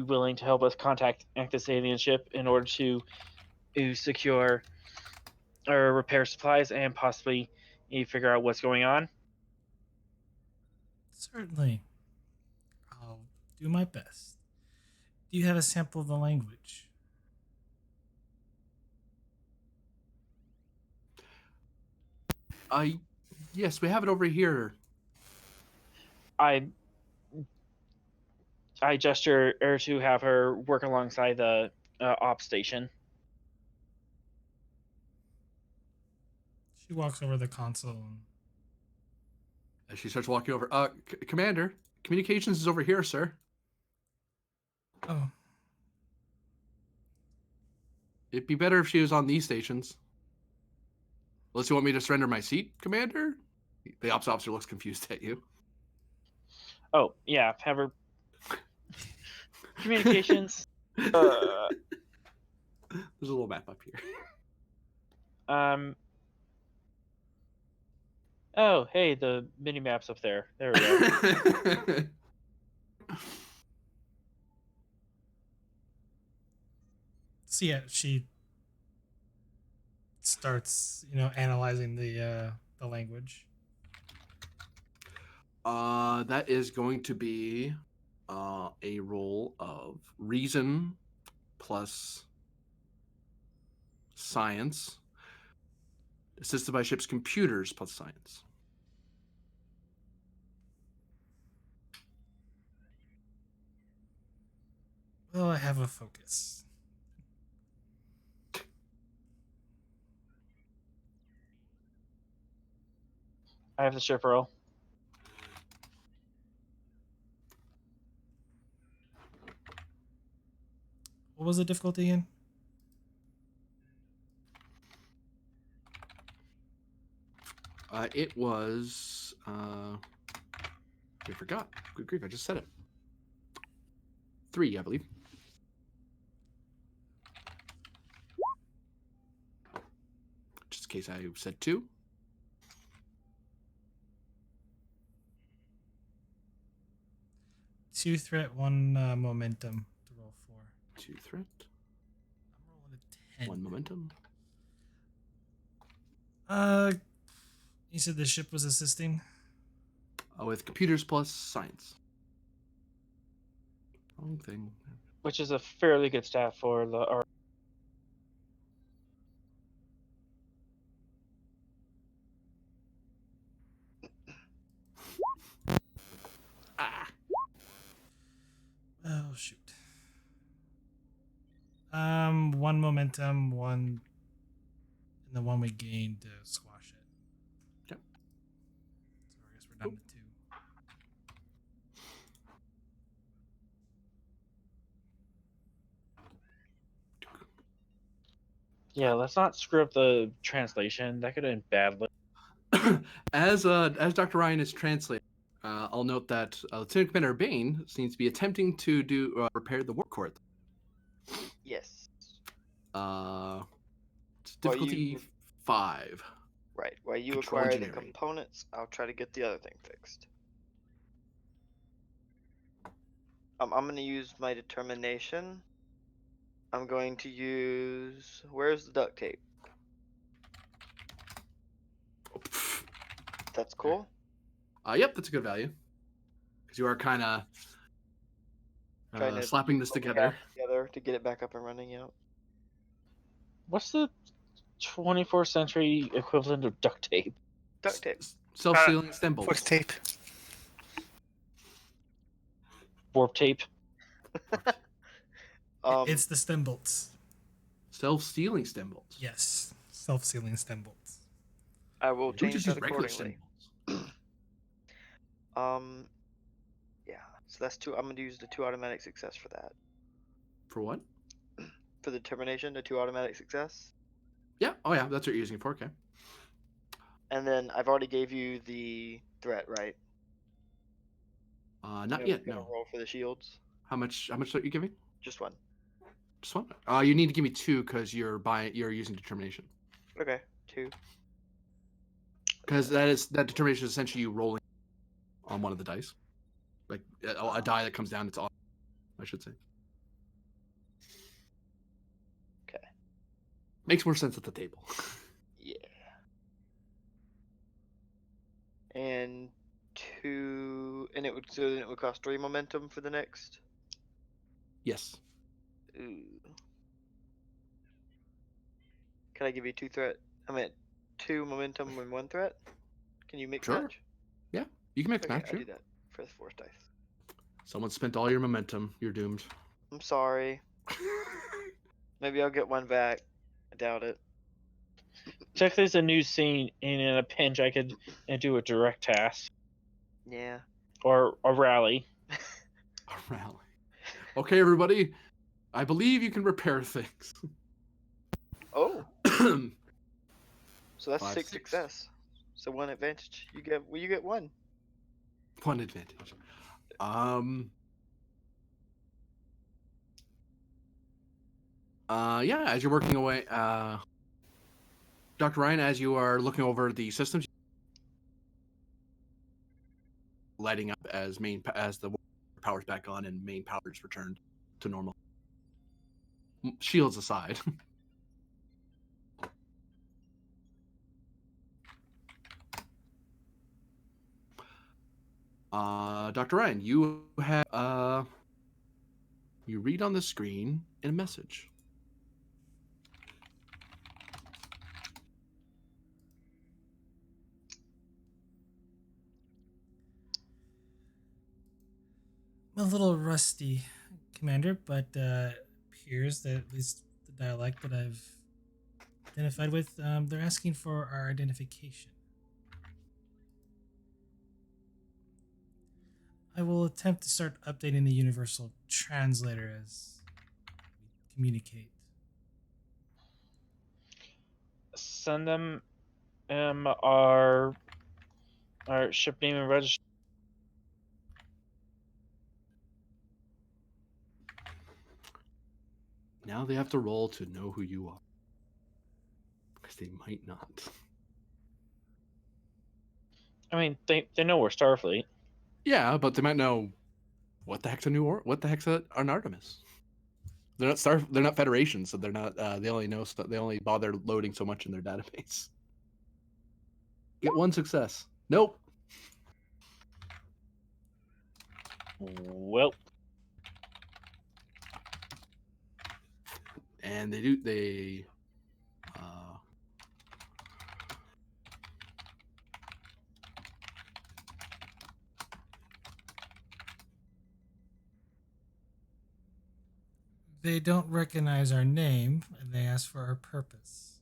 willing to help us contact this alien ship in order to secure or repair supplies and possibly figure out what's going on? Certainly. I'll do my best. Do you have a sample of the language? Yes, we have it over here. I gesture to have her work alongside the op station. She walks over to the console and As she starts walking over, Commander, communications is over here, sir. oh, It'd be better if she was on these stations. Unless you want me to surrender my seat, Commander? The ops officer looks confused at you. Oh yeah, have her communications. There's a little map up here. Oh, hey, the mini map's up there. There we go. so yeah, she starts, analyzing the language. That is going to be a roll of reason plus science, assisted by ship's computers plus science. Well, I have a focus. I have the ship roll. What was the difficulty again? It was. I forgot. Good grief! I just said it. 3, I believe. Just in case I said 2. 2 threat, 1 momentum to roll 4. 2 threat. I'm rolling a 10. 1 momentum. You said the ship was assisting? With computers plus science. Wrong thing. Which is a fairly good stat for the art. Oh shoot. 1 momentum, 1, and the 1 we gained to squash it. Yep. So I guess we're down to 2. Yeah, let's not screw up the translation. That could end badly. As Dr. Ryan is translating, I'll note that Lieutenant Commander Bain seems to be attempting to do repair the warp core. Yes. It's difficulty 5. Right. While you Control acquire the engineering. components, I'll try to get the other thing fixed. I'm going to use my determination. I'm going to use... Where's the duct tape? That's cool. Yep, that's a good value. Because you are kind of Trying to slapping this put we together. have together to get it back up and running. Yep. What's the 24th century equivalent of duct tape? Duct tape. Self-sealing stem bolts. Flex tape. Warp tape. It's the stem bolts. Self-sealing stem bolts. Yes, self-sealing stem bolts. I will Who change just that use regular stem accordingly. bolts? Yeah. So that's two. I'm gonna use the 2 automatic success for that. For what? For the termination, the 2 automatic success. Yeah. Oh yeah, that's what you're using it for. Okay. And then I've already gave you the threat, right? Not yet. Gonna No. roll for the shields. How much? How much are you giving? Just one. Just one. You need to give me 2 because you're using determination. Okay. 2. Because that determination is essentially you rolling on one of the dice, like a die that comes down. It's off, I should say. Okay. Makes more sense at the table. Yeah. And 2, and it would cost 3 momentum for the next. Yes. Ooh. Can I give you 2 threat? I meant 2 momentum and 1 threat. Can you mix Sure. match? Yeah, you can mix Okay, match. I'll Yeah. do that for the 4th dice. Someone spent all your momentum. You're doomed. I'm sorry. Maybe I'll get 1 back. I doubt it. Technically, it's a new scene, and in a pinch, I could do a direct task Yeah. or a rally. A rally. Okay, everybody. I believe you can repair things. Oh, so that's 5, 6 6. success. So 1 advantage. You get 1. One advantage. Yeah, as you're working away, Dr. Ryan, as you are looking over the systems, lighting up as the power's back on and main power's returned to normal. Shields aside. Dr. Ryan, you have you read on the screen in a message. I'm a little rusty, Commander, but appears that at least the dialect that I've identified with, they're asking for our identification. I will attempt to start updating the universal translator as we communicate. Send them our ship name and registration. Now they have to roll to know who you are. Because they might not. I mean, they know we're Starfleet. Yeah, but they might know what the heck's what the heck's an Artemis. They're not Federation, so they're not. They only know they only bother loading so much in their database. Get 1 success. Nope. Well, And they They don't recognize our name, and they ask for our purpose.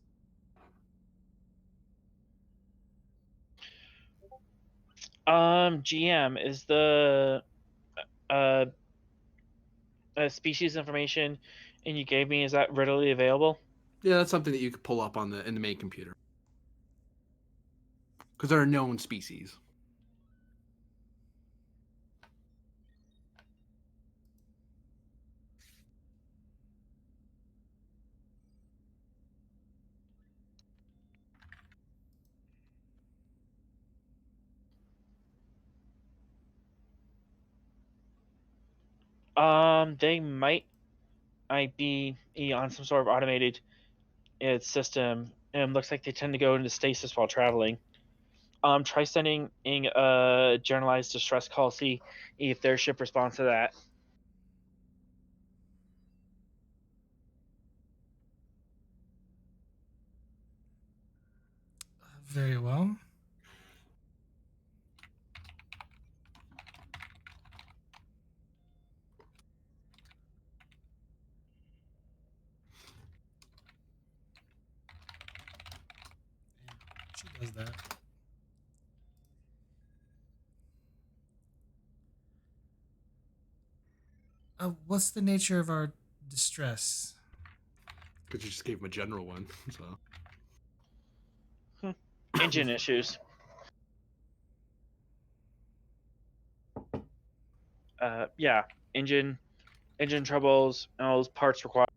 GM, is the uh species information and you gave me, is that readily available? Yeah, that's something that you could pull up in the main computer. Because they're a known species. They might be on some sort of automated system, and looks like they tend to go into stasis while traveling. Try sending a generalized distress call, see if their ship responds to that. Very well. does that. What's the nature of our distress? Because you just gave him a general one. So Engine issues. Yeah, engine troubles, and all those parts required,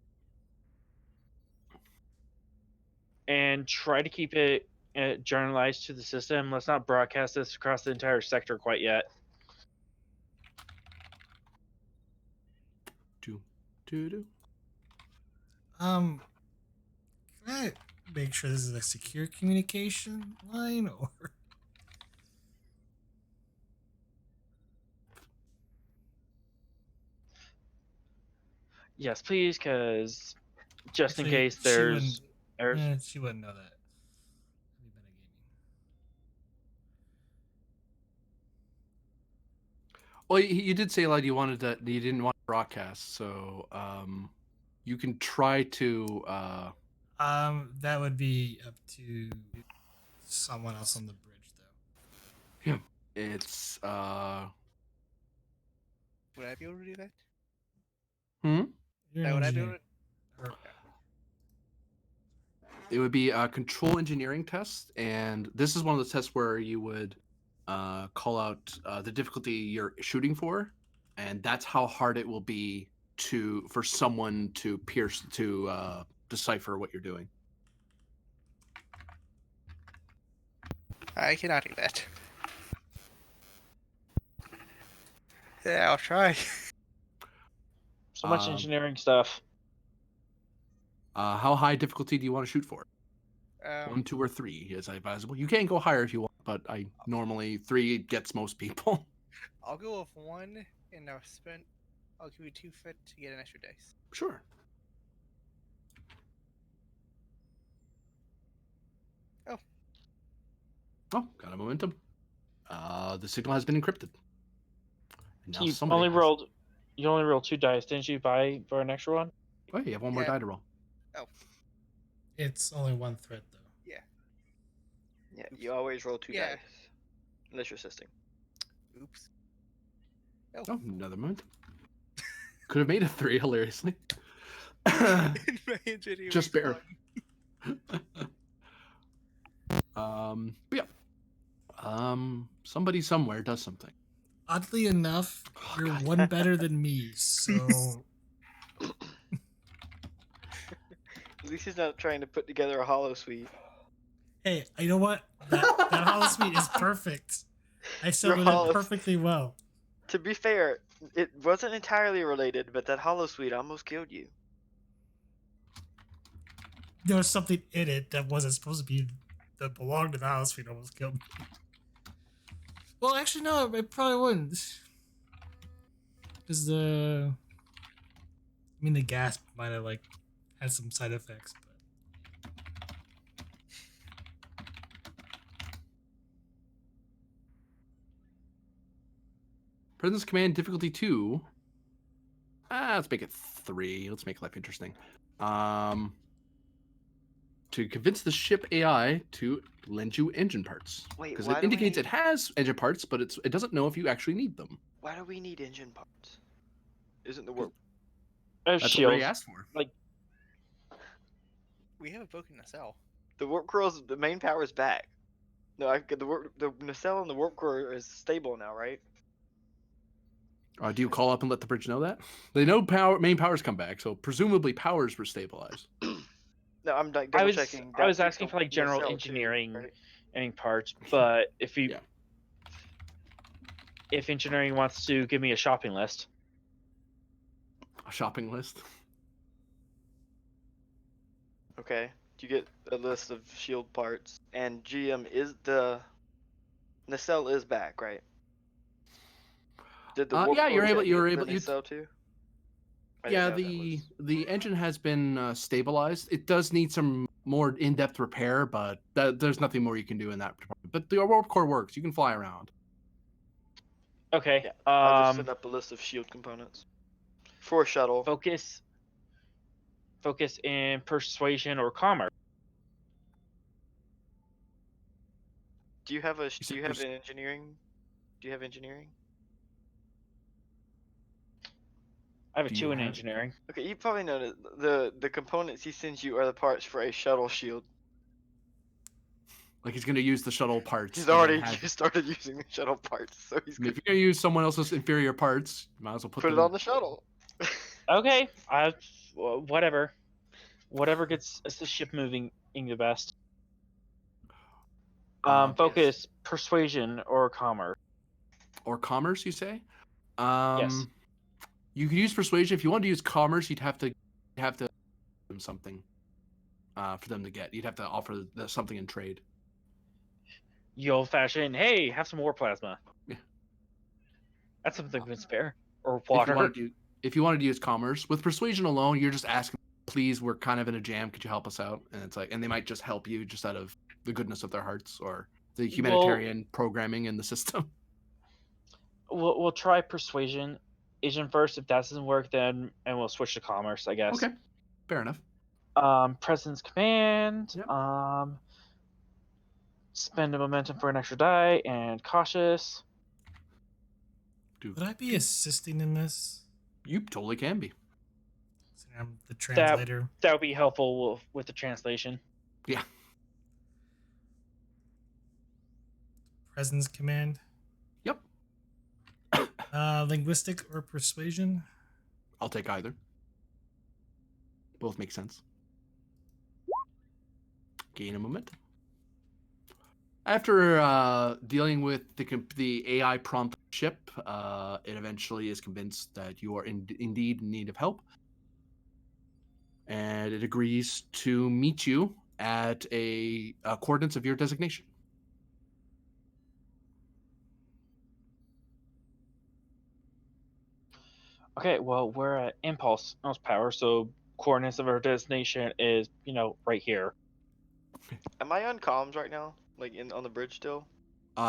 and try to keep it generalized to the system. Let's not broadcast this across the entire sector quite yet. do. Can I make sure this is a secure communication line or? Yes, please, because just in Actually, case there's errors. she wouldn't know that. That'd be metagaming. Well, you did say, like, you didn't want to broadcast, so you can try to. That would be up to someone else on the bridge, though. Yeah, it's Would I be able to do that? You're Yeah, an would I be able engineer. to? Or- It would be a control engineering test, and this is one of the tests where you would call out the difficulty you're shooting for, and that's how hard it will be for someone to decipher what you're doing. I cannot do that. Yeah, I'll try. So much Um, engineering stuff. How high difficulty do you want to shoot for? 1, Um, 2, or 3 is advisable. You can go higher if you want, but I normally 3 gets most people. I'll go with 1, and I'll give you 2 fit to get an extra dice. Sure. Oh. Oh, got a momentum. The signal has been encrypted. And now You somebody only has- rolled 2 dice, didn't you? Buy for an extra one. Oh, you have one more Yeah. die to roll. It's only one threat, though. Yeah. Yeah, you always roll 2 Yeah. dice. Unless you're assisting. Oops. Oh, another momentum. Could have made a 3, hilariously. My engineering Just bare. fun. But yeah. Somebody somewhere does something. Oddly enough, Oh, you're God. one better than me, so At least he's not trying to put together a hollow suite. hey, you know what? That hollow suite is perfect. I Your settled hollow- it perfectly well. To be fair, it wasn't entirely related, but that hollow suite almost killed you. There was something in it that wasn't supposed to be that belonged to the hollow suite almost killed me. Well, actually, no, it probably wouldn't. Because the gas might have like had some side effects, but Presence command difficulty 2. Let's make it 3. Let's make life interesting. To convince the ship AI to lend you engine parts. Wait, Because why it do we indicates need- it has engine parts, but it doesn't know if you actually need them. Why do we need engine parts? Isn't the work? That's what Shields. we asked for. We have a broken nacelle. The warp core's the main power is back. No, the nacelle and the warp core is stable now, right? Do you call up and let the bridge know that? They know main powers come back, so presumably powers were stabilized. No, I'm like I double was checking. I was asking for like general nacelle too, engineering right? and parts, but if Yeah. if engineering wants to give me a shopping list, A shopping list. Okay. You get a list of shield parts, and GM is the nacelle is back, right? Did the warp Yeah, core you're able. check You're the able. You nacelle too? I Yeah, didn't know that was- the engine has been stabilized. It does need some more in-depth repair, but there's nothing more you can do in that department. But the warp core works. You can fly around. okay. Yeah, I'll just send up a list of shield components for a shuttle. Focus in persuasion or commerce. Do you have a? said Do you have there's- an engineering? Do you have engineering? I have a Do you 2 in have- engineering. Okay, you probably know that the components he sends you are the parts for a shuttle shield. Like he's gonna use the shuttle parts. He's and then already have- started using the shuttle parts, so he's I mean, gonna if you're gonna use someone else's inferior parts, you might as well put put them it on the shuttle. Okay, whatever. Whatever gets us the ship moving the best. Focus, persuasion, or commerce. or commerce, you say? Yes. You could use persuasion. If you wanted to use commerce, you'd have to give them something for them to get. You'd have to offer something in trade. You old-fashioned, hey, have some war plasma. Yeah. That's something that's fair. Or If you water. wanted to use commerce with persuasion alone, you're just asking, please, we're kind of in a jam. Could you help us out? And it's like, and they might just help you just out of the goodness of their hearts or the humanitarian programming in the system. We'll try persuasion agent first. If that doesn't work, then and we'll switch to commerce, I guess. Okay, fair enough. Presence command. Yep. Spend a momentum for an extra die and cautious. Would I be assisting in this? You totally can be. So I'm the translator. That would be helpful with the translation. Yeah. Presence command. Yep. Linguistic or persuasion? I'll take either. Both make sense. Gain a momentum. After dealing with the AI prompt ship, it eventually is convinced that you are indeed in need of help. And it agrees to meet you at a coordinates of your designation. Okay, well, we're at impulse power, so coordinates of our destination is, right here. Am I on comms right now? Like on the bridge still?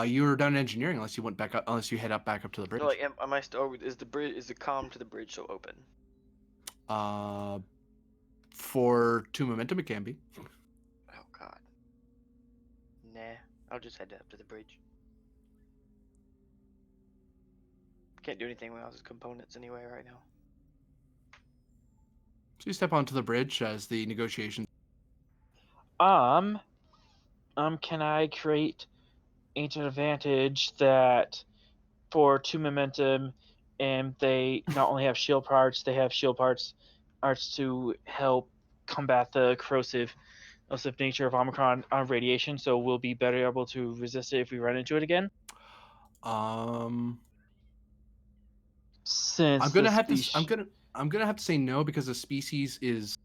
You're done engineering unless you went back up, unless you head up back up to the bridge. No, like am I still? Is the bridge? Is the comm to the bridge still open? For 2 momentum, it can be. Oh God. Nah, I'll just head up to the bridge. Can't do anything without his components anyway right now. So you step onto the bridge as the negotiations. Can I create ancient advantage that for 2 momentum, and they not only have shield parts, they have shield parts to help combat the corrosive nature of Omicron radiation, so we'll be better able to resist it if we run into it again. Since I'm gonna have to say no because the species is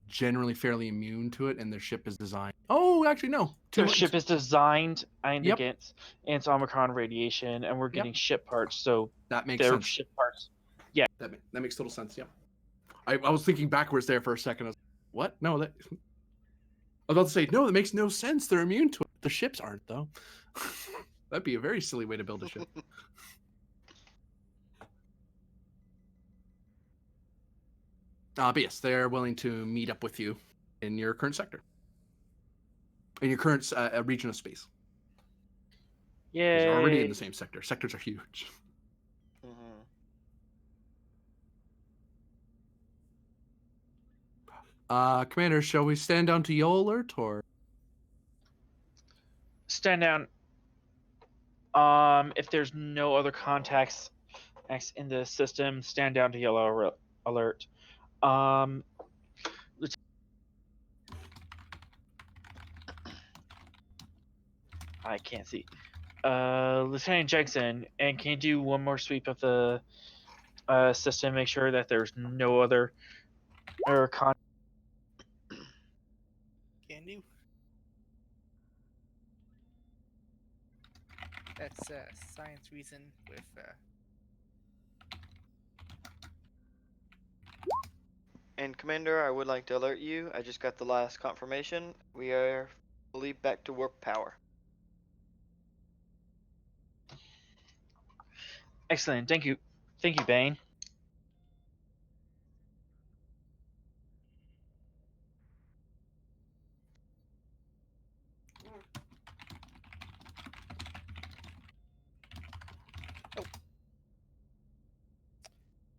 generally fairly immune to it, and their ship is designed. Oh, actually, no. Their ship is designed Yep. against Omicron radiation, and we're getting ship parts, so That makes their sense. ship parts. That makes total sense. Yep. I was thinking backwards there for a second. I was, what? No, that. I was about to say no. That makes no sense. They're immune to it. The ships aren't though. That'd be a very silly way to build a ship. But yes, they're willing to meet up with you in your current sector, in your current region of space. Yeah. Because you're already in the same sector. Sectors are huge. Mm-hmm. Commander, shall we stand down to yellow alert or? Stand down. If there's no other contacts in the system, stand down to yellow alert. I can't see. Lieutenant Jackson, and can you do one more sweep of the system, make sure that there's no other contact? Can do. That's science reason with. And Commander, I would like to alert you. I just got the last confirmation. We are fully back to warp power. Excellent. Thank you, Bane.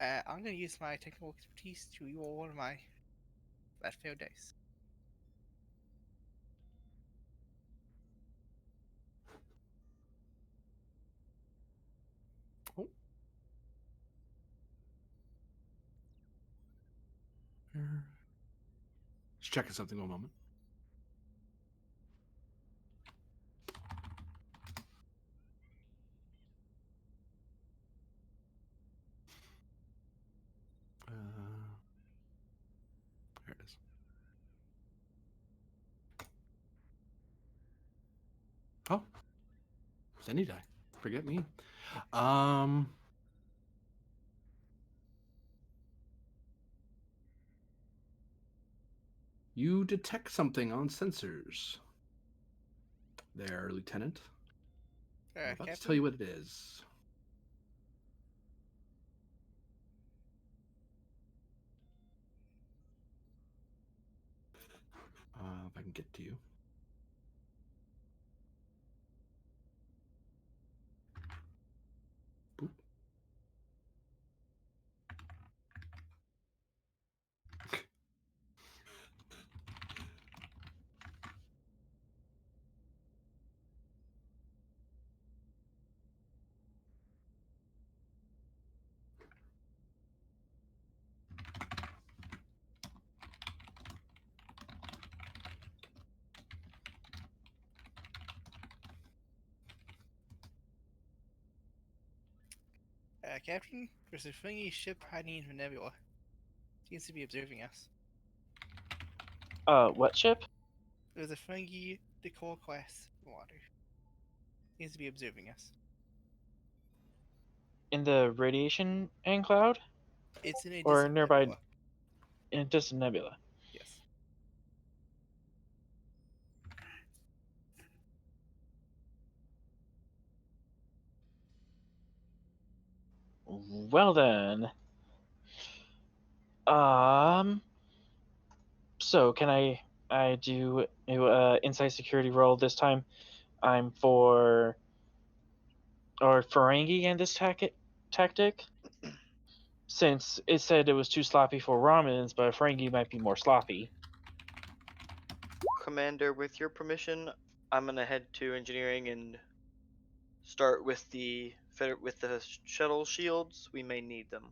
I'm gonna use my technical expertise to roll one of my that failed dice. Oh. Just checking something. One moment. There it is. Oh, it's any die. Forget me. You detect something on sensors. There, Lieutenant. I'm about to tell Captain? you what it is. If I can get to you. Boop. Captain, there's a friendly ship hiding in the nebula. Seems to be observing us. What ship? There's a friendly Decor class water. Seems to be observing us. In the radiation cloud? It's in a Or distant nearby nebula. in a distant nebula? Yes. Well then. So can I do inside security roll this time? I'm for or Ferengi in this tactic. Since it said it was too sloppy for Romans, but Ferengi might be more sloppy. Commander, with your permission, I'm gonna head to engineering and start with the shuttle shields. We may need them.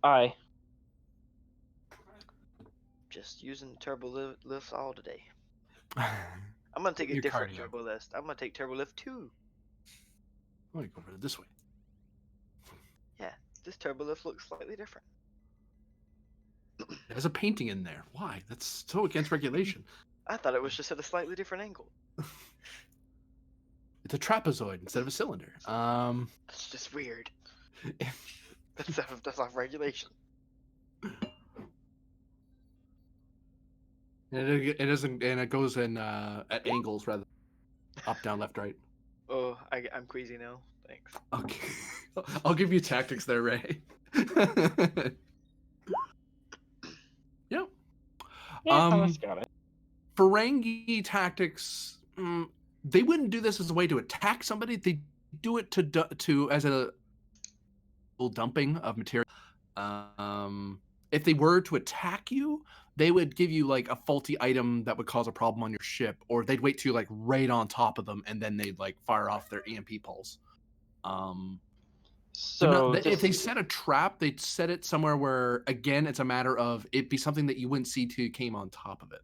Aye. Just using turbo lifts all today. I'm gonna take a Your different cardio. turbo lift. I'm gonna take turbo lift 2. Let me go over this way. Yeah, this turbo lift looks slightly different. There's a painting in there. Why? That's so against regulation. I thought it was just at a slightly different angle. It's a trapezoid instead of a cylinder. That's just weird. That's off regulation. And it doesn't, and it goes in at angles rather than up, down, left, right. Oh, I'm queasy now. Thanks. Okay, I'll give you tactics there, Ray. Yeah. Yeah, that's got it. Ferengi tactics, they wouldn't do this as a way to attack somebody. They do it to as a dumping of material. If they were to attack you, they would give you like a faulty item that would cause a problem on your ship, or they'd wait till you like right on top of them and then they'd like fire off their EMP pulse. So If they set a trap, they'd set it somewhere where, again, it's a matter of it'd be something that you wouldn't see till you came on top of it.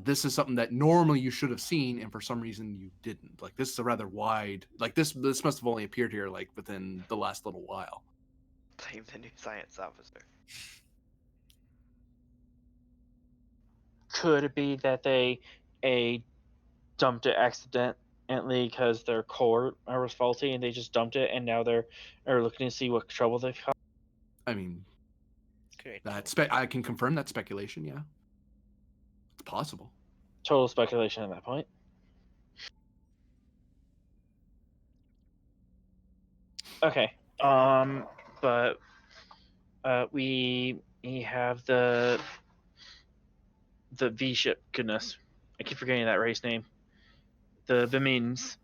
This is something that normally you should have seen, and for some reason you didn't. Like, this is a rather wide. Like, this must have only appeared here like within the last little while. Blame the new science officer. could it be that they dumped it accidentally because their core was faulty and they just dumped it and now they're looking to see what trouble they've caused? I mean, Great. I can confirm that speculation. Yeah, it's possible. Total speculation at that point. Okay. But we have the V ship. Goodness, I keep forgetting that race name. The Vimines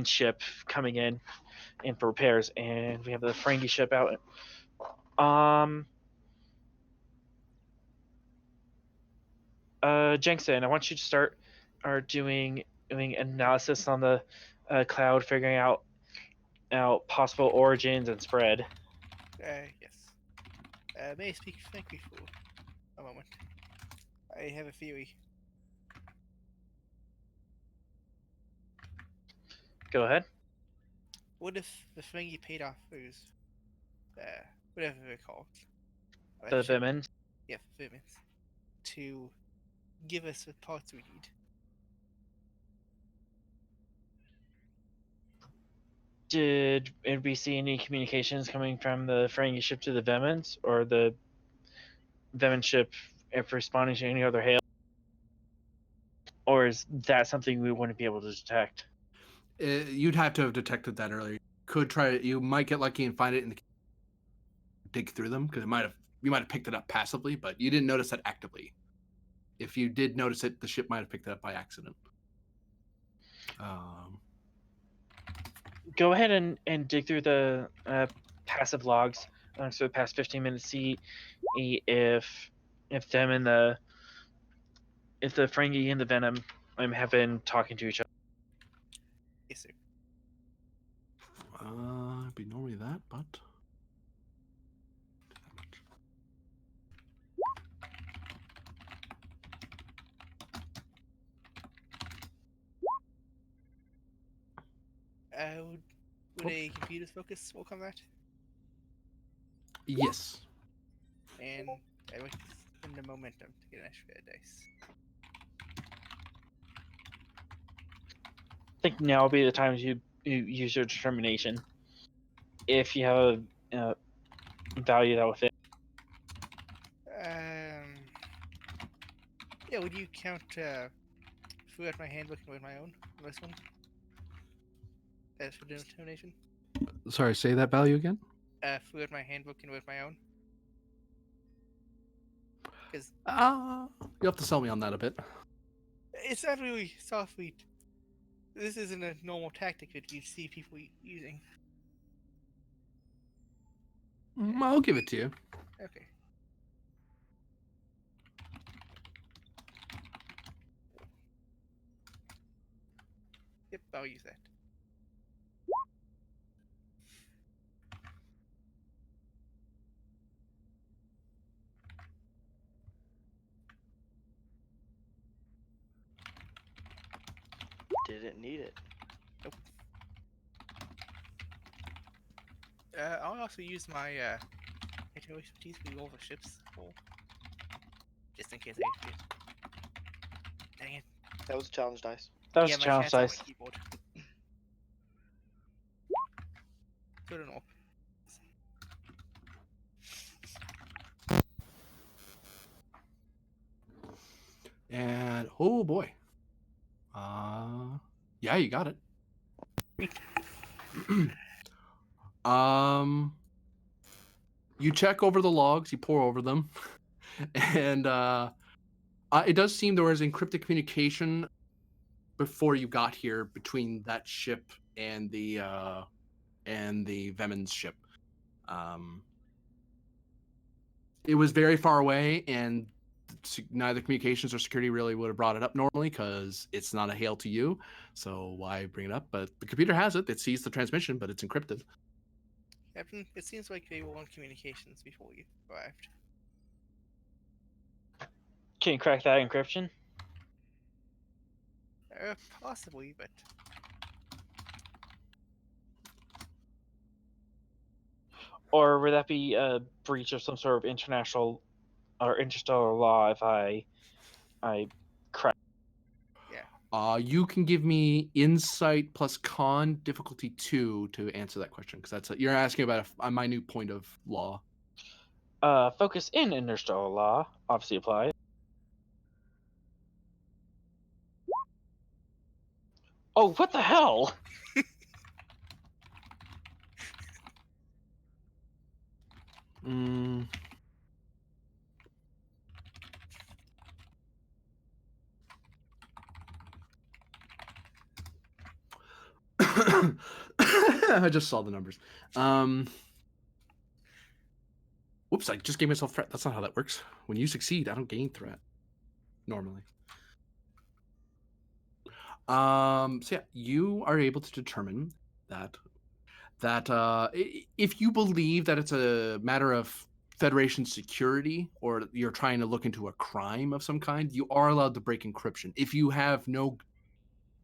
ship coming in for repairs, and we have the Ferengi ship out. Jensen, I want you to start doing analysis on the cloud, figuring out possible origins and spread. Yes. May I speak frankly for a moment? I have a theory. Go ahead. What if the Ferengi paid off those, whatever they're called? The ship- Vimens. Yeah, Vimens. To give us the parts we need. Did we see any communications coming from the Ferengi ship to the Vimens, or the Vemin ship if responding to any other hail? Or is that something we wouldn't be able to detect? You'd have to have detected that earlier. Could try it. You might get lucky and find it in the dig through them because you might have picked it up passively, but you didn't notice that actively. If you did notice it, the ship might have picked it up by accident. Go ahead and dig through the passive logs for the past 15 minutes. See if them and the Ferengi and the Venom have been talking to each other. Yes, sir. It'd be normally that, but Would a computer's focus work on that? yes. And I would spend the momentum to get an extra dice. I think now will be the time you use your determination. If you have a value that will fit. Yeah, would you count throughout my handbook and with my own on this one? As for determination? Sorry, say that value again. Throughout my handbook and with my own? Because you have to sell me on that a bit. it's not really softly. This isn't a normal tactic that you see people using. I'll give it to you. Okay. Yep, I'll use that. Didn't need it. I'll also use my technical expertise for all the ships, just in case I forget. Dang it! That was a challenge dice. That was Yeah, a my challenge chat's on my dice. keyboard. So don't know. And oh boy. Yeah, you got it. You check over the logs, you pour over them, and it does seem there was encrypted communication before you got here between that ship and the Vemin's ship. It was very far away, and neither communications or security really would have brought it up normally because it's not a hail to you. So why bring it up? But the computer has it. It sees the transmission, but it's encrypted. Captain, it seems like they were on communications before you arrived. Can you crack that encryption? Possibly, but Or would that be a breach of some sort of international or interstellar law if I crack? yeah. You can give me insight plus con difficulty 2 to answer that question because you're asking about a minute point of law. Focus in interstellar law obviously applies. Oh, what the hell? I just saw the numbers. Whoops! I just gave myself threat. That's not how that works. When you succeed, I don't gain threat normally. So yeah, you are able to determine that if you believe that it's a matter of Federation security or you're trying to look into a crime of some kind, you are allowed to break encryption. If you have no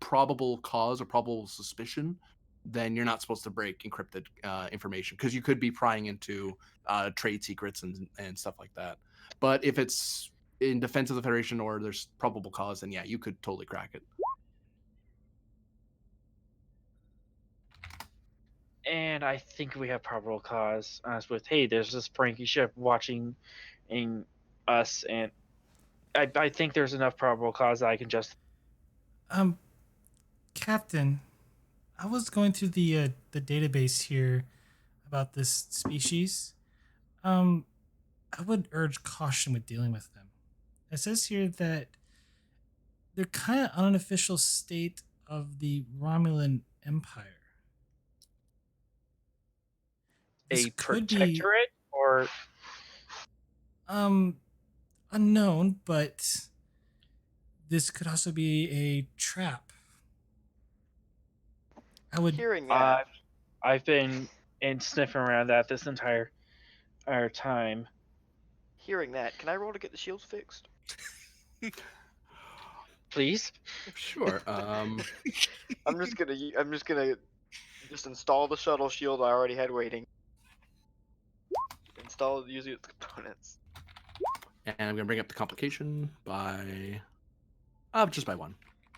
probable cause or probable suspicion, then you're not supposed to break encrypted information because you could be prying into trade secrets and stuff like that. But if it's in defense of the Federation or there's probable cause, then yeah, you could totally crack it. And I think we have probable cause. With hey, there's this pranky ship watching us, and I think there's enough probable cause that I can just. Captain, I was going through the database here about this species. I would urge caution with dealing with them. It says here that they're kind of unofficial state of the Romulan Empire. This A could be protectorate or unknown, but this could also be a trap. I would Hearing that, I've been sniffing around that this entire time. can I roll to get the shields fixed? Please. Sure. I'm just gonna just install the shuttle shield I already had waiting. Install using its components. And I'm gonna bring up the complication by just by one.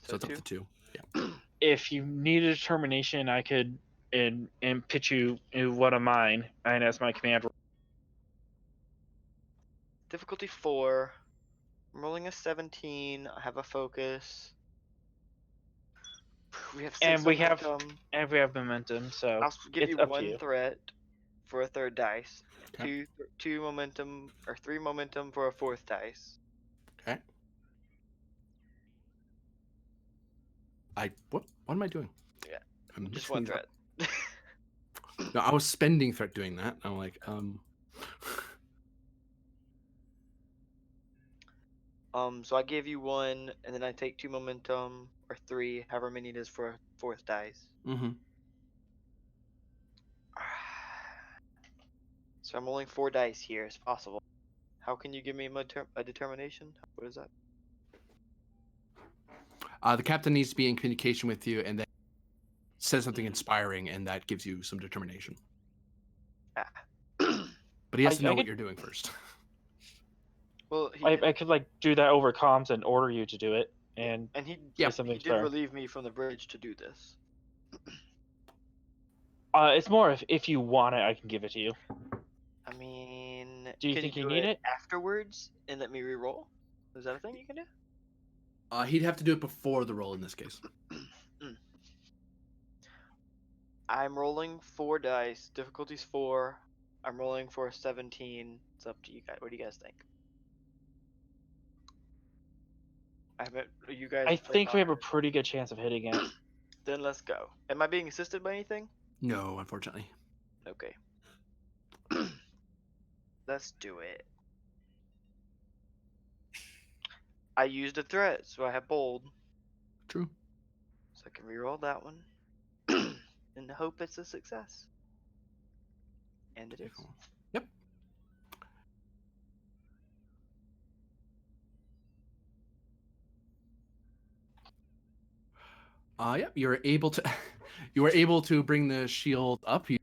So it's up to 2. Yeah. If you need a determination, I could and pitch you one of mine and as my command. Difficulty 4. I'm rolling a 17. I have a focus. We have 6 And we momentum. have momentum, so I'll give it's you up to 1 you. threat for a 3rd dice. Okay. 2 momentum or 3 momentum for a 4th dice. Okay. What am I doing? Yeah. I'm Just mixing 1 these up. threat. No, I was spending threat doing that. I'm like, So I give you 1, and then I take 2 momentum or 3, however many it is for a 4th dice. mm-hmm. So I'm rolling 4 dice here, as possible. How can you give me a determination? What is that? The captain needs to be in communication with you and then says something inspiring, and that gives you some determination. Ah. But he has I to know what could- you're doing first. Well, I could like do that over comms and order you to do it, and he Yeah. something did relieve me from the bridge to do this. it's more if you want it, I can give it to you. I mean, Do you can think you you do need it? afterwards and let me re-roll? Is that a thing you can do? He'd have to do it before the roll in this case. I'm rolling 4 dice. Difficulty's 4. I'm rolling for a 17. It's up to you guys. What do you guys think? You guys. I played think we have a Honor. pretty good chance of hitting it. Then let's go. Am I being assisted by anything? No, unfortunately. Okay. Let's do it. I used a threat, so I have bold. True. So I can reroll that one. In the hope it's a success. And it is. Yep. Yep. You were able to bring the shield up. You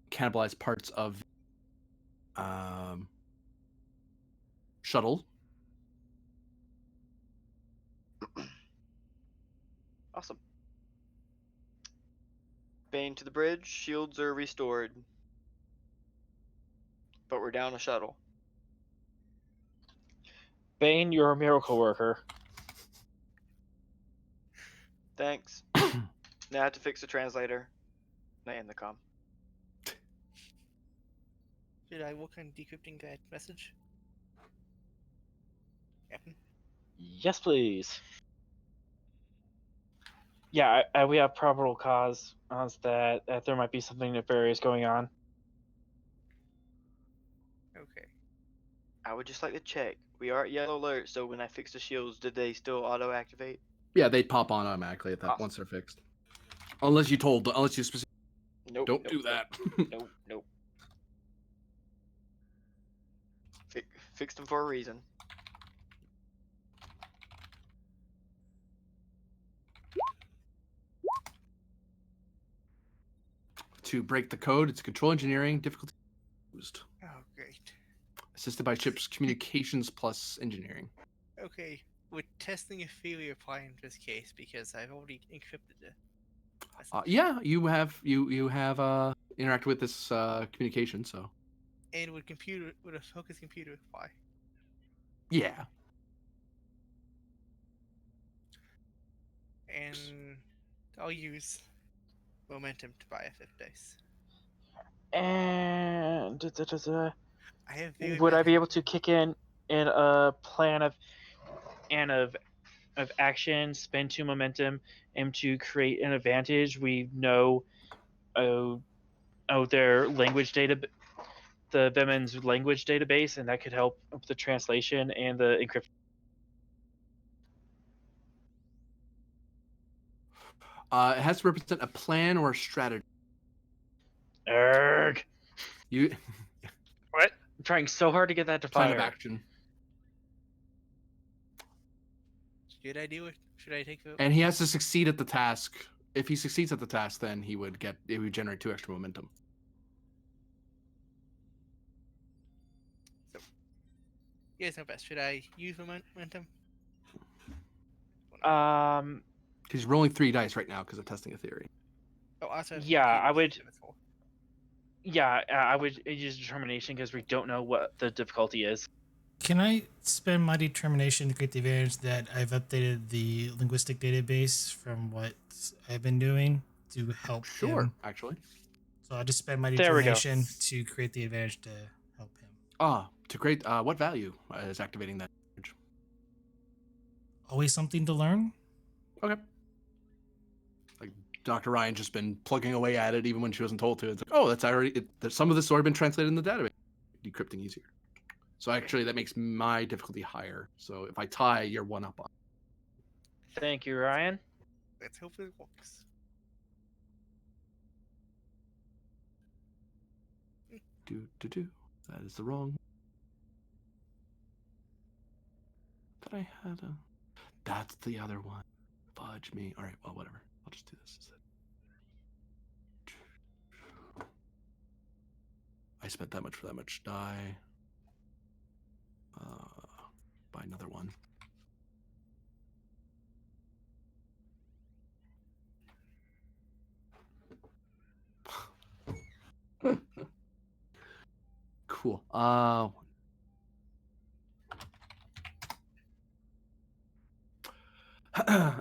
cannibalize parts of shuttle. Awesome. Bane to the bridge. Shields are restored. But we're down a shuttle. Bane, you're a miracle worker. Thanks. Now I have to fix the translator. And the comm. Should I work on decrypting that message? Captain? Yes, please. Yeah, we have probable cause that there might be something nefarious going on. Okay. I would just like to check. We are at yellow alert, so when I fix the shields, did they still auto activate? Yeah, they'd pop on automatically at that Awesome. once they're fixed. Unless you specifically Nope. don't nope, do that. Nope. Nope. Fixed them for a reason. To break the code, it's control engineering difficulty used. Oh, great. Assisted by chips communications plus engineering. Okay. Would testing a failure apply in this case? Because I've already encrypted the message. Yeah, you have interacted with this communication, so And would a focus computer apply? yeah. And I'll use momentum to buy a 5th dice. And I have very would bad I be able to kick in a plan of action, spend 2 momentum, and to create an advantage? We know their language data, the Vemen's language database, and that could help with the translation and the encryption. It has to represent a plan or a strategy. Erg. You What? I'm trying so hard to get that to plan fire. of action. Should I do it? Should I take the? And he has to succeed at the task. If he succeeds at the task, then it would generate 2 extra momentum. So, you guys know best. Should I use momentum? Um, Because he's rolling 3 dice right now because of testing a theory. Oh, also have Yeah, I would- computers, so that's all. yeah, I would use determination because we don't know what the difficulty is. Can I spend my determination to create the advantage that I've updated the linguistic database from what I've been doing to help Sure, him? actually. So I'll just spend my There we go. determination to create the advantage to help him. To create what value is activating that? Always something to learn. Okay. Like Dr. Ryan just been plugging away at it even when she wasn't told to. It's like, oh, that's already some of this has already been translated in the database. Decrypting easier. So actually, that makes my difficulty higher. So if I tie, you're 1 up on. Thank you, Ryan. Let's hope it works. That is the wrong. But I had a. That's the other one. Fudge me. All right. Well, whatever. I'll just do this instead. I spent that much for that much die. Buy another one. Cool.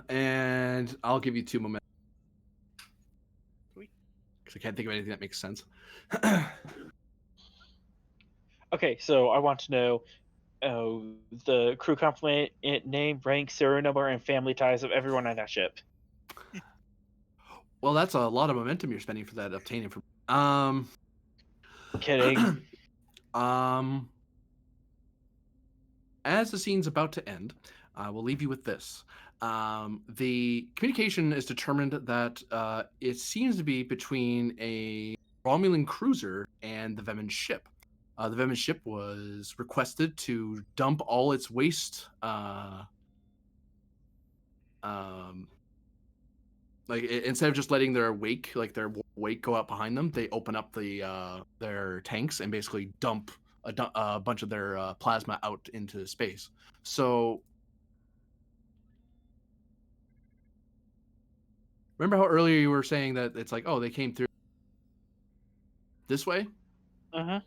And I'll give you 2 momentum. Because I can't think of anything that makes sense. Okay, so I want to know the crew complement, name, rank, serial number, and family ties of everyone on that ship. Well, that's a lot of momentum you're spending for that obtaining from. Kidding. As the scene's about to end, I will leave you with this. The communication is determined that it seems to be between a Romulan cruiser and the Vemen ship. The Vemen ship was requested to dump all its waste. Instead of just letting their wake go out behind them, they open up their tanks and basically dump a bunch of their plasma out into space. So remember how earlier you were saying that it's like, oh, they came through this way? Uh-huh.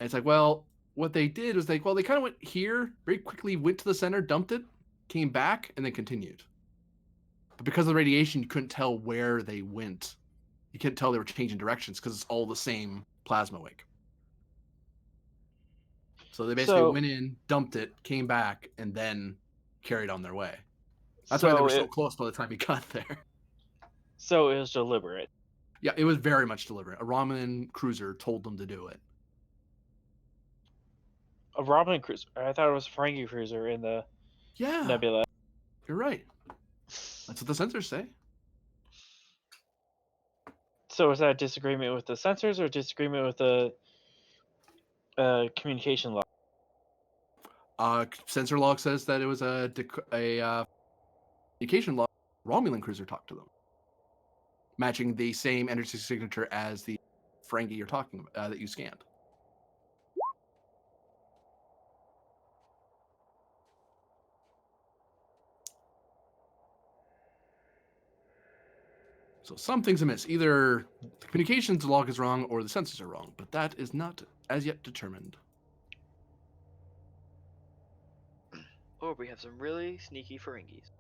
And it's like, well, what they did was they kind of went here, very quickly went to the center, dumped it, came back, and then continued. But because of the radiation, you couldn't tell where they went. You couldn't tell they were changing directions because it's all the same plasma wake. So they basically went in, dumped it, came back, and then carried on their way. That's why they were so close by the time you got there. So it was deliberate. Yeah, it was very much deliberate. A Romulan cruiser told them to do it. A Romulan cruiser. I thought it was a Ferengi cruiser in the Yeah, nebula. you're right. That's what the sensors say. So is that a disagreement with the sensors or a disagreement with the communication log? Sensor log says that it was a communication log. Romulan cruiser talked to them, matching the same energy signature as the Ferengi you're talking about that you scanned. So something's amiss. Either the communications log is wrong or the sensors are wrong, but that is not as yet determined. Or we have some really sneaky Ferengis.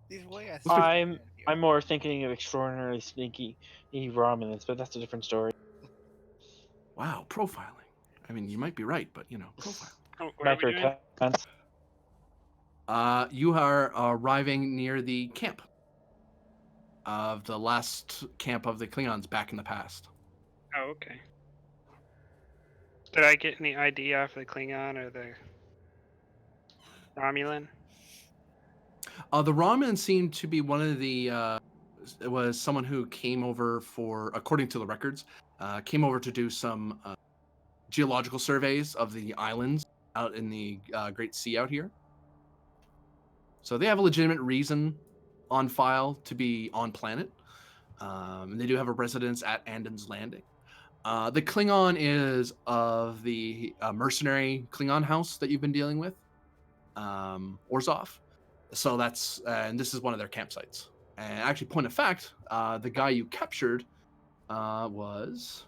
These way I I'm more thinking of extraordinarily sneaky Romulans, but that's a different story. Wow, profiling. I mean, you might be right, but profiling. Oh, what are we doing? You are arriving near the camp of the last camp of the Klingons back in the past. Oh, okay. Did I get any ID off the Klingon or the Romulan? The Ramen seemed to be one of the. It was someone who came over for, according to the records, came over to do some geological surveys of the islands out in the Great Sea out here. So they have a legitimate reason on file to be on planet. And they do have a residence at Anden's Landing. The Klingon is of the mercenary Klingon house that you've been dealing with, Orzhov. So that's, and this is one of their campsites. And actually, point of fact, the guy you captured was,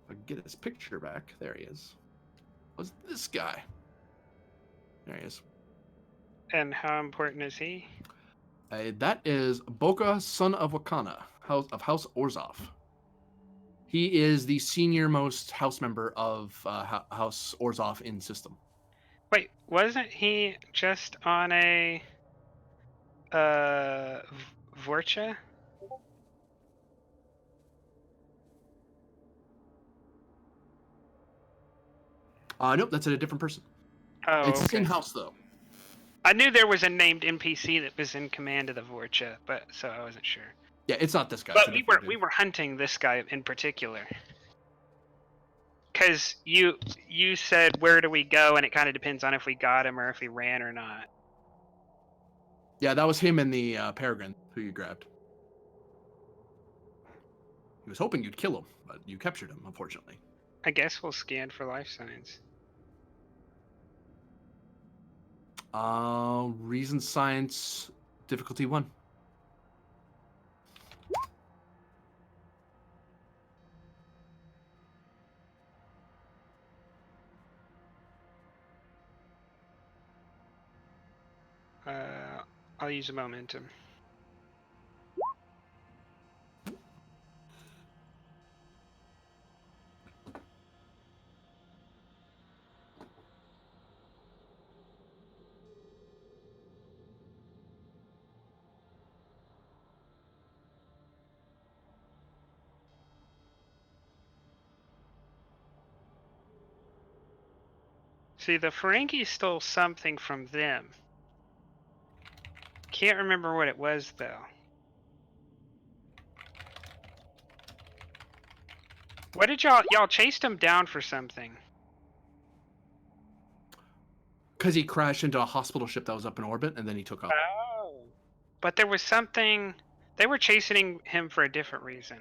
if I can get his picture back, there he is, was this guy. There he is. And how important is he? That is Boka, son of Wakana, of House Orzhov. He is the senior most house member of House Orzhov in system. Wait, wasn't he just on a Vorcha? Nope, that's a different person. Oh, It's the okay. same house though. I knew there was a named NPC that was in command of the Vorcha, but so I wasn't sure. Yeah, it's not this guy. But we were hunting this guy in particular. Because you said where do we go, and it kind of depends on if we got him or if he ran or not. Yeah, that was him and the Peregrine who you grabbed. He was hoping you'd kill him, but you captured him, unfortunately. I guess we'll scan for life signs. Reason science difficulty 1. I'll use a momentum. See, the Ferengi stole something from them. Can't remember what it was, though. What did y'all chased him down for something? Because he crashed into a hospital ship that was up in orbit, and then he took off. Oh. But there was something. They were chasing him for a different reason.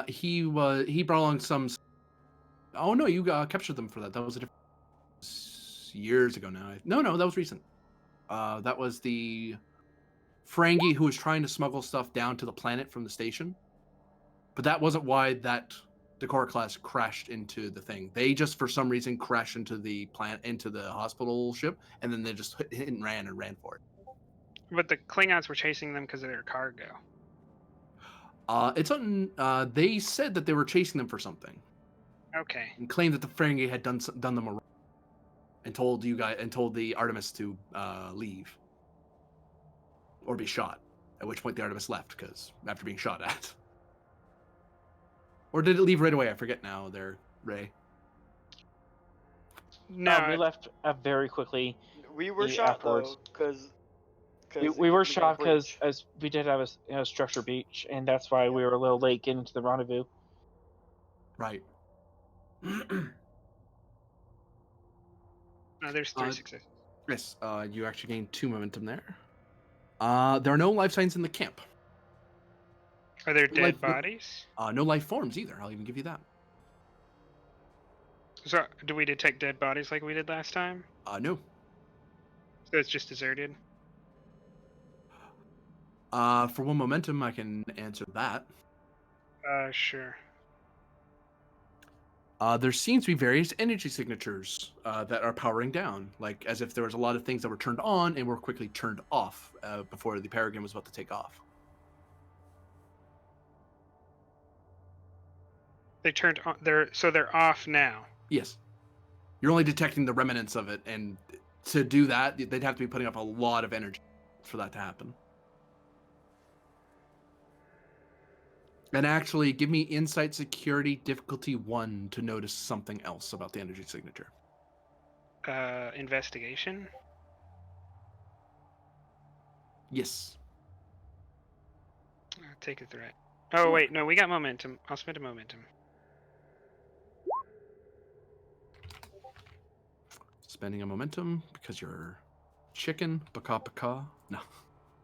He brought along some. Oh no, you captured them for that. That was a different years ago now. No, that was recent. That was the Ferengi who was trying to smuggle stuff down to the planet from the station. But that wasn't why that Decora class crashed into the thing. They just, for some reason, crashed into the into the hospital ship, and then they just hit and ran for it. But the Klingons were chasing them because of their cargo. It's on. They said that they were chasing them for something. Okay. And claimed that the Ferengi had done them wrong, and told the Artemis to leave. or be shot. At which point the Artemis left because after being shot at. Or did it leave right away? I forget now. There, Ray. No, we left We very quickly were shot afterwards. though, We were shot because as we did have a structure breach, and that's why we were a little late getting to the rendezvous. Right. there's 3 successes. Yes, you actually gained 2 momentum there. There are no life signs in the camp. Are there No dead life- bodies? No life forms either. I'll even give you that. So, do we detect dead bodies like we did last time? No. So it's just deserted? For 1 momentum, I can answer that. Sure. There seems to be various energy signatures that are powering down, like as if there was a lot of things that were turned on and were quickly turned off before the Peregrine was about to take off. They turned on. They're off now. Yes. You're only detecting the remnants of it, and to do that, they'd have to be putting up a lot of energy for that to happen. And actually, give me Insight Security Difficulty 1 to notice something else about the energy signature. Investigation. Yes. Take a threat. Oh wait, no, we got momentum. I'll spend a momentum. Spending a momentum because you're chicken. Baka baka. No.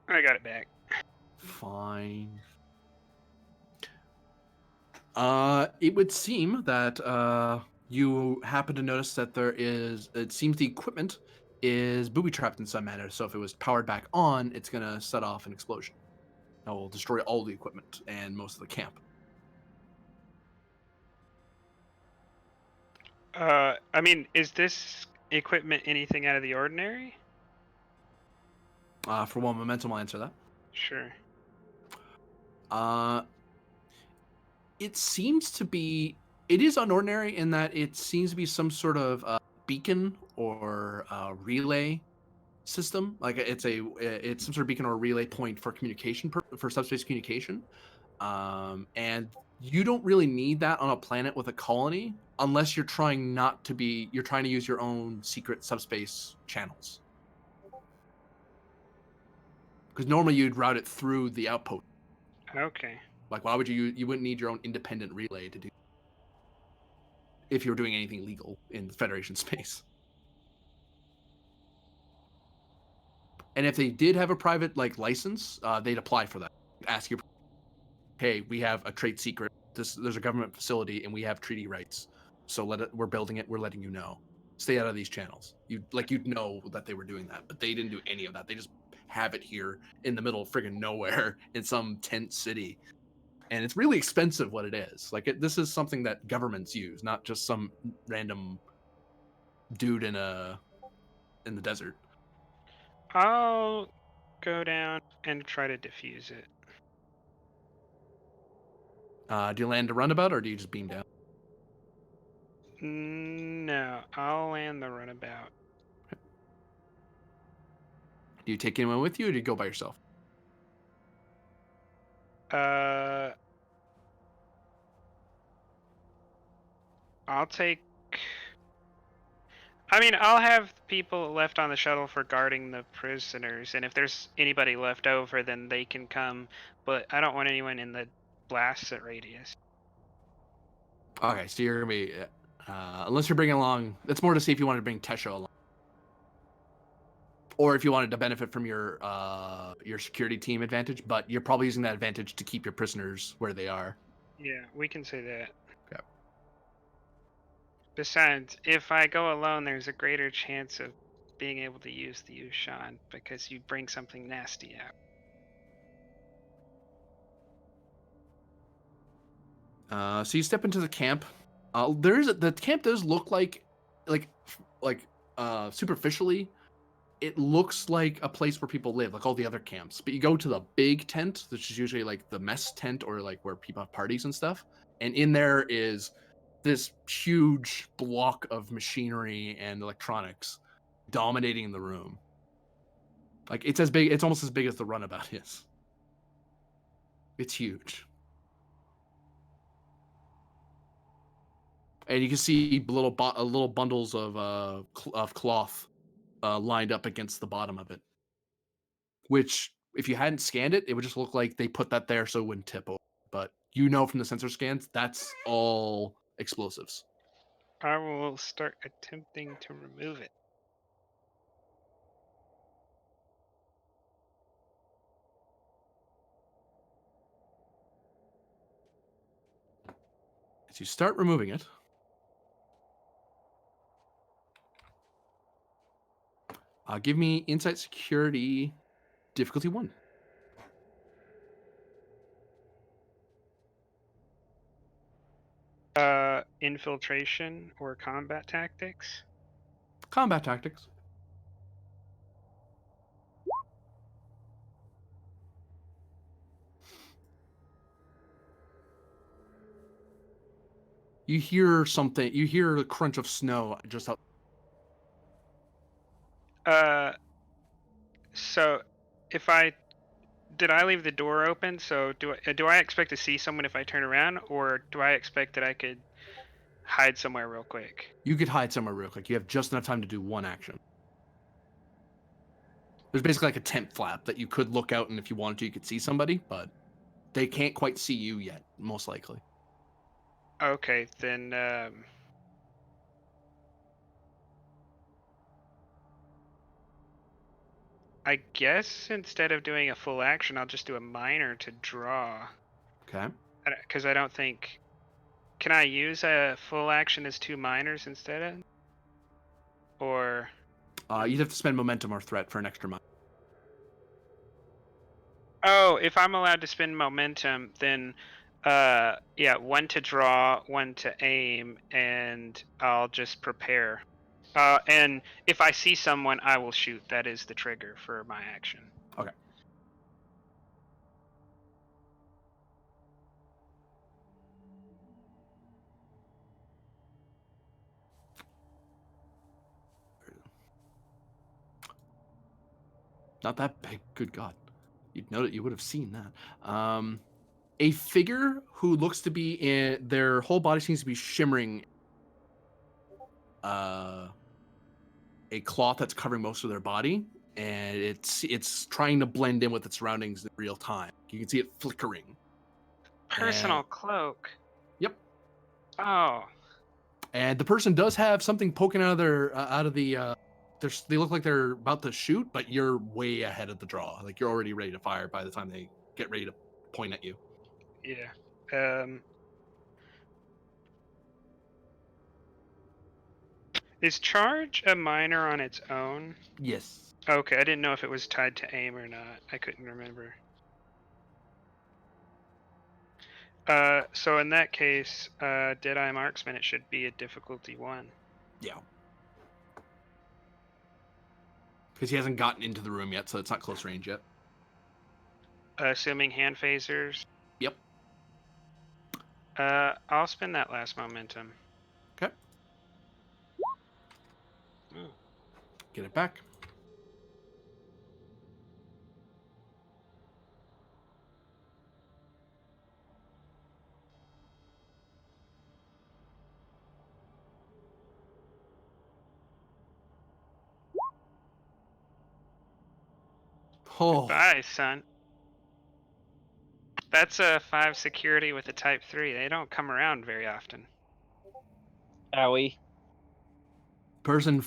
I got it back. Fine. It would seem that you happen to notice that it seems the equipment is booby trapped in some manner. So if it was powered back on, it's gonna set off an explosion. That will destroy all the equipment and most of the camp. I mean, is this equipment anything out of the ordinary? For 1 momentum, I'll answer that. Sure. It seems to be. It is unordinary in that it seems to be some sort of beacon or relay system. Like it's some sort of beacon or relay point for communication for subspace communication. And you don't really need that on a planet with a colony unless you're trying you're trying to use your own secret subspace channels. Because normally you'd route it through the outpost. Okay. Like, why would you wouldn't need your own independent relay to do if you were doing anything legal in Federation space. And if they did have a private license, they'd apply for that. Ask your, hey, we have a trade secret. There's a government facility and we have treaty rights. So we're building it. We're letting you know. Stay out of these channels. You'd know that they were doing that, but they didn't do any of that. They just have it here in the middle of friggin' nowhere in some tent city. And it's really expensive what it is. This is something that governments use, not just some random dude in the desert. I'll go down and try to defuse it. Do you land a runabout or do you just beam down? No, I'll land the runabout. Do you take anyone with you or do you go by yourself? I'll take. I mean, I'll have people left on the shuttle for guarding the prisoners, and if there's anybody left over, then they can come. But I don't want anyone in the blast radius. Okay, so you're gonna be unless you're bringing along. That's more to see if you wanted to bring Tesha along, or if you wanted to benefit from your security team advantage. But you're probably using that advantage to keep your prisoners where they are. Yeah, we can say that. Okay. Besides, if I go alone, there's a greater chance of being able to use the Ushan because you bring something nasty out. So you step into the camp. The camp does look like superficially, it looks like a place where people live, like all the other camps. But you go to the big tent, which is usually like the mess tent or like where people have parties and stuff. And in there is this huge block of machinery and electronics dominating the room. Like it's as big. It's almost as big as the runabout is. It's huge. And you can see little bundles of cloth lined up against the bottom of it. Which, if you hadn't scanned it, it would just look like they put that there so it wouldn't tip over. But you know from the sensor scans, that's all explosives. I will start attempting to remove it. As you start removing it, give me Insight Security difficulty 1. Infiltration or combat tactics. Combat tactics. You hear something. You hear the crunch of snow just out. So if did I leave the door open? So do I expect to see someone if I turn around, or do I expect that I could hide somewhere real quick? You could hide somewhere real quick. You have just enough time to do one action. There's basically like a tent flap that you could look out, and if you wanted to, you could see somebody, but they can't quite see you yet, most likely. Okay, then I guess instead of doing a full action, I'll just do a minor to draw. Okay. Because I don't think. Can I use a full action as 2 minors instead of? Or. You'd have to spend momentum or threat for an extra minor. Oh, if I'm allowed to spend momentum, then yeah, 1 to draw, 1 to aim, and I'll just prepare. And if I see someone, I will shoot. That is the trigger for my action. Okay. Not that big. Good God. You'd know that you would have seen that. A figure who looks to be in their whole body seems to be shimmering. A cloth that's covering most of their body, and it's trying to blend in with its surroundings in real time. You can see it flickering. Personal cloak. Yep. Oh. And the person does have something poking out of their they look like they're about to shoot, but you're way ahead of the draw. Like you're already ready to fire by the time they get ready to point at you. Yeah. Is charge a minor on its own? Yes. Okay, I didn't know if it was tied to aim or not. I couldn't remember. So in that case, Deadeye Marksman, it should be a difficulty 1. Yeah. Because he hasn't gotten into the room yet, so it's not close range yet. Assuming hand phasers. Yep. I'll spend that last momentum. Okay. Ooh. Get it back. Oh. Goodbye, son. That's a 5 security with a type 3. They don't come around very often. Owie. Person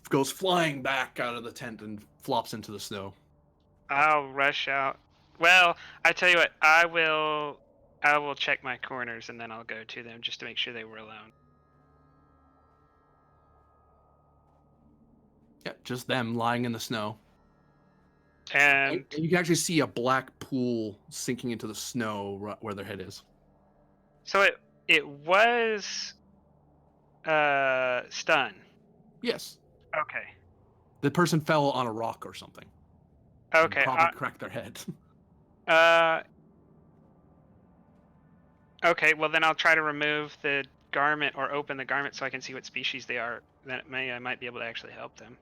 goes flying back out of the tent and flops into the snow. I'll rush out. Well, I tell you what, I will check my corners and then I'll go to them just to make sure they were alone. Yeah, just them lying in the snow. And you can actually see a black pool sinking into the snow where their head is. so it was stun. Yes. Okay. The person fell on a rock or something. Okay. Probably cracked their head. Okay, well then I'll try to remove the garment or open the garment so I can see what species they are. Then I might be able to actually help them.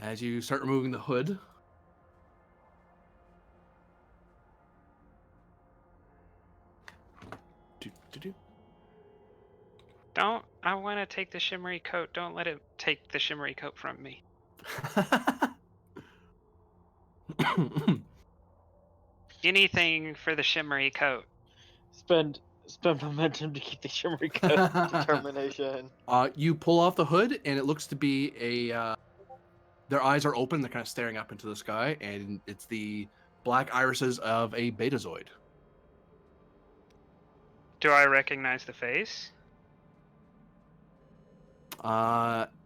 As you start removing the hood, do. Don't. I want to take the shimmery coat. Don't let it take the shimmery coat from me. Anything for the shimmery coat. Spend momentum to keep the shimmery coat. Determination. You pull off the hood, and it looks to be a. Their eyes are open. They're kind of staring up into the sky, and it's the black irises of a betazoid. Do I recognize the face?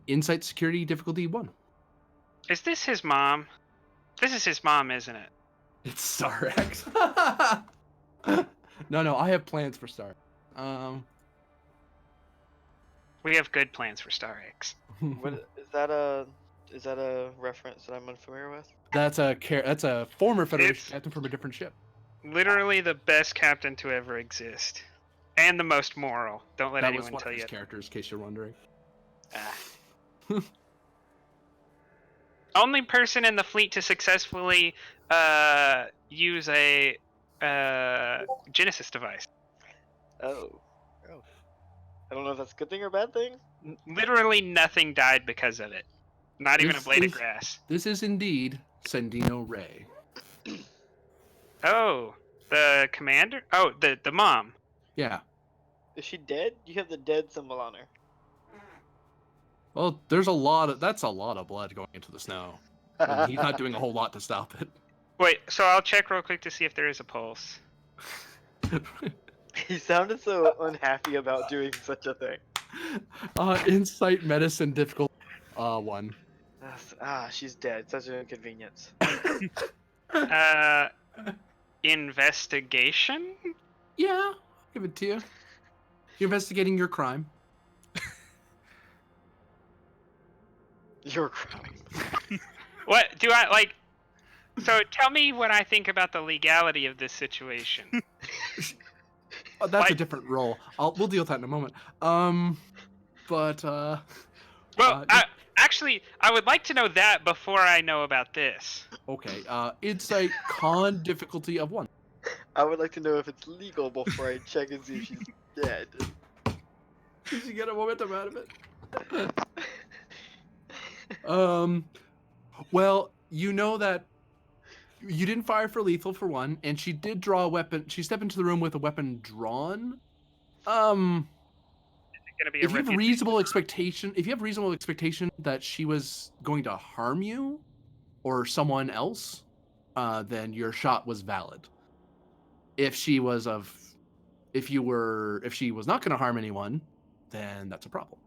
Insight security difficulty 1. Is this his mom? This is his mom, isn't it? It's Star X. No, I have plans for Star. We have good plans for Star X. What is that a? Is that a reference that I'm unfamiliar with? That's a former Federation It's- captain from a different ship. Literally the best captain to ever exist. And the most moral. Don't let That was anyone one tell of his you. characters, in case you're wondering. Ah. Only person in the fleet to successfully use a Genesis device. Oh. Oh. I don't know if that's a good thing or a bad thing. Literally nothing died because of it. Not even a This blade of is- grass. This is indeed Sendino Ray. Oh, the commander? Oh, the mom. Yeah. Is she dead? You have the dead symbol on her. Well, that's a lot of blood going into the snow. And he's not doing a whole lot to stop it. Wait, so I'll check real quick to see if there is a pulse. He sounded so unhappy about doing such a thing. Insight medicine difficult 1. She's dead. Such an inconvenience. Investigation? Yeah, I'll give it to you. You're investigating your crime. Your crime. What do I like? So tell me what I think about the legality of this situation. Oh, that's a Like- different role. We'll deal with that in a moment. Well, actually, I would like to know that before I know about this. Okay. Insight con difficulty of 1. I would like to know if it's legal before I check and see if she's dead. Did you get a momentum out of it? Well, you know that you didn't fire for lethal for 1, and she did draw a weapon. She stepped into the room with a weapon drawn. Gonna be a If you have reputation. reasonable expectation that she was going to harm you or someone else, then your shot was valid. If she was not going to harm anyone, then that's a problem.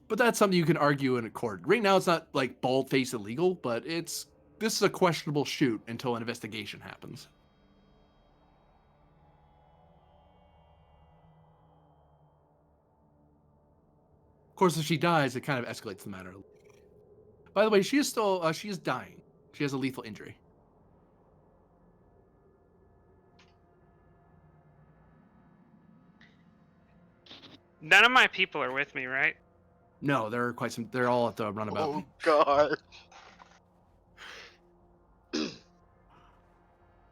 But that's something you can argue in a court. Right now, it's not like bald-faced illegal, but this is a questionable shoot until an investigation happens. Of course, if she dies, it kind of escalates the matter. By the way, she is dying. She has a lethal injury. None of my people are with me, right? No, they're all at the runabout. Oh god.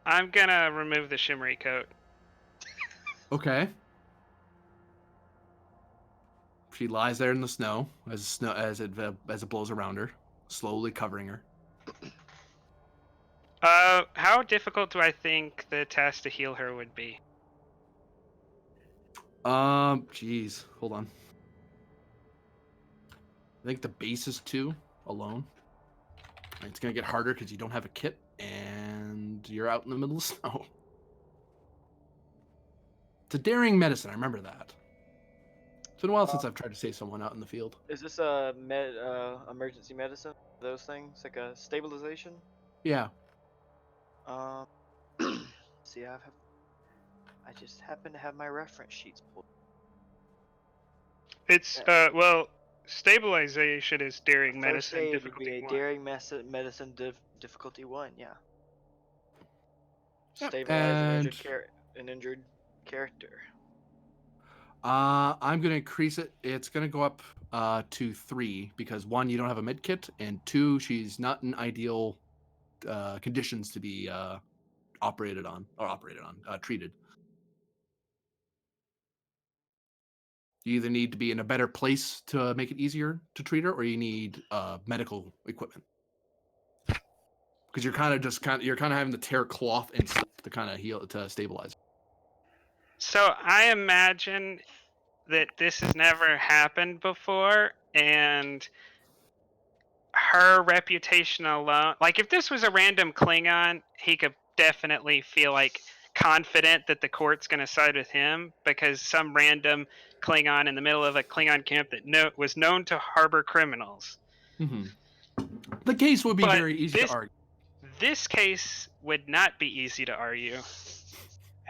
I'm gonna remove the shimmery coat. Okay. She lies there in the snow as it blows around her, slowly covering her. How difficult do I think the task to heal her would be? Jeez, hold on. I think the base is 2 alone. It's gonna get harder because you don't have a kit and you're out in the middle of snow. It's a daring medicine. I remember that. It's been a while since I've tried to save someone out in the field. Is this a emergency medicine? Those things like a stabilization? Yeah. See, I just happen to have my reference sheets pulled. It's well, stabilization is daring First medicine aid would difficulty be a 1. daring medicine difficulty 1. Yeah. Yep, Stabilize and- an injured character. I'm gonna increase it. It's gonna go up to 3 because 1, you don't have a med kit, and 2, she's not in ideal conditions to be treated. You either need to be in a better place to make it easier to treat her, or you need medical equipment. Because you're kind of having to tear cloth and stuff to kind of heal to stabilize. So I imagine that this has never happened before, and her reputation alone, like if this was a random Klingon, he could definitely feel like confident that the court's going to side with him, because some random Klingon in the middle of a Klingon camp that was known to harbor criminals. Mm-hmm. The case would be But very easy to argue. This case would not be easy to argue.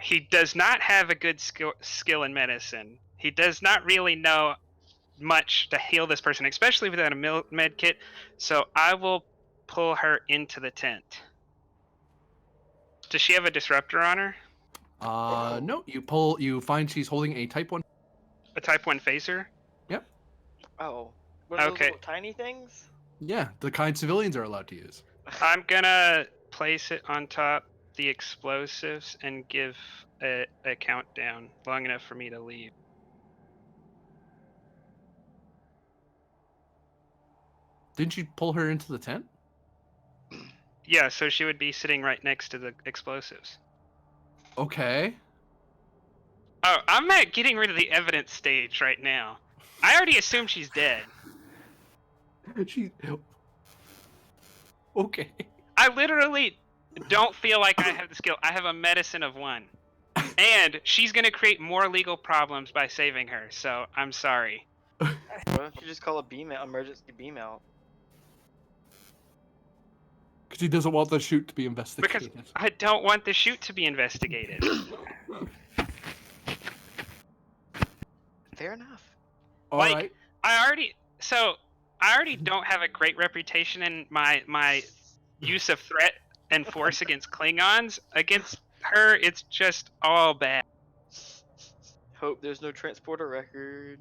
He does not have a good skill in medicine. He does not really know much to heal this person, especially without a med kit. So I will pull her into the tent. Does she have a disruptor on her? No. You find she's holding a Type 1. A Type 1 phaser? Yep. Oh, what are those Okay. little tiny things? Yeah, the kind civilians are allowed to use. I'm gonna place it on top the explosives and give a countdown long enough for me to leave. Didn't you pull her into the tent? Yeah, so she would be sitting right next to the explosives. Okay. Oh, I'm at getting rid of the evidence stage right now. I already assume she's dead. She. Okay. I literally don't feel like I have the skill. I have a medicine of 1. And she's going to create more legal problems by saving her, so I'm sorry. Why don't you just call a emergency beam out? Because he doesn't want the shoot to be Because investigated. I don't want the shoot to be investigated. Fair enough. All like, right. I already don't have a great reputation in my use of threat and force against Klingons. Against her, it's just all bad. Hope there's no transporter record.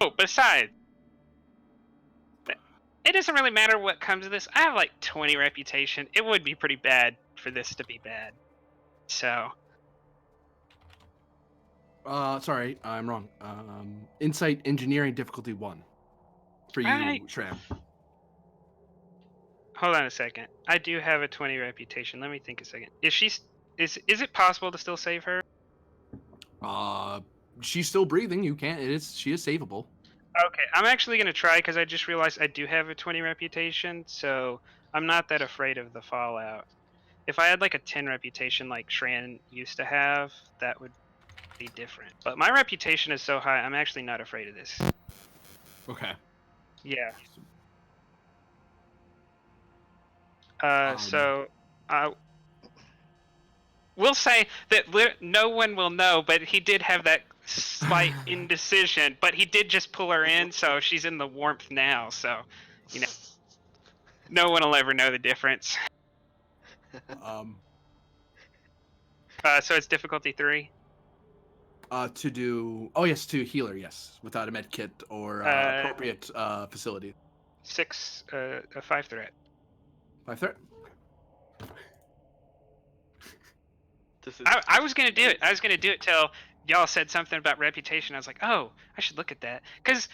Oh, besides, it doesn't really matter what comes of this. I have like 20 reputation. It would be pretty bad for this to be bad. So. Sorry, I'm wrong. Insight engineering difficulty 1 for you, Shram. Hold on a second. I do have a 20 reputation. Let me think a second. Is it possible to still save her? She's still breathing. You can't. She is savable. Okay, I'm actually gonna try because I just realized I do have a 20 reputation, so I'm not that afraid of the fallout. If I had like a 10 reputation like Shran used to have, that would be different. But my reputation is so high, I'm actually not afraid of this. Okay. Yeah. So we'll say that no one will know, but he did have that slight indecision, but he did just pull her in, so she's in the warmth now, so, you know, no one will ever know the difference. So it's difficulty 3? To healer, yes, without a med kit or appropriate facility. 5 threat. 5 threat? I was gonna do it. I was gonna do it till y'all said something about reputation. I was like, oh, I should look at that. Because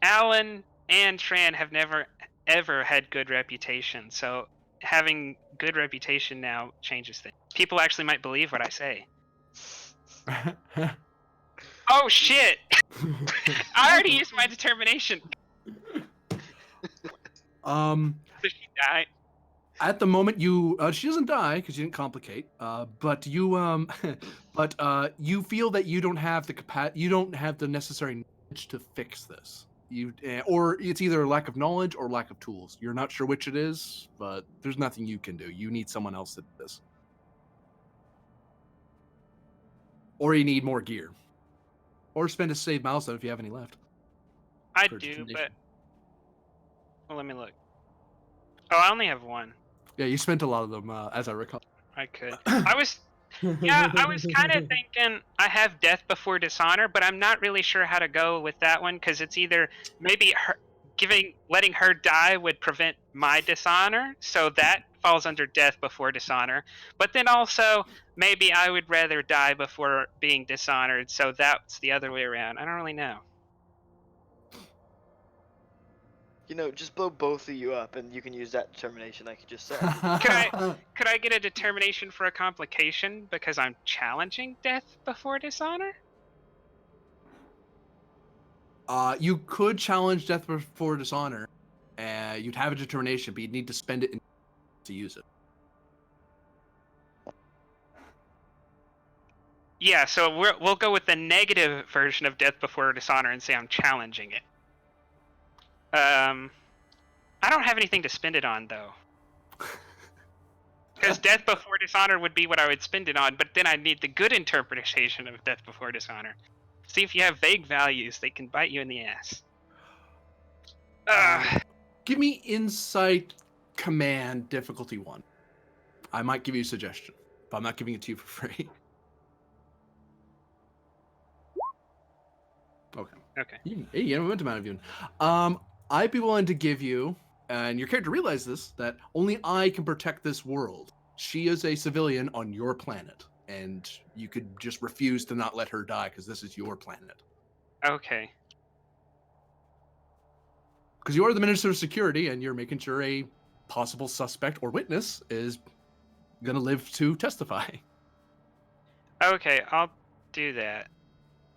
Alan and Tran have never, ever had good reputation. So having good reputation now changes things. People actually might believe what I say. Oh, shit! I already used my determination. Does she die? At the moment, she doesn't die because you didn't complicate. But you you feel that you don't have the necessary knowledge to fix this. Or it's either lack of knowledge or lack of tools. You're not sure which it is, but there's nothing you can do. You need someone else to do this, or you need more gear, or spend a save milestone if you have any left. I do, but well, let me look. Oh, I only have one. Yeah, you spent a lot of them, as I recall. I could. I was kind of thinking I have Death Before Dishonor, but I'm not really sure how to go with that one because it's either maybe letting her die would prevent my dishonor, so that falls under Death Before Dishonor. But then also maybe I would rather die before being dishonored, so that's the other way around. I don't really know. Just blow both of you up, and you can use that determination like you just said. Could I get a determination for a complication because I'm challenging Death Before Dishonor? You could challenge Death Before Dishonor. You'd have a determination, but you'd need to spend it to use it. Yeah, so we'll go with the negative version of Death Before Dishonor and say I'm challenging it. I don't have anything to spend it on though. Because Death Before Dishonor would be what I would spend it on, but then I'd need the good interpretation of Death Before Dishonor. See, if you have vague values, they can bite you in the ass. Give me Insight Command difficulty 1. I might give you a suggestion, but I'm not giving it to you for free. Okay. Hey, you have a momentum out of you. I'd be willing to give you, and your character realizes this, that only I can protect this world. She is a civilian on your planet, and you could just refuse to not let her die because this is your planet. Okay. Because you are the Minister of Security, and you're making sure a possible suspect or witness is going to live to testify. Okay, I'll do that.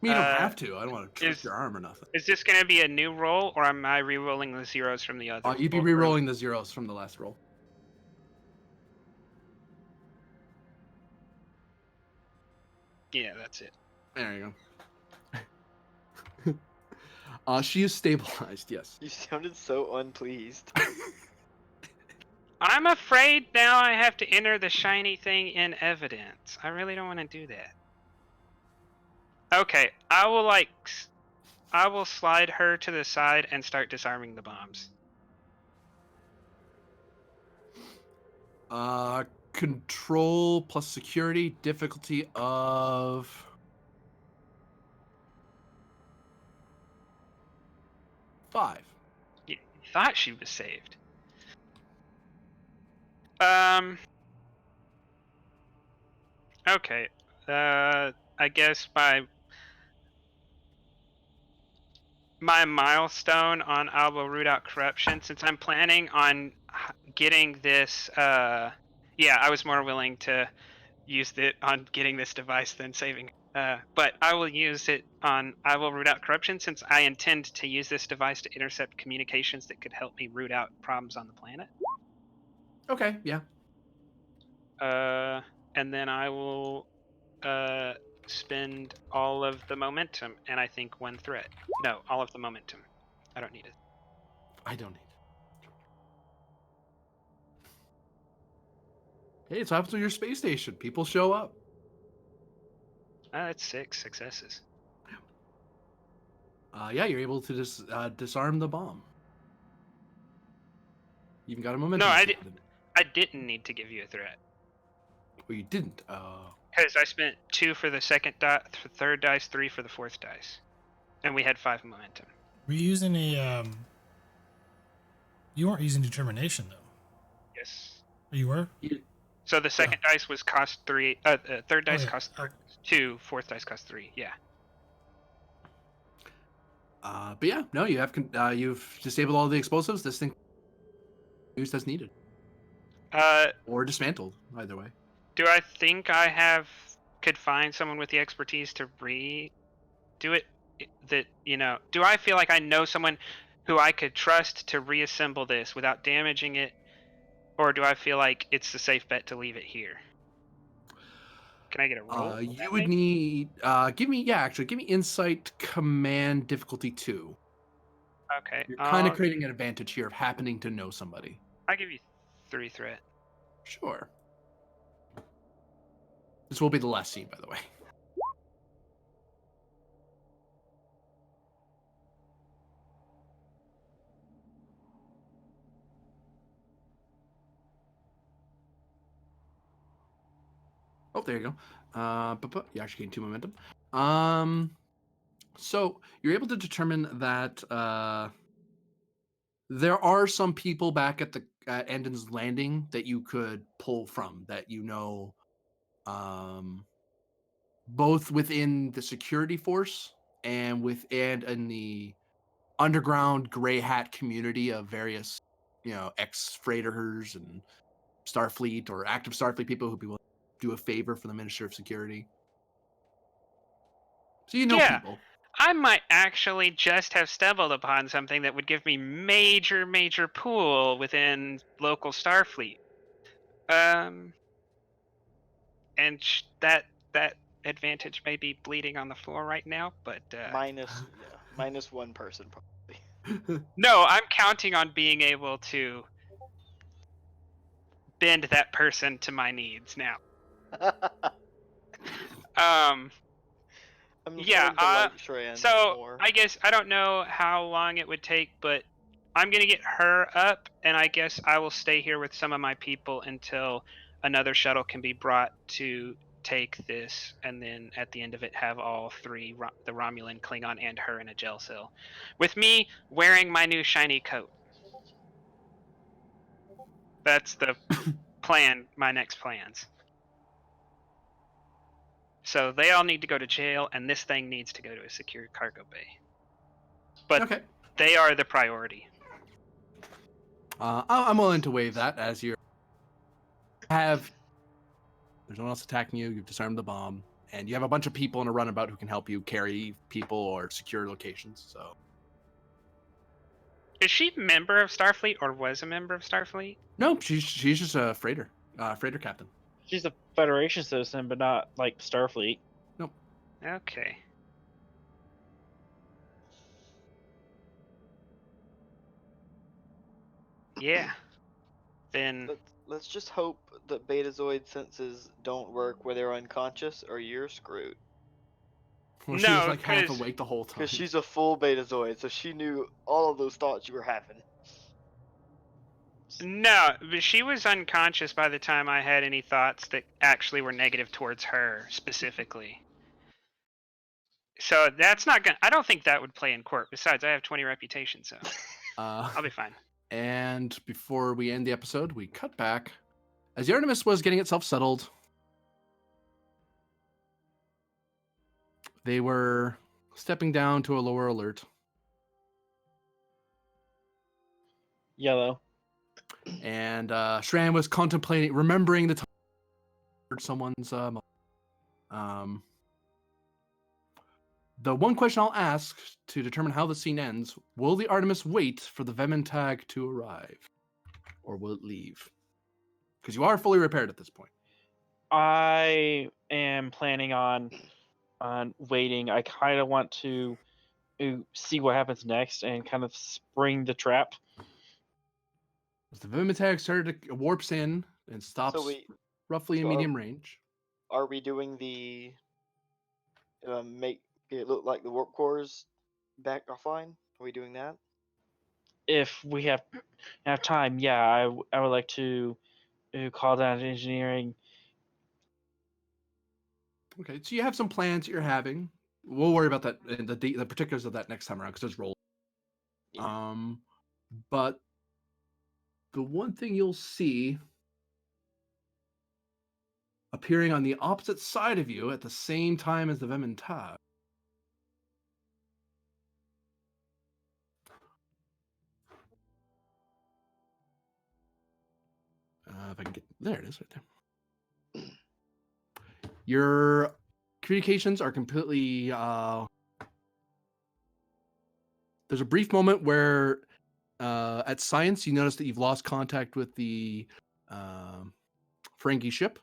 You don't have to. I don't want to twist your arm or nothing. Is this going to be a new roll, or am I re-rolling the zeros from the other? You'd be re-rolling the zeros from the last roll. Yeah, that's it. There you go. She is stabilized, yes. You sounded so unpleased. I'm afraid now I have to enter the shiny thing in evidence. I really don't want to do that. Okay, I will slide her to the side and start disarming the bombs. Control plus security, difficulty of 5. You thought she was saved. Okay. I guess my milestone on I will root out corruption, since I'm planning on getting this, yeah, I was more willing to use it on getting this device than saving. But I will use it on I will root out corruption, since I intend to use this device to intercept communications that could help me root out problems on the planet. Okay, yeah. And then I will spend all of the momentum, and I think 1 threat. No, all of the momentum. I don't need it. I don't need it. Hey, it's happened to your space station. People show up. That's 6 successes. Yeah, you're able to disarm the bomb. You even got a momentum. No, I didn't need to give you a threat. Well, you didn't. Because I spent 2 for the third dice, 3 for the 4th dice, and we had 5 momentum. Were you using a You weren't using determination though. Yes. Oh, you were. So the second dice was cost 3. Third dice cost 2. 4th dice cost 3. Yeah. But yeah, no, you've disabled all the explosives. This thing used as needed. Or dismantled, either way. Do I think I could find someone with the expertise to redo it? Do I feel like I know someone who I could trust to reassemble this without damaging it? Or do I feel like it's a safe bet to leave it here? Can I get a roll? You would need give me Insight Command difficulty 2. Okay. You're kind of creating an advantage here of happening to know somebody. I give you 3 threat. Sure. This will be the last scene, by the way. Oh, there you go. You actually gained 2 momentum. So you're able to determine that there are some people back at the Endon's Landing that you could pull from, that both within the security force and in the underground gray hat community of various, ex-freighters and Starfleet or active Starfleet people who will do a favor for the Minister of Security. So you know Yeah. people. I might actually just have stumbled upon something that would give me major pull within local Starfleet. And that advantage may be bleeding on the floor right now, but minus one person probably. no, I'm counting on being able to bend that person to my needs now. Um, I'm yeah. starting to like Shran So more. I guess I don't know how long it would take, but I'm gonna get her up, and I guess I will stay here with some of my people until another shuttle can be brought to take this, and then at the end of it, have all three, the Romulan, Klingon, and her in a jail cell, with me wearing my new shiny coat. That's the plan. My next plans. So they all need to go to jail, and this thing needs to go to a secure cargo bay. But Okay. they are the priority. I'm willing to waive that, as you have. There's no one else attacking you. You've disarmed the bomb, and you have a bunch of people in a runabout who can help you carry people or secure locations. So, Is she a member of Starfleet, or was a member of Starfleet? no, she's just a freighter captain. She's a Federation citizen, but not like Starfleet. Nope. Okay. Yeah. Then Let's just hope that Betazoid senses don't work where they're unconscious, or you're screwed. Well, she was no, like half because awake the whole time. Because she's a full Betazoid, so she knew all of those thoughts you were having. no, but she was unconscious by the time I had any thoughts that actually were negative towards her specifically. So that's not gonna. I don't think that would play in court. Besides, I have 20 reputation, so I'll be fine. And before we end the episode, we cut back as the Artemis was getting itself settled. They were stepping down to a lower alert. Yellow. And Shran was contemplating, remembering the time someone's. The one question I'll ask to determine how the scene ends: will the Artemis wait for the Vementag to arrive, or will it leave? Because you are fully repaired at this point. I am planning on waiting. I kind of want to see what happens next and kind of spring the trap. As the Vementag warps in and stops roughly in medium range. Are we doing the make it look like the warp cores back offline? Are we doing that? If we have time, yeah, I would like to call down engineering. Okay, so you have some plans that you're having. We'll worry about that in the particulars of that next time around, because there's roll. Yeah. But the one thing you'll see appearing on the opposite side of you at the same time as the Vementag if I can get there, it is right there. Your communications are completely. There's a brief moment where, at science, you notice that you've lost contact with the Ferengi ship.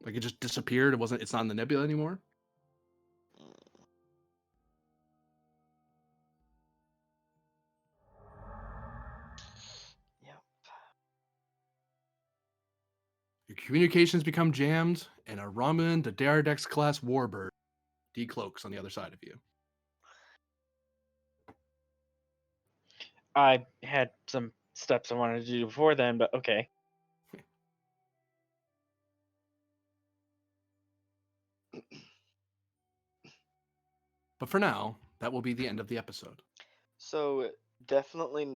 Like it just disappeared. It's not in the nebula anymore. Your communications become jammed, and a Romulan the Daradex class warbird decloaks on the other side of you. I had some steps I wanted to do before then, but okay. But for now, that will be the end of the episode. So definitely